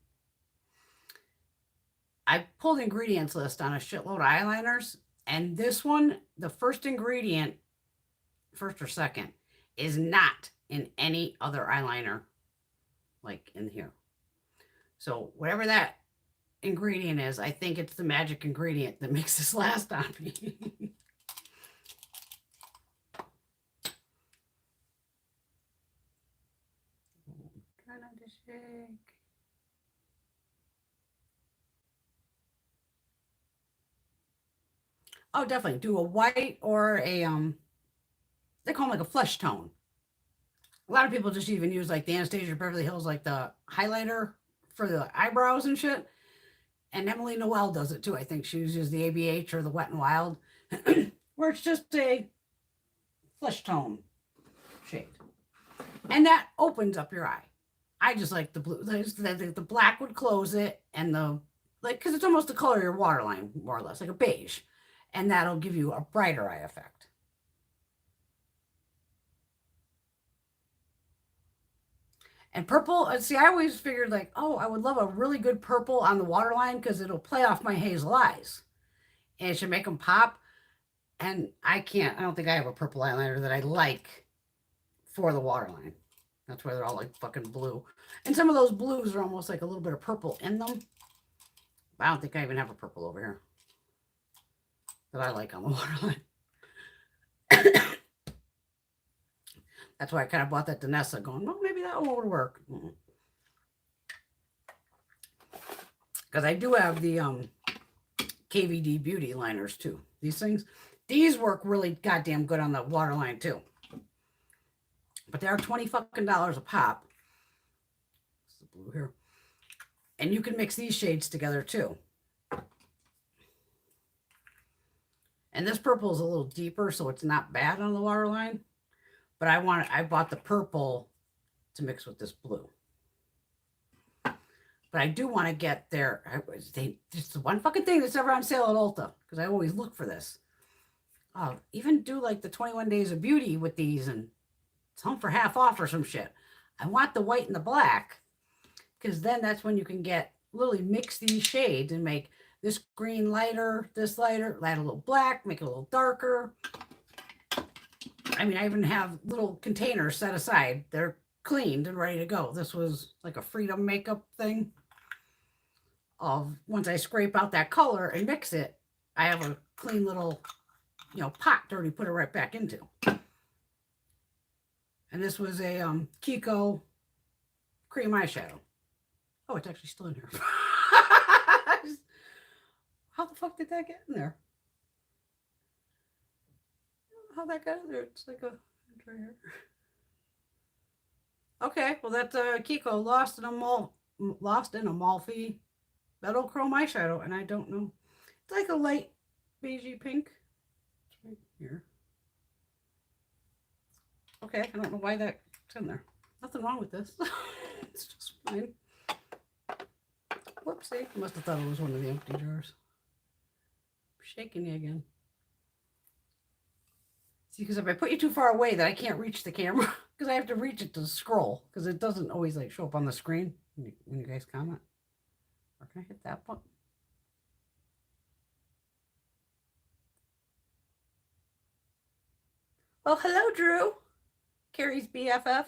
A: I pulled ingredients list on a shitload of eyeliners, and this one, the first ingredient, first or second, is not in any other eyeliner like in here. So whatever that ingredient is, I think it's the magic ingredient that makes this last on me. Try not to shake. Oh, definitely do a white or a they call them like a flesh tone. A lot of people just even use like the Anastasia Beverly Hills, like the highlighter for the eyebrows and shit. And Emily Noel does it too. I think she uses the ABH or the Wet n Wild, where it's just a flesh tone shade. And that opens up your eye. I just like the blue. The black would close it, and the, like, because it's almost the color of your waterline, more or less, like a beige. And that'll give you a brighter eye effect. And purple, see, I always figured like, oh, I would love a really good purple on the waterline because it'll play off my hazel eyes. And it should make them pop. And I don't think I have a purple eyeliner that I like for the waterline. That's why they're all like fucking blue. And some of those blues are almost like a little bit of purple in them. I don't think I even have a purple over here that I like on the waterline. That's why I kind of bought that Danessa going, well, maybe that one would work. Because I do have the KVD Beauty Liners too. These things. These work really goddamn good on the waterline too. But they're $20 fucking a pop. This is the blue here. And you can mix these shades together too. And this purple is a little deeper, so it's not bad on the waterline. But I bought the purple to mix with this blue. But I do want to get their, just the one fucking thing that's ever on sale at Ulta, because I always look for this. Even do like the 21 Days of Beauty with these and some for half off or some shit. I want the white and the black, because then that's when you can literally mix these shades and make this green lighter, this lighter, add a little black, make it a little darker. I mean, I even have little containers set aside. They're cleaned and ready to go. This was like a Freedom makeup thing. Once I scrape out that color and mix it, I have a clean little, pot to already put it right back into. And this was a Kiko cream eyeshadow. Oh, it's actually still in here. How the fuck did that get in there? How that got in there? It's like a right here. Okay, well that's Kiko Lost in Amalfi Metal Chrome eyeshadow, and I don't know. It's like a light beigey pink. It's right here. Okay, I don't know why that's in there. Nothing wrong with this. It's just fine. Whoopsie. I must have thought it was one of the empty jars. I'm shaking you again. See, because if I put you too far away, then I can't reach the camera. Because I have to reach it to scroll. Because it doesn't always like show up on the screen when you guys comment. Or can I hit that button? Well, hello, Drew. Carrie's BFF.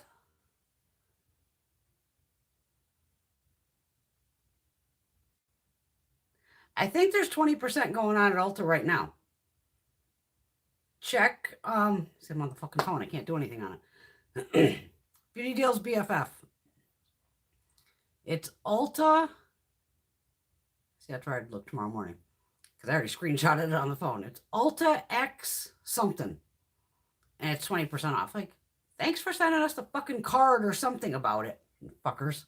A: I think there's 20% going on at Ulta right now. Check. See, I'm on the fucking phone. I can't do anything on it. Beauty Deals BFF. It's Ulta. See, I'll try to look tomorrow morning. Because I already screenshotted it on the phone. It's Ulta X something. And it's 20% off. Like, thanks for sending us the fucking card or something about it, fuckers.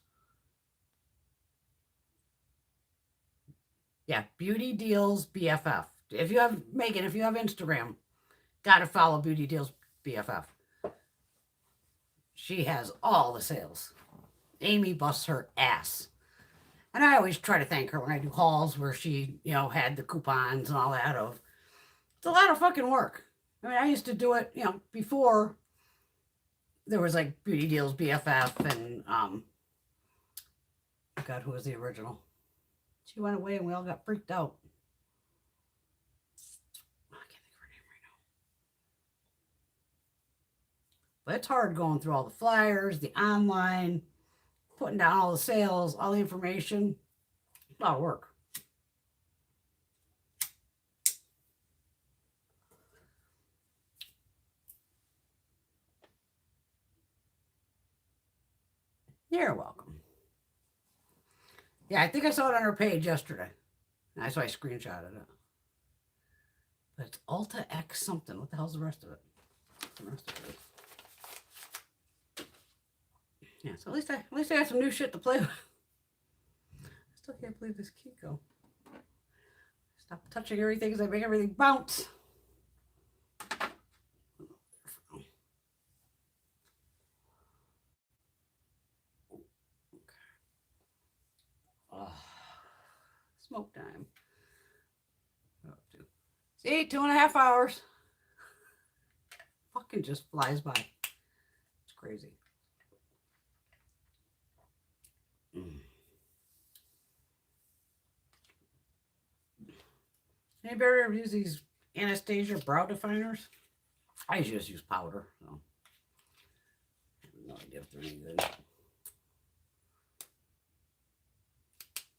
A: Yeah, Beauty Deals BFF. If you have, Megan, if you have Instagram, gotta follow Beauty Deals BFF. She has all the sales. Amy busts her ass. And I always try to thank her when I do hauls where she, had the coupons and all that of. It's a lot of fucking work. I mean, I used to do it, before there was like Beauty Deals BFF and, oh God, who was the original? She went away and we all got freaked out. I can't think of her name right now. But it's hard going through all the flyers, the online, putting down all the sales, all the information. A lot of work. You're welcome. Yeah, I think I saw it on her page yesterday. That's why I screenshotted it. But it's Ulta X something. What the hell's the rest of it? The rest of it. Yeah, so at least I got some new shit to play with. I still can't believe this Kiko. Stop touching everything because I make everything bounce. Smoke time. See, 2.5 hours. Fucking just flies by. It's crazy. Anybody ever use these Anastasia brow definers? I just use powder. So. I have no idea if they're any good.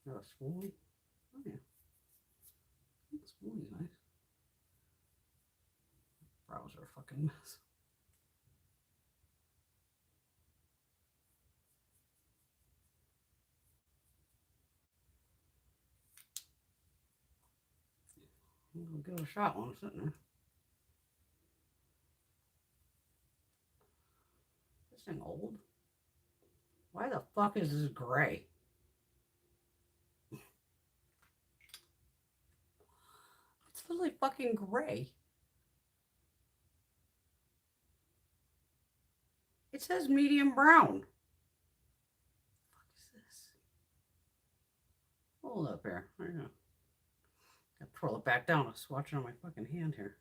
A: Oh, swooly. Oh, yeah. Swooly's nice. Brows are a fucking mess. I'll give it a shot while I'm sitting there. This thing old? Why the fuck is this gray? It's literally fucking gray. It says medium brown. What is this? Hold up here. I know. Gotta twirl it back down. I was swatching on my fucking hand here.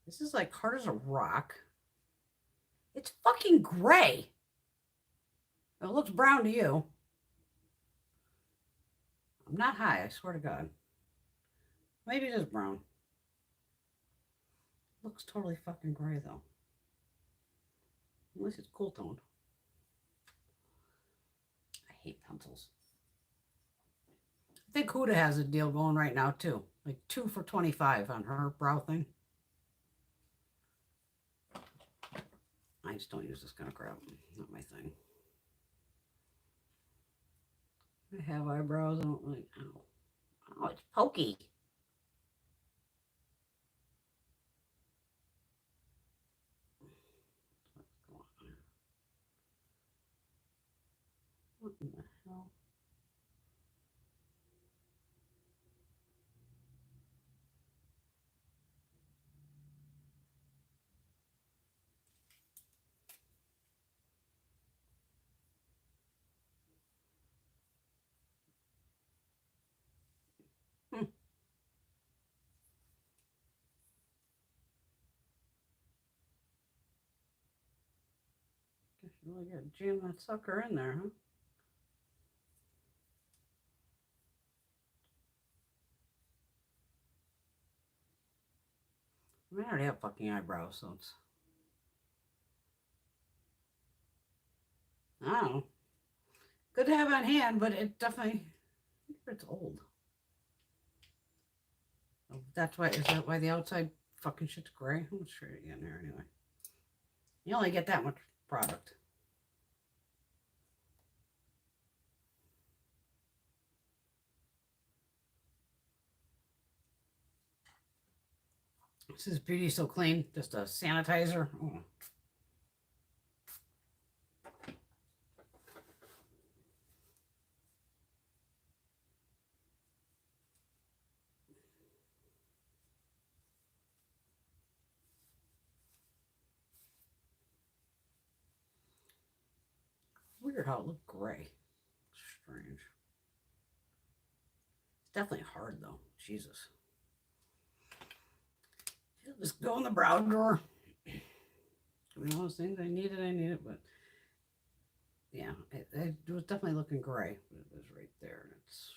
A: This is like hard as a rock. It's fucking gray. It looks brown to you. I'm not high, I swear to God. Maybe it is brown. Looks totally fucking gray though. At least it's cool toned. I hate pencils. I think Huda has a deal going right now too. Like 2 for $25 on her brow thing. I just don't use this kind of crap. Not my thing. I have eyebrows. I don't really. Ow. Oh, it's pokey. What in the hell? Guess you really gotta jam that sucker in there, huh? I mean, I already have fucking eyebrows, so it's. I don't know. Good to have on hand, but it definitely. It's old. Oh, that's why. Is that why the outside fucking shit's gray? I'm sure you get in there anyway. You only get that much product. This is Beauty So Clean, just a sanitizer. Oh. Weird how it looked gray. Strange. It's definitely hard though. Jesus. It'll just go in the brow drawer. You know, those things I need it, but yeah, it was definitely looking gray. But it was right there. It's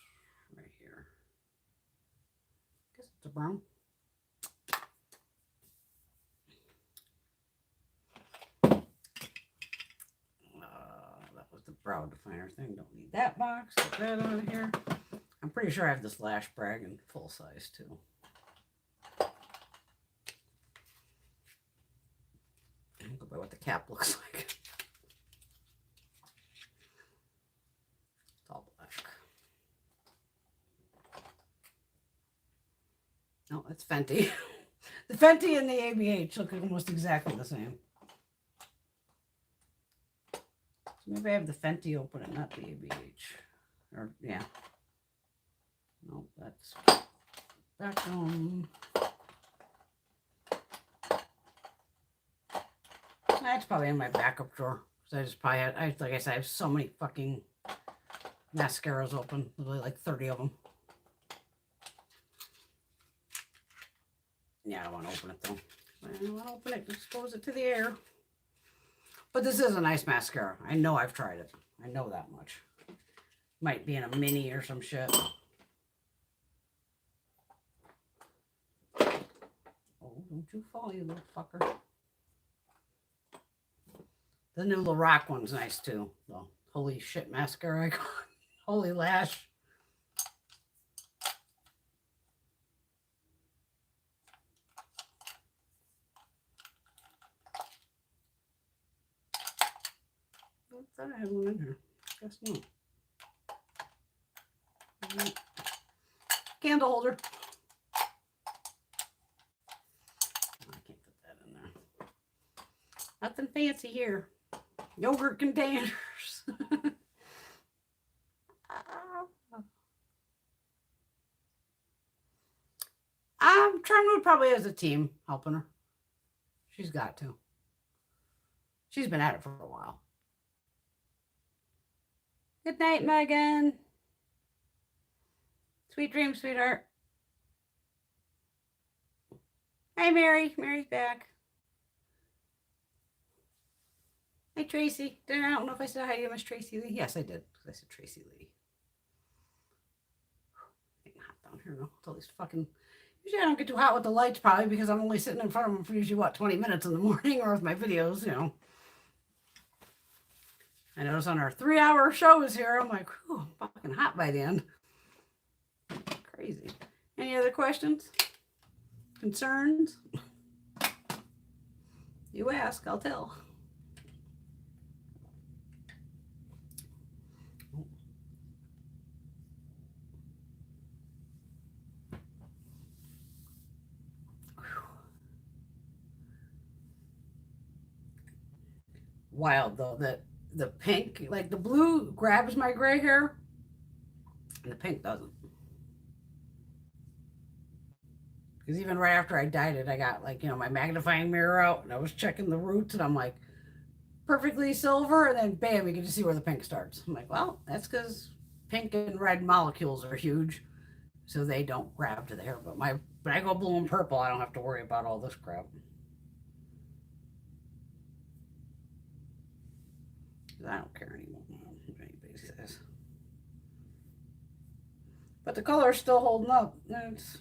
A: right here. I guess it's a brown. That was the brow definer thing. Don't need that box. Get that out of here. I'm pretty sure I have this lash brag in full size too. Go by what the cap looks like. It's all black. No, it's Fenty. The Fenty and the ABH look almost exactly the same. So maybe I have the Fenty open and not the ABH. Or, yeah. No, that's back on. That's probably in my backup drawer. So I just probably had, like I said, I have so many fucking mascaras open. Literally like 30 of them. Yeah, I don't want to open it though. I don't want to open it, expose it to the air. But this is a nice mascara. I know I've tried it. I know that much. Might be in a mini or some shit. Oh, don't you fall, you little fucker. The new Lorac one's nice too. The holy shit mascara I got. Holy lash. I thought I had one in here. Guess not. Candle holder. I can't put that in there. Nothing fancy here. Yogurt containers. Charmwood probably has a team helping her. She's got to. She's been at it for a while. Good night, Megan. Sweet dreams, sweetheart. Hi, Mary. Mary's back. Hi, Tracy. I don't know if I said hi to Miss Tracy Lee. Yes, I did. I said Tracy Lee. Getting hot down here, though. It's all these fucking... Usually I don't get too hot with the lights, probably, because I'm only sitting in front of them for usually, what, 20 minutes in the morning, or with my videos, you know. I notice on our 3-hour shows here, I'm like, whew, I'm fucking hot by the end. Crazy. Any other questions? Concerns? You ask, I'll tell. Wild though that the pink, like the blue grabs my gray hair and the pink doesn't. Because even right after I dyed it, I got like, you know, my magnifying mirror out and I was checking the roots and I'm like, perfectly silver, and then bam, you can just see where the pink starts. I'm like, well, that's because pink and red molecules are huge, so they don't grab to the hair. But when I go blue and purple, I don't have to worry about all this crap. I don't care anymore if anybody says. But the color is still holding up. It's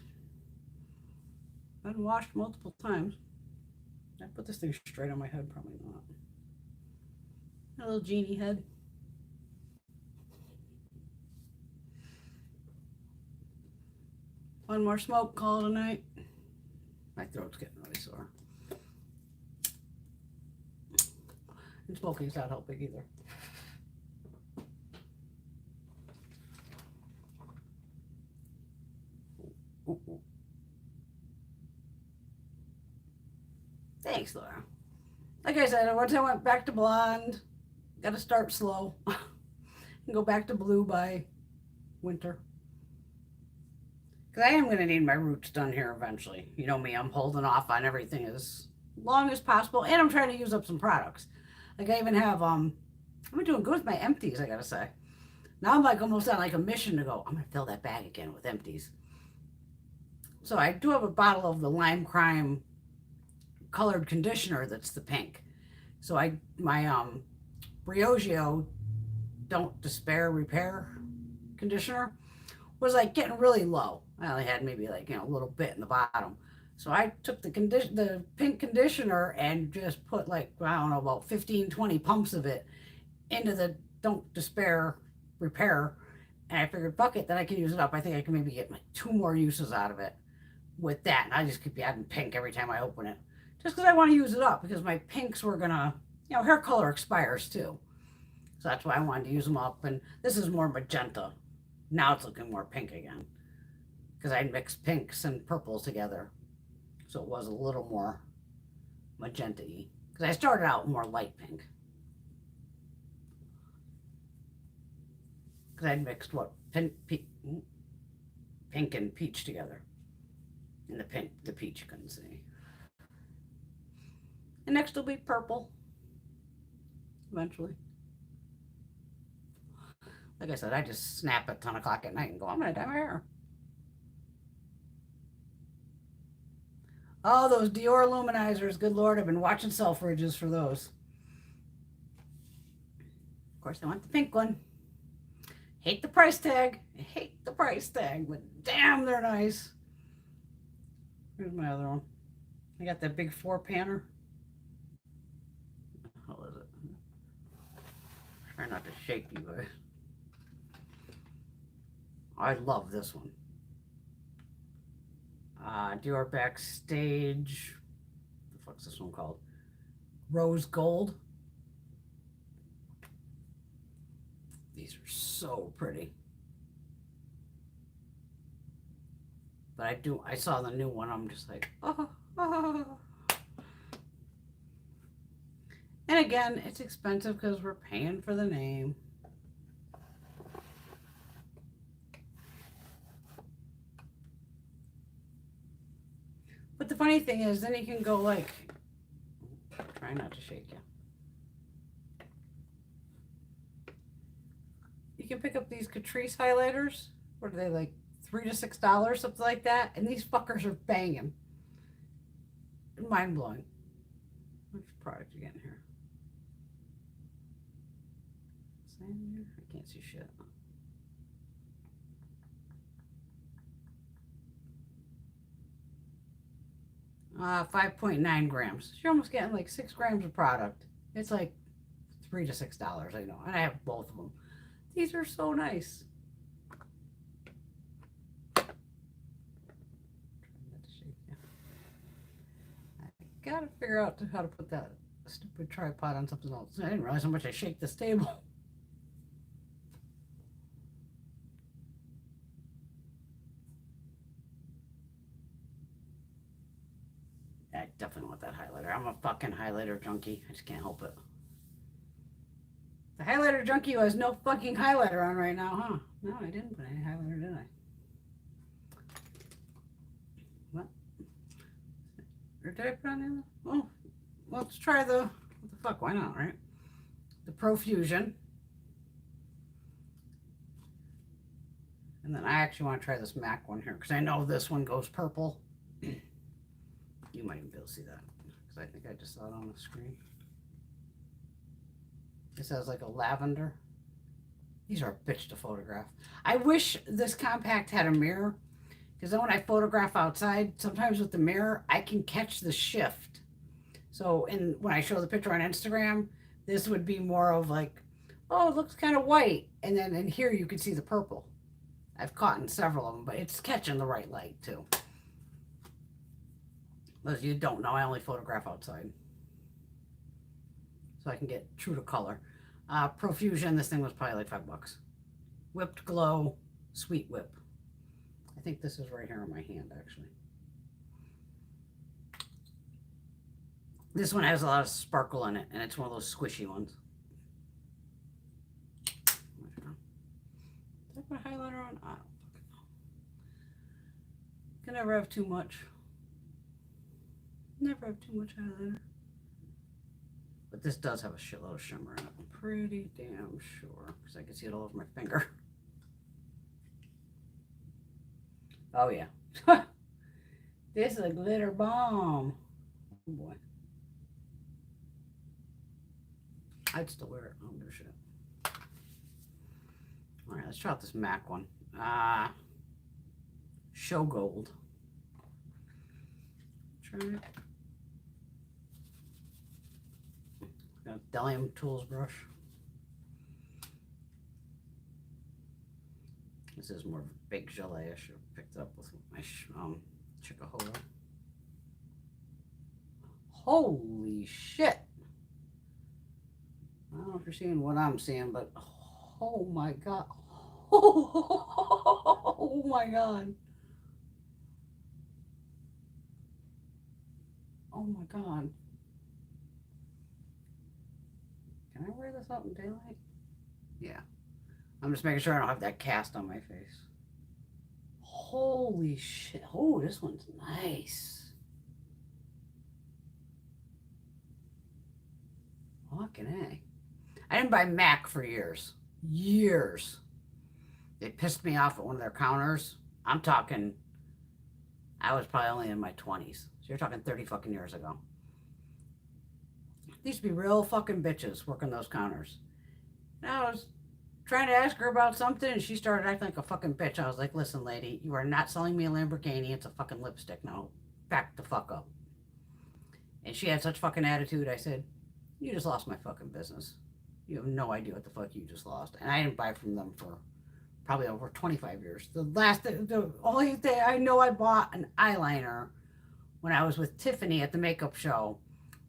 A: been washed multiple times. I put this thing straight on my head, probably not. A little genie head. One more smoke call tonight. My throat's getting really sore. And smoking's not helping either. Ooh. Thanks, Laura. Like I said, once I went back to blonde, got to start slow and go back to blue by winter. Because I am going to need my roots done here eventually. You know me, I'm holding off on everything as long as possible, and I'm trying to use up some products. Like I even have, I've been doing good with my empties, I got to say. Now I'm like almost on like a mission to go, I'm going to fill that bag again with empties. So I do have a bottle of the Lime Crime colored conditioner that's the pink. So my Briogeo Don't Despair Repair conditioner was like getting really low. I only had maybe like, you know, a little bit in the bottom. So I took the pink conditioner and just put like, I don't know, about 15, 20 pumps of it into the Don't Despair Repair. And I figured, fuck it, then I can use it up. I think I can maybe get like 2 more uses out of it with that. And I just keep adding pink every time I open it. Just because I want to use it up, because my pinks were gonna, you know, hair color expires too. So that's why I wanted to use them up. And this is more magenta. Now it's looking more pink again. Because I mixed pinks and purples together. So it was a little more magenta-y. Because I started out more light pink. Because I mixed what? Pink and peach together. And the peach you couldn't see. And next will be purple. Eventually. Like I said, I just snap at 10 o'clock at night and go, I'm going to dye my hair. Oh, those Dior luminizers. Good Lord, I've been watching Selfridges for those. Of course, I want the pink one. Hate the price tag. I hate the price tag, but damn, they're nice. Here's my other one. I got that big 4-panner. How is it? Try not to shake you guys. I love this one. Dior Backstage. What the fuck's this one called? Rose Gold. These are so pretty. But I saw the new one, I'm just like, oh, oh. And again, it's expensive because we're paying for the name. But the funny thing is, then you can go like, try not to shake you. You can pick up these Catrice highlighters. What are they, like $3 to $6, something like that? And these fuckers are banging. Mind blowing. Which product you getting here? Is that in here? I can't see shit. 5.9 grams. You're almost getting like 6 grams of product. It's like $3 to $6, I know. And I have both of them. These are so nice. I gotta figure out how to put that stupid tripod on something else. I didn't realize how much I shake this table. I definitely want that highlighter. I'm a fucking highlighter junkie. I just can't help it. The highlighter junkie who has no fucking highlighter on right now, huh? No, I didn't put any highlighter, did I? What? Or did I put on the other? Oh, let's try the, what the fuck, why not, right? The Profusion. And then I actually want to try this MAC one here, because I know this one goes purple. You might even be able to see that, because I think I just saw it on the screen. This has like a lavender. These are a bitch to photograph. I wish this compact had a mirror, because then when I photograph outside, sometimes with the mirror, I can catch the shift. So when I show the picture on Instagram, this would be more of like, oh, it looks kind of white. And then in here, you can see the purple. I've caught in several of them, but it's catching the right light too. As you don't know, I only photograph outside. So I can get true to color. Profusion, this thing was probably like $5. Whipped Glow, Sweet Whip. I think this is right here on my hand, actually. This one has a lot of sparkle in it, and it's one of those squishy ones. Did I put a highlighter on? I don't fucking know. Can never have too much. Never have too much highlighter. But this does have a shitload of shimmer in it. I'm pretty damn sure, because I can see it all over my finger. Oh yeah. This is a glitter bomb. Oh boy. I'd still wear it. I don't give a shit. Alright, let's try out this MAC one. Show Gold. Try it. Got Delium Tools brush. This is more of a big gelée. I should have picked it up with my Chicahola. Holy shit! I don't know if you're seeing what I'm seeing, but oh my god! Oh my god! Oh my god! Can I wear this out in daylight? Yeah. I'm just making sure I don't have that cast on my face. Holy shit. Oh, this one's nice. Fucking A. I didn't buy MAC for years. Years. They pissed me off at one of their counters. I'm talking, I was probably only in my 20s. So you're talking 30 fucking years ago. These used to be real fucking bitches working those counters. And I was trying to ask her about something, and she started acting like a fucking bitch. I was like, listen, lady, you are not selling me a Lamborghini. It's a fucking lipstick now. Back the fuck up. And she had such fucking attitude. I said, you just lost my fucking business. You have no idea what the fuck you just lost. And I didn't buy from them for probably over 25 years. The only thing I know, I bought an eyeliner when I was with Tiffany at the makeup show.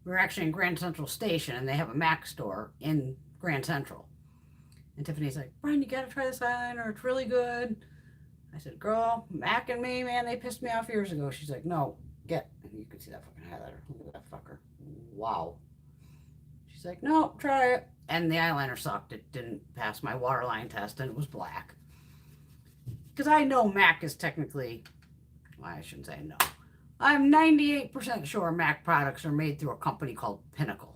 A: We were actually in Grand Central Station, and they have a MAC store in Grand Central. And Tiffany's like, Brian, you gotta try this eyeliner. It's really good. I said, girl, Mac and me, man, they pissed me off years ago. She's like, no, get. And you can see that fucking highlighter. Look at that fucker. Wow. She's like, no, try it. And the eyeliner sucked. It didn't pass my waterline test, and it was black. Because I know Mac is technically, well, I shouldn't say no. I'm 98% sure Mac products are made through a company called Pinnacle.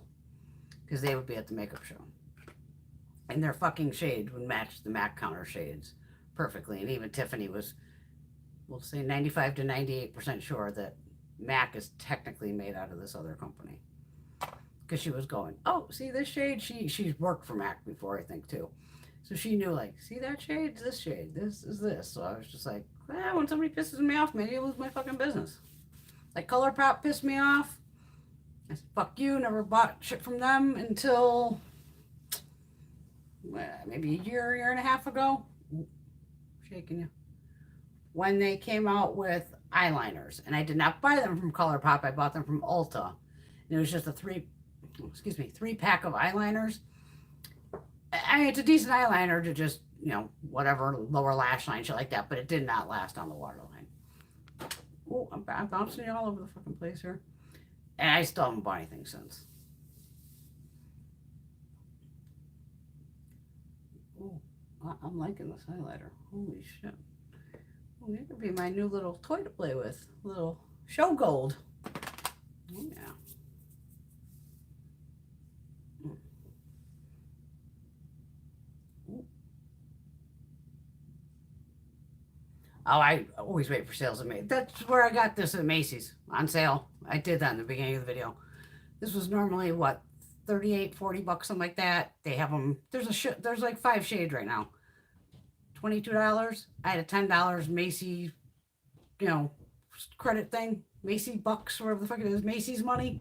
A: Because they would be at the makeup show. And their fucking shades would match the Mac counter shades perfectly. And even Tiffany was, we'll say 95 to 98% sure that Mac is technically made out of this other company. Because she was going, oh, see this shade? She's worked for Mac before, I think, too. So she knew, like, see that shade? This shade. This is this. So I was just like, well, when somebody pisses me off, maybe I lose my fucking business. Like ColourPop pissed me off. I said, fuck you. Never bought shit from them until maybe a year and a half ago. Shaking you. When they came out with eyeliners. And I did not buy them from ColourPop. I bought them from Ulta. And it was just a three pack of eyeliners. I mean, it's a decent eyeliner to just, you know, whatever, lower lash line, shit like that. But it did not last on the waterline. Oh, I'm bouncing you all over the fucking place here. And I still haven't bought anything since. Oh, I'm liking this highlighter. Holy shit. Oh, that could be my new little toy to play with. Little show gold. Oh, yeah. Oh, I always wait for sales at Macy's. That's where I got this at Macy's on sale. I did that in the beginning of the video. This was normally what, 38, 40 bucks, something like that. They have them. There's like 5 shades right now. $22. I had a $10 Macy, you know, credit thing. Macy bucks, whatever the fuck it is, Macy's money.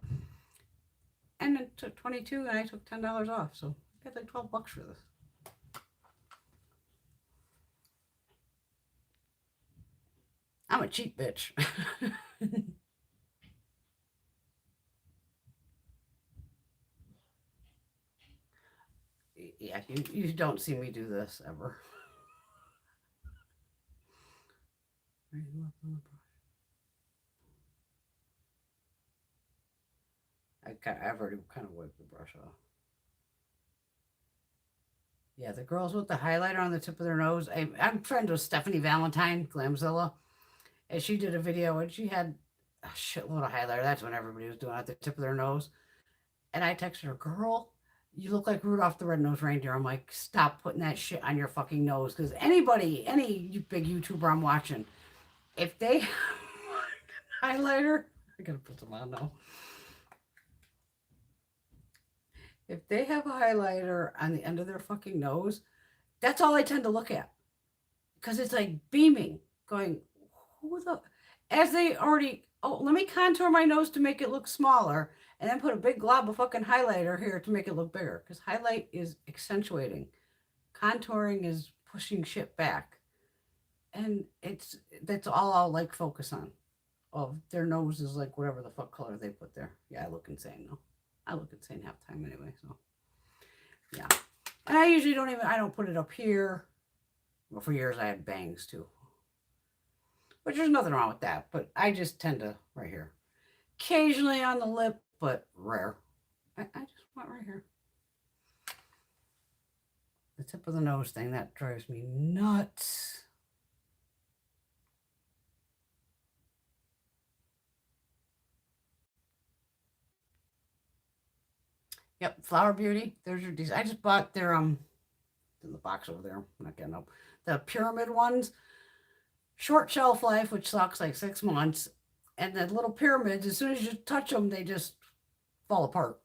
A: And it took 22 and I took $10 off. So I got like 12 bucks for this. I'm a cheap bitch. Yeah, you don't see me do this ever. I've already kind of wiped the brush off. Yeah, the girls with the highlighter on the tip of their nose. I'm friends with Stephanie Valentine, Glamzilla. And she did a video and she had a shitload of highlighter. That's when everybody was doing it at the tip of their nose. And I texted her, girl, you look like Rudolph the Red-Nosed Reindeer. I'm like, stop putting that shit on your fucking nose. Because any big YouTuber I'm watching, if they highlighter, I gotta put some on now. If they have a highlighter on the end of their fucking nose, that's all I tend to look at. Because it's like beaming, going, who the, as they already, oh, let me contour my nose to make it look smaller, and then put a big glob of fucking highlighter here to make it look bigger. Because highlight is accentuating. Contouring is pushing shit back. And that's all I'll like focus on. Of their nose is like whatever the fuck color they put there. Yeah, I look insane though. I look insane half the time anyway, so yeah. And I usually I don't put it up here. Well, for years I had bangs too. Which there's nothing wrong with that, but I just tend to right here. Occasionally on the lip, but rare. I just want right here. The tip of the nose thing, that drives me nuts. Yep, Flower Beauty. There's your design. I just bought their in the box over there. I'm not getting up. The pyramid ones. Short shelf life, which sucks, like 6 months. And the little pyramids, as soon as you touch them, they just fall apart.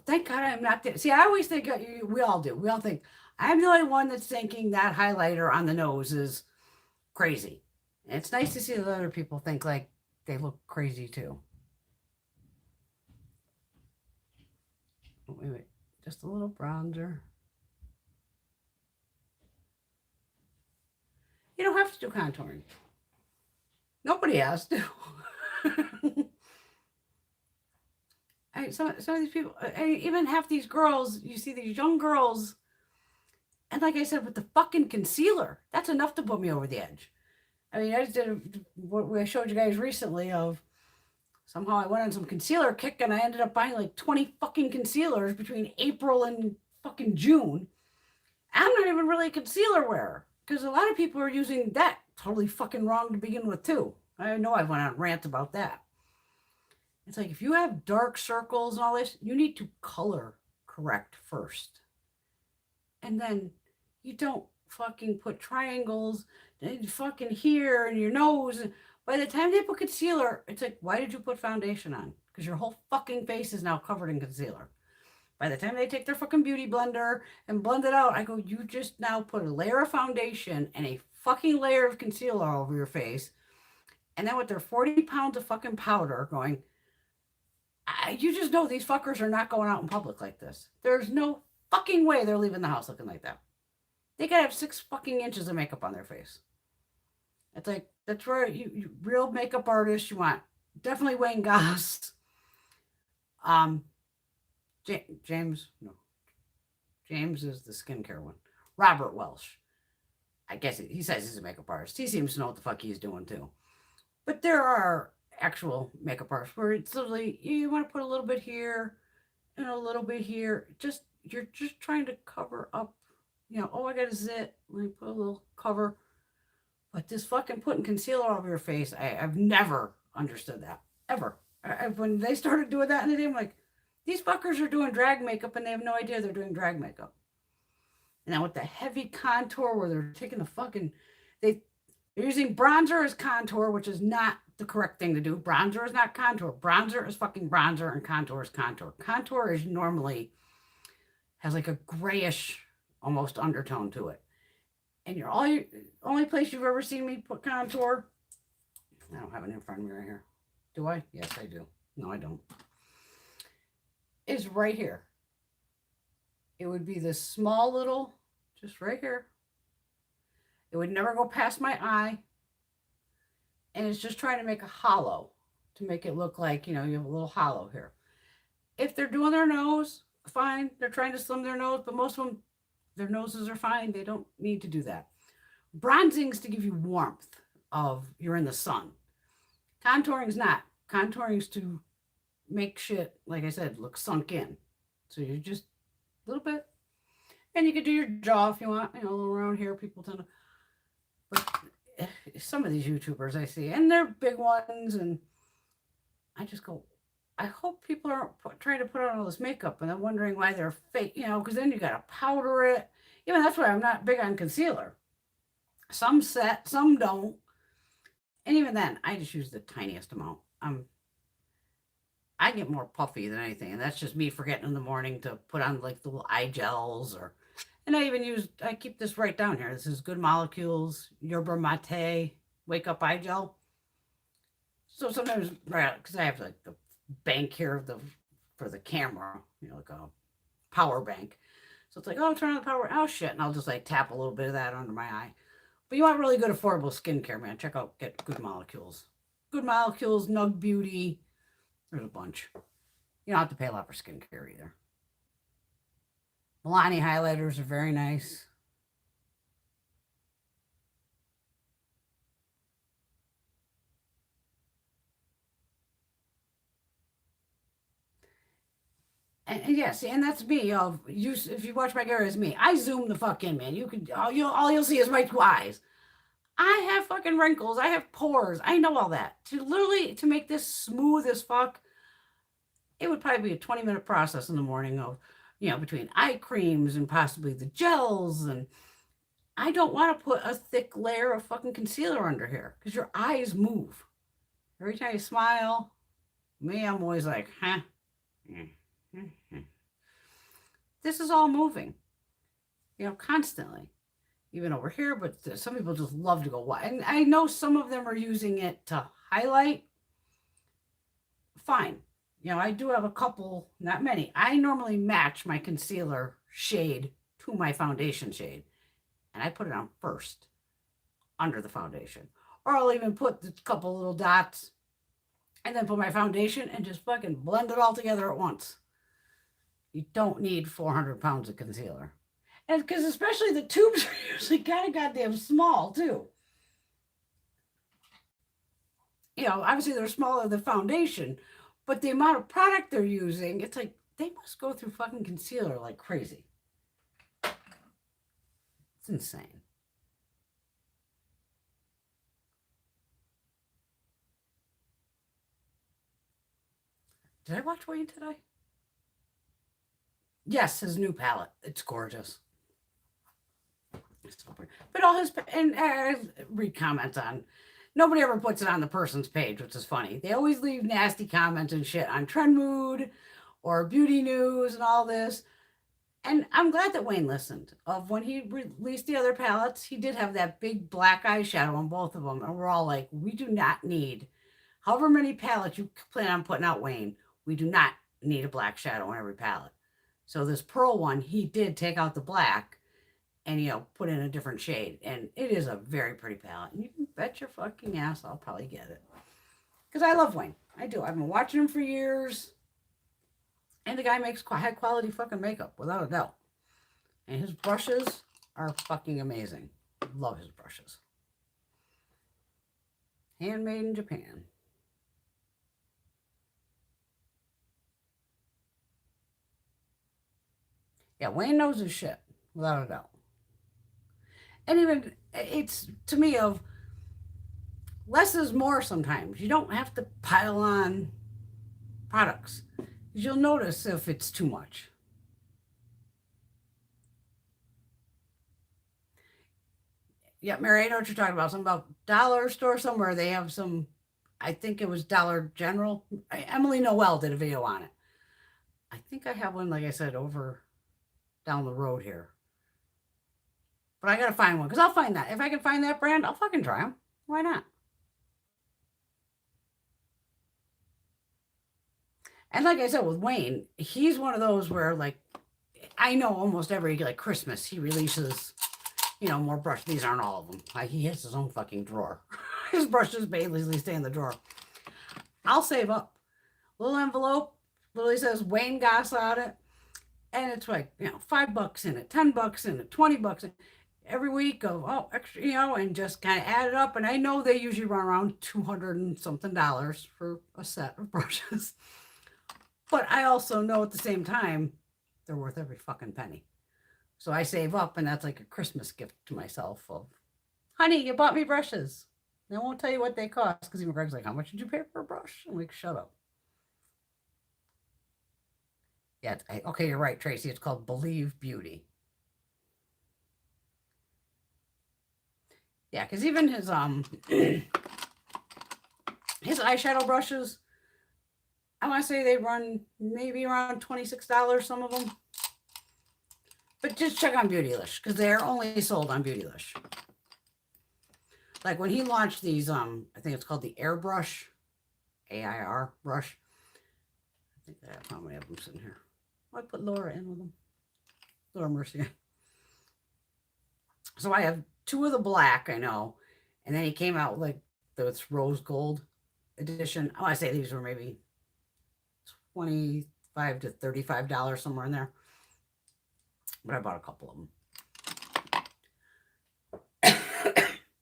A: Thank God I'm not there. See, I always think, we all do. We all think, I'm the only one that's thinking that highlighter on the nose is crazy. And it's nice to see that other people think like they look crazy too. Oh, wait. Just a little bronzer. You don't have to do contouring. Nobody has to. some of these people, even half these girls, you see these young girls, and like I said, with the fucking concealer, that's enough to put me over the edge. I mean, I just did what I showed you guys recently of somehow I went on some concealer kick and I ended up buying like 20 fucking concealers between April and fucking June. I'm not even really a concealer wearer because a lot of people are using that totally fucking wrong to begin with too. I know I went on rant about that. It's like if you have dark circles and all this, you need to color correct first. And then you don't fucking put triangles and fucking here and your nose. By the time they put concealer, it's like, why did you put foundation on? Because your whole fucking face is now covered in concealer. By the time they take their fucking beauty blender and blend it out, I go, you just now put a layer of foundation and a fucking layer of concealer all over your face. And then with their 40 pounds of fucking powder going, you just know these fuckers are not going out in public like this. There's no fucking way they're leaving the house looking like that. They gotta have 6 fucking inches of makeup on their face. It's like, that's where you real makeup artists, you want definitely Wayne Goss. James is the skincare one. Robert Welsh. I guess he says he's a makeup artist. He seems to know what the fuck he's doing too. But there are actual makeup artists where it's literally, you want to put a little bit here and a little bit here. You're just trying to cover up, I got a zit. Let me put a little cover. But this fucking putting concealer over your face, I've never understood that. Ever. When they started doing that in the day, I'm like, these fuckers are doing drag makeup and they have no idea they're doing drag makeup. And then with the heavy contour where they're taking the fucking, they're using bronzer as contour, which is not the correct thing to do. Bronzer is not contour. Bronzer is fucking bronzer and contour is contour. Contour is normally has like a grayish almost undertone to it. And only place you've ever seen me put contour, I don't have it in front of me right here. Do I? Yes, I do. No, I don't. Is right here. It would be this small little, just right here. It would never go past my eye. And it's just trying to make a hollow to make it look like, you have a little hollow here. If they're doing their nose, fine. They're trying to slim their nose, but most of them, their noses are fine. They don't need to do that. Bronzing's to give you warmth of you're in the sun. Contouring's not. Contouring's to make shit, like I said, look sunk in. So you're just a little bit. And you could do your jaw if you want, a little around here. People tend to. But some of these YouTubers I see, and they're big ones, and I just go, I hope people aren't trying to put on all this makeup and then wondering why they're fake, because then you got to powder it. Even that's why I'm not big on concealer. Some set, some don't. And even then, I just use the tiniest amount. I get more puffy than anything, and that's just me forgetting in the morning to put on like the little eye gels and I keep this right down here. This is Good Molecules, Yerba Mate, Wake Up Eye Gel. So sometimes, right, because I have like the bank here for the camera, like a power bank. So it's like, oh, turn on the power. Oh, shit. And I'll just like tap a little bit of that under my eye. But you want really good, affordable skincare, man. Get Good Molecules. Good Molecules, Nug Beauty. There's a bunch. You don't have to pay a lot for skincare either. Milani highlighters are very nice. And yeah, see, and that's me. If you watch my Gary, it's me. I zoom the fuck in, man. All you'll see is my 2 eyes. I have fucking wrinkles. I have pores. I know all that. To make this smooth as fuck, it would probably be a 20-minute process in the morning of, between eye creams and possibly the gels. And I don't want to put a thick layer of fucking concealer under here because your eyes move. Every time you smile, I'm always like, huh? This is all moving, constantly. Even over here, but some people just love to go wide. And I know some of them are using it to highlight. Fine. I do have a couple, not many. I normally match my concealer shade to my foundation shade. And I put it on first, under the foundation. Or I'll even put a couple little dots and then put my foundation and just fucking blend it all together at once. You don't need 400 pounds of concealer. And because especially the tubes are usually kind of goddamn small too. You know, obviously they're smaller than foundation, but the amount of product they're using, it's like they must go through fucking concealer like crazy. It's insane. Did I watch Wayne today? Yes, his new palette. It's gorgeous. But all his, and I read comments on, nobody ever puts it on the person's page, which is funny. They always leave nasty comments and shit on Trend Mood or Beauty News and all this. And I'm glad that Wayne listened. Of when he released the other palettes, he did have that big black eyeshadow on both of them. And we're all like, we do not need, however many palettes you plan on putting out, Wayne, we do not need a black shadow on every palette. So this pearl one, he did take out the black and, you know, put in a different shade. And it is a very pretty palette. And you can bet your fucking ass I'll probably get it. Because I love Wayne. I do. I've been watching him for years. And the guy makes high quality fucking makeup, without a doubt. And his brushes are fucking amazing. Love his brushes. Handmade in Japan. Yeah, Wayne knows his shit, without a doubt. And even, it's to me of less is more sometimes. You don't have to pile on products. You'll notice if it's too much. Yeah, Mary, I know what you're talking about. Something about dollar store somewhere. They have some, I think it was Dollar General. Emily Noel did a video on it. I think I have one, like I said, over down the road here. But I got to find one because I'll find that. If I can find that brand, I'll fucking try them. Why not? And like I said, with Wayne, he's one of those where, like, I know almost every, like, Christmas, he releases, you know, more brushes. These aren't all of them. Like, he has his own fucking drawer. His brushes basically stay in the drawer. I'll save up. Little envelope, literally says Wayne Goss on it. And it's like, you know, $5 in it, $10 in it, $20 in it. Every week of, oh, extra, you know, and just kind of add it up. And I know they usually run around $200 and something for a set of brushes. But I also know at the same time, they're worth every fucking penny. So I save up, and that's like a Christmas gift to myself of, honey, you bought me brushes. And I won't tell you what they cost, because even Greg's like, how much did you pay for a brush? I'm like, shut up. Yeah, okay, you're right, Tracy. It's called Believe Beauty. Yeah, because even his his eyeshadow brushes, I want to say they run maybe around $26, some of them. But just check on Beautylish, because they're only sold on Beautylish. Like when he launched these, I think it's called the Airbrush, AIR brush. I think I have how many of them sitting here. I put Laura in with them. Laura Mercier. So I have 2 of the black, I know. And then he came out with like this rose gold edition. I want to say these were maybe $25 to $35, somewhere in there. But I bought a couple of them.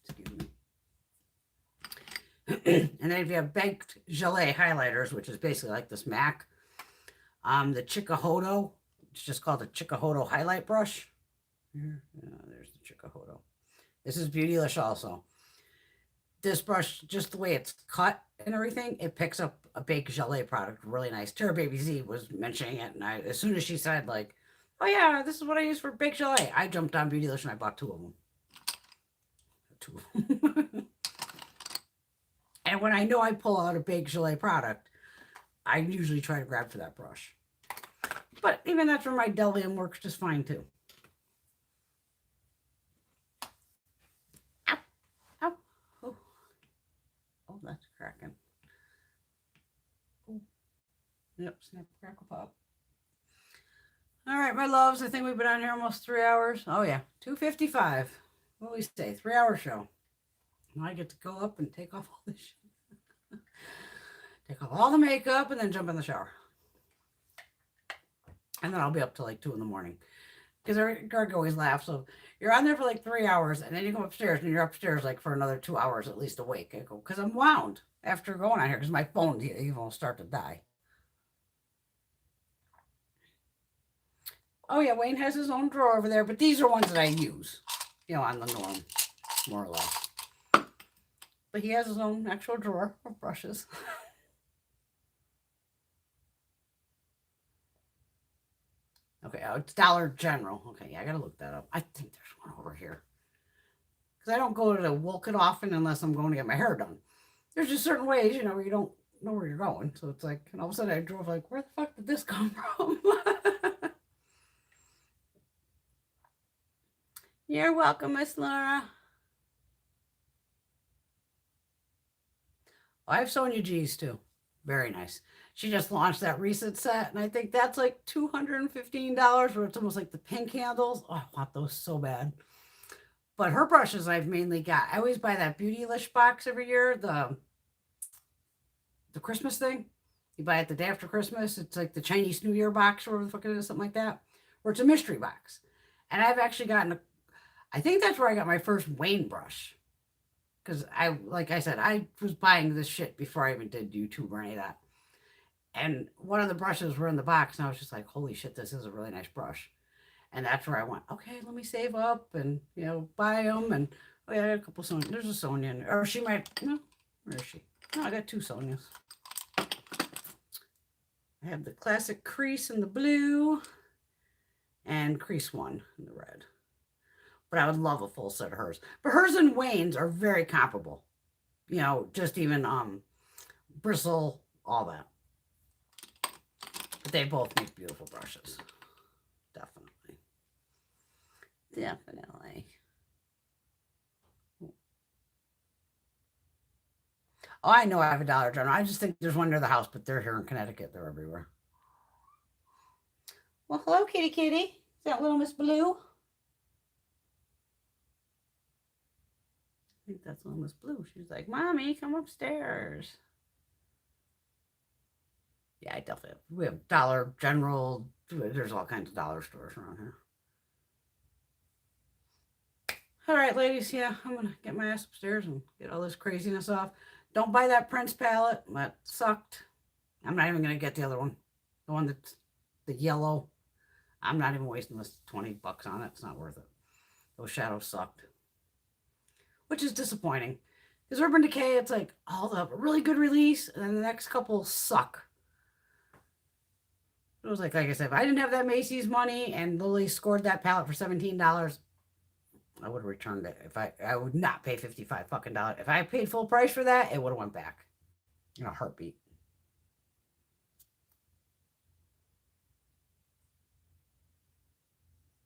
A: Excuse me. And then if you have baked gelée highlighters, which is basically like this MAC, the Chikuhodo, it's just called the Chikuhodo highlight brush. Here, there's the Chikuhodo. This is Beautylish also. This brush, just the way it's cut and everything, it picks up a baked gelée product really nice. Tara Baby Z was mentioning it, and as soon as she said, like, oh yeah, this is what I use for baked gelée, I jumped on Beautylish and I bought 2 of them. 2 of them. And when I know I pull out a baked gelée product, I usually try to grab for that brush. But even that's where my Delium works just fine too. Ow. Ow. Oh, oh, that's cracking. Oh. Yep, snap, crackle, pop. All right, my loves, I think we've been on here almost 3 hours. Oh yeah, 2:55. What do we say? 3-hour show. Now I get to go up and take off all this shit. take off all the makeup, and then jump in the shower. And then I'll be up till like 2 in the morning. Because Greg always laughs. So you're on there for like 3 hours, and then you go upstairs, and you're upstairs like for another 2 hours at least awake. I go, because I'm wound after going on here, because my phone even will start to die. Oh yeah, Wayne has his own drawer over there, but these are ones that I use, you know, on the norm, more or less. But he has his own actual drawer of brushes. Okay, it's Dollar General. Okay, yeah, I gotta look that up. I think there's one over here. Because I don't go to Wilkett often unless I'm going to get my hair done. There's just certain ways, you know, where you don't know where you're going. So it's like, and all of a sudden I drove like, where the fuck did this come from? You're welcome, Miss Laura. I have Sonia G's too. Very nice. She just launched that recent set, and I think that's like $215, where it's almost like the pink handles. Oh, I want those so bad. But her brushes I've mainly got. I always buy that Beautylish box every year, the Christmas thing. You buy it the day after Christmas. It's like the Chinese New Year box, or whatever the fuck it is, something like that. Or it's a mystery box. And I've actually gotten I think that's where I got my first Wayne brush. Because like I said, I was buying this shit before I even did YouTube or any of that. And one of the brushes were in the box, and I was just like, holy shit, this is a really nice brush. And that's where I went, okay, let me save up and, you know, buy them. And, oh, yeah, I got a couple Sonia. There's a Sonia in there. Or she might, no, where is she? No, I got 2 Sonias. I have the classic crease in the blue and crease 1 in the red. But I would love a full set of hers. But hers and Wayne's are very comparable. You know, just even bristle, all that. But they both make beautiful brushes. Definitely. Definitely. Oh, I know I have a Dollar General. I just think there's one near the house, but they're here in Connecticut. They're everywhere. Well, hello, kitty kitty. Is that little Miss Blue? I think that's little Miss Blue. She's like, Mommy, come upstairs. Yeah, I definitely have. We have Dollar General. There's all kinds of dollar stores around here. All right, ladies. Yeah, I'm going to get my ass upstairs and get all this craziness off. Don't buy that Prince palette. That sucked. I'm not even going to get the other one. The one that's the yellow. I'm not even wasting this $20 on it. It's not worth it. Those shadows sucked. Which is disappointing. Because Urban Decay, it's like, all the really good release, and then the next couple suck. It was like I said, if I didn't have that Macy's money and Lily scored that palette for $17, I would have returned it. If I would not pay $55 fucking dollars. If I paid full price for that, it would have went back in a heartbeat.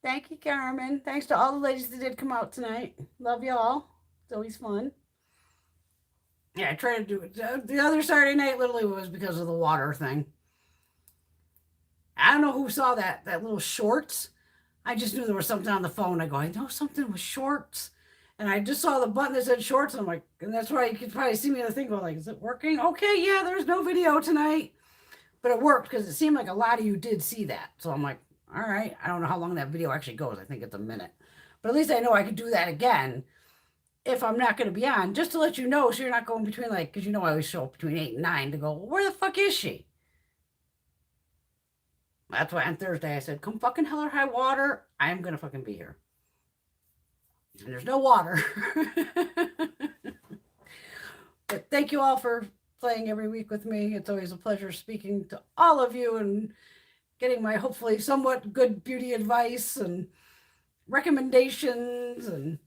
A: Thank you, Carmen. Thanks to all the ladies that did come out tonight. Love y'all. It's always fun. Yeah, I tried to do it. The other Saturday night literally was because of the water thing. I don't know who saw that little shorts. I just knew there was something on the phone. I go, I know something with shorts. And I just saw the button that said shorts. And I'm like, and that's why you could probably see me in the thing going like, is it working? Okay, yeah, there's no video tonight. But it worked because it seemed like a lot of you did see that. So I'm like, all right. I don't know how long that video actually goes. I think it's a minute. But at least I know I could do that again if I'm not going to be on. Just to let you know so you're not going between like, because you know I always show up between 8 and 9 to go, well, where the fuck is she? That's why on Thursday I said, come fucking hell or high water, I am going to fucking be here. And there's no water. But thank you all for playing every week with me. It's always a pleasure speaking to all of you and getting my hopefully somewhat good beauty advice and recommendations. And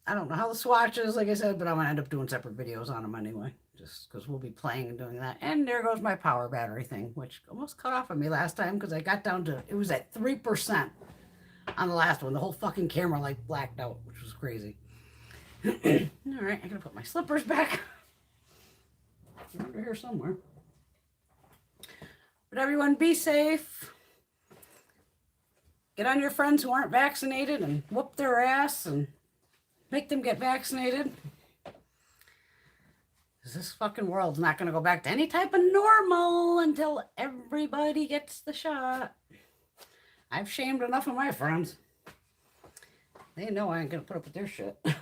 A: I don't know how the swatches, like I said, but I'm going to end up doing separate videos on them anyway. Just because we'll be playing and doing that. And there goes my power battery thing, which almost cut off on me last time because I got down to, it was at 3% on the last one. The whole fucking camera like blacked out, which was crazy. All right, I gotta put my slippers back. They're under here somewhere. But everyone be safe. Get on your friends who aren't vaccinated and whoop their ass and make them get vaccinated. Because this fucking world's not going to go back to any type of normal until everybody gets the shot. I've shamed enough of my friends. They know I ain't going to put up with their shit. Oh,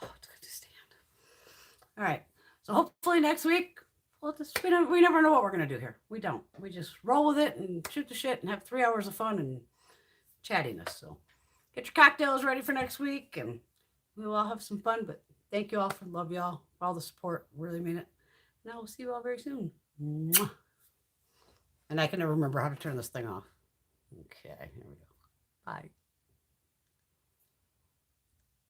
A: it's good to stand. All right. So hopefully next week, we never know what we're going to do here. We don't. We just roll with it and shoot the shit and have 3 hours of fun and chattiness. So get your cocktails ready for next week and we will all have some fun. But thank you all love y'all for all the support. Really mean it. And I will see you all very soon. Mwah. And I can never remember how to turn this thing off. Okay, here we go. Bye.